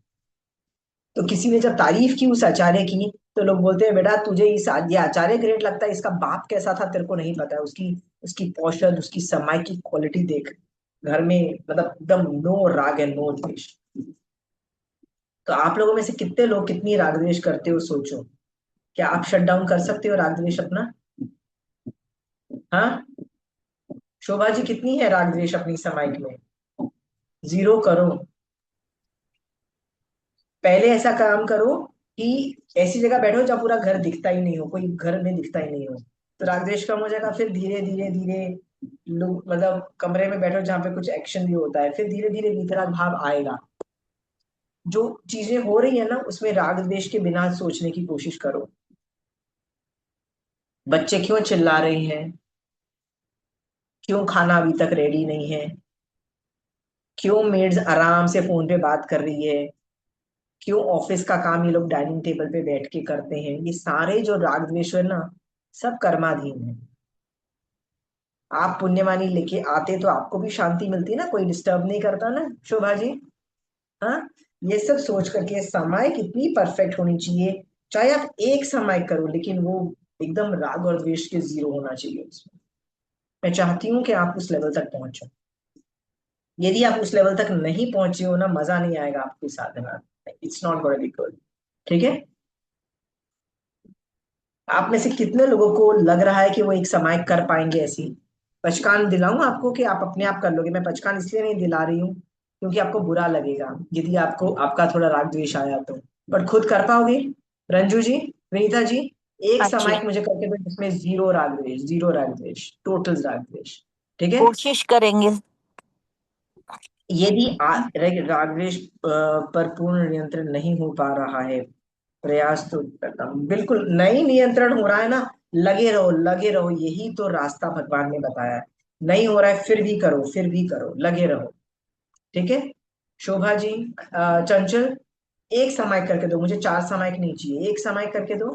तो किसी ने जब तारीफ की उस आचार्य की, तो लोग बोलते हैं बेटा तुझे ये आचार्य ग्रेट लगता है, इसका बाप कैसा था तेरे को नहीं पता है, उसकी उसकी पौषध, उसकी समय की क्वालिटी देख, घर में मतलब एकदम नो राग एंड नो द्वेष। तो आप लोगों में से कितने लोग कितनी राग द्वेष करते हो, सोचो। क्या आप शट डाउन कर सकते हो राग द्वेष अपना? हाँ, शोभा जी कितनी है राग द्वेष अपनी समाइक में? 0 करो। पहले ऐसा काम करो कि ऐसी जगह बैठो जहाँ पूरा घर दिखता ही नहीं हो, कोई घर में दिखता ही नहीं हो, तो राग द्वेष कम हो जाएगा। फिर धीरे धीरे धीरे लोग मतलब कमरे में बैठो जहाँ पे कुछ एक्शन भी होता है, फिर धीरे धीरे वितराग भाव आएगा। जो चीजें हो रही है ना उसमें राग द्वेष के बिना सोचने की कोशिश करो। बच्चे क्यों चिल्ला रहे हैं, क्यों खाना अभी तक रेडी नहीं है, क्यों मेड्स आराम से फोन पे बात कर रही है, क्यों ऑफिस का काम ये लोग डाइनिंग टेबल पे बैठ के करते हैं, ये सारे जो राग द्वेष है ना, सब कर्माधीन है। आप पुण्यवानी लेके आते तो आपको भी शांति मिलती ना, कोई डिस्टर्ब नहीं करता ना शोभा जी। हाँ, ये सब सोच करके समय कितनी परफेक्ट होनी चाहिए, चाहे आप एक समय करो लेकिन वो एकदम राग और द्वेष के 0 होना चाहिए उसमें। मैं चाहती हूँ कि आप उस लेवल तक पहुंचो। यदि आप उस लेवल तक नहीं पहुंचे हो ना, मजा नहीं आएगा आपकी साधना, it's not going to be good. ठीक है, आप में से कितने लोगों को लग रहा है कि वो एक समय कर पाएंगे ऐसी? पचकान दिलाऊं आपको कि आप अपने आप कर लोगे? मैं पचकान इसलिए नहीं दिला रही हूँ क्योंकि आपको बुरा लगेगा यदि आपको आपका थोड़ा राग द्वेष आया तो, पर खुद कर पाओगे? रंजू जी, विनीता जी, एक हाँ समय जी, मुझे करके दो जिसमें 0 राग द्वेष, 0 राग द्वेष, टोटल राग द्वेष। ठीक है, कोशिश करेंगे। यदि राग द्वेष पर पूर्ण नियंत्रण नहीं हो पा रहा है, प्रयास तो करता हूं, बिल्कुल नहीं नियंत्रण हो रहा है ना, लगे रहो लगे रहो, यही तो रास्ता भगवान ने बताया है। नहीं हो रहा है फिर भी करो, फिर भी करो, लगे रहो। ठीक है, शोभा जी, चंचल, एक समायक करके दो मुझे, 4 समायक नहीं चाहिए, एक समायक करके दो।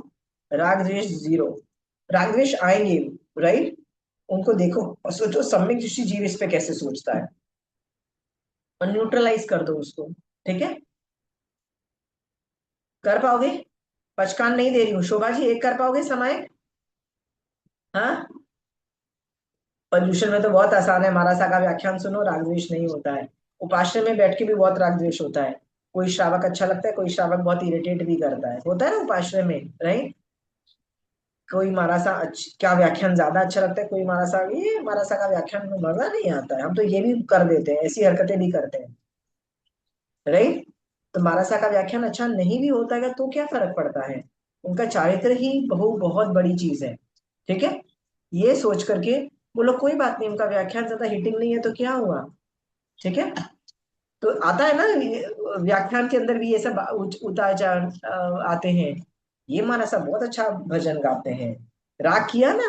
राग द्वेष 0, राग द्वेष आएंगे, राइट, उनको देखो और सोचो सम्यक दृष्टि जीव इस पे कैसे सोचता है, और न्यूट्रलाइज कर दो उसको। ठीक है, कर पाओगे? पचकान नहीं दे रही हूँ, शोभा जी एक कर पाओगे समायक? हाँ, पर्यूषण में तो बहुत आसान है, मारासा का व्याख्यान सुनो, राग द्वेष नहीं होता है। उपाश्रय में बैठ के भी बहुत राग द्वेष होता है, कोई श्रावक अच्छा लगता है, कोई श्रावक बहुत इरिटेट भी करता है, होता है ना उपाश्रय में, राइट। कोई मारासा क्या व्याख्यान ज्यादा अच्छा लगता है, कोई मारासा, ये मारासा का व्याख्यान में मजा नहीं आता है, हम तो ये भी कर देते हैं, ऐसी हरकतें भी करते हैं, राइट। तो मारासा का व्याख्यान अच्छा नहीं भी होता है तो क्या फर्क पड़ता है, उनका चारित्र ही बहुत बड़ी चीज है। ठीक है, ये सोच करके बोलो कोई बात नहीं, उनका व्याख्यान ज्यादा हिटिंग नहीं है तो क्या हुआ। ठीक है, तो आता है ना व्याख्यान के अंदर भी ये सब उतार चढ़ाव आते हैं। ये माना सब बहुत अच्छा भजन गाते हैं, राग किया ना,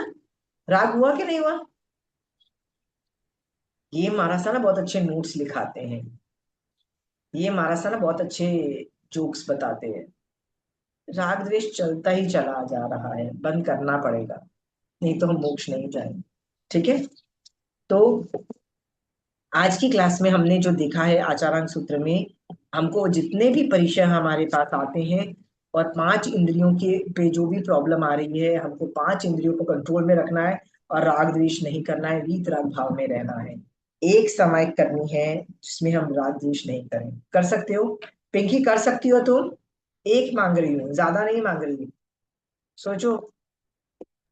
राग हुआ कि नहीं हुआ? ये महाराज ना बहुत अच्छे नोट्स लिखाते हैं, ये महाराज ना बहुत अच्छे जोक्स बताते हैं। राग द्वेष चलता ही चला जा रहा है, बंद करना पड़ेगा, नहीं तो हम मोक्ष नहीं जाएंगे। ठीक है, तो आज की क्लास में हमने जो देखा है आचारांग सूत्र में, हमको जितने भी परिचय हमारे पास आते हैं और 5 इंद्रियों के पे जो भी प्रॉब्लम आ रही है, हमको 5 इंद्रियों को कंट्रोल में रखना है और राग द्वेष नहीं करना है, वीतराग भाव में रहना है। एक समय करनी है जिसमें हम राग द्वेष नहीं करें। कर सकते हो पिंकी? कर सकती हो तुम? एक मांग रही हूँ, ज्यादा नहीं मांग रही हूँ, सोचो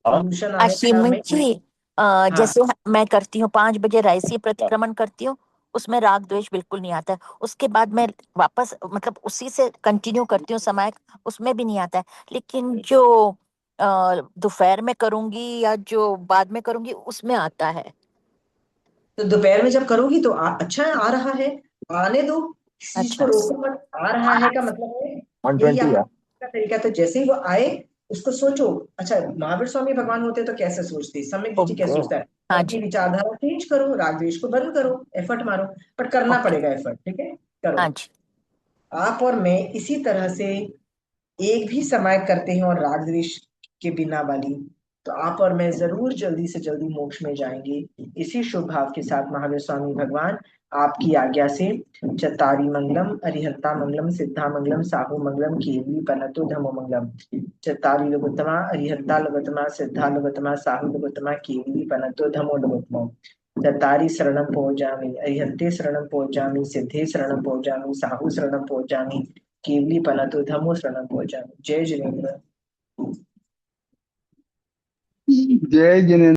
सोल्यूशन आने तक हमें। असीमित जी, हाँ, जैसे मैं करती हूँ 5 बजे रायसी प्रतिक्रमण करती हूँ, उसमें राग द्वेष बिल्कुल नहीं आता है। उसके बाद मैं वापस मतलब उसी से कंटिन्यू करती हूँ समय, उसमें भी नहीं आता है। लेकिन जो दोपहर में करूंगी या जो बाद में करूंगी उसमें आता है। तो दोपहर में जब करोगी तो अच्छा है, आ रहा है, आने दो, इस चीज को अच्छा, रोको मत। आ रहा है का मतलब है यही 120 आपका है। का तरीका है। तो जैसे ही वो आए उसको सोचो। अच्छा, महावीर स्वामी भगवान होते तो कैसे सोचते, सम्यक दृष्टि कैसे ओके, सोचता है, हाँ अपनी जी, विचारधारा चेंज करो, राग द्वेष को बंद करो, एफर्ट मारो, पर करना ओके, पड़ेगा एफर्ट। ठीक है, करो। हाँ जी, आप और मैं इसी तरह से एक भी समय करते हैं और राग द्वेष के बिना वाली तो आप और मैं जरूर जल्दी से जल्दी मोक्ष में जाएंगे। इसी शुभ भाव के साथ महावीर स्वामी भगवान आपकी आज्ञा से चत्तारी मंगलम, अरिहंता मंगलम, सिद्धा मंगलम, साहू मंगलम, केवली पनतो धमो मंगलम। चत्तारी लघुत्तमा, अरिहंता लघुत्तमा, सिद्धा लघुत्तमा, साहू लघुत्तमा, केवली पनतो धमो लघुत्तमा। चत्तारी शरणं पौजामि, अरिहंते शरणं पौजामि, सिद्धे शरणं पौजामि, साहू शरणं पौजामि, केवली पनतो धमो शरणं पौजामि। जय जिनेन्द्र। जय जिनेन्द्र।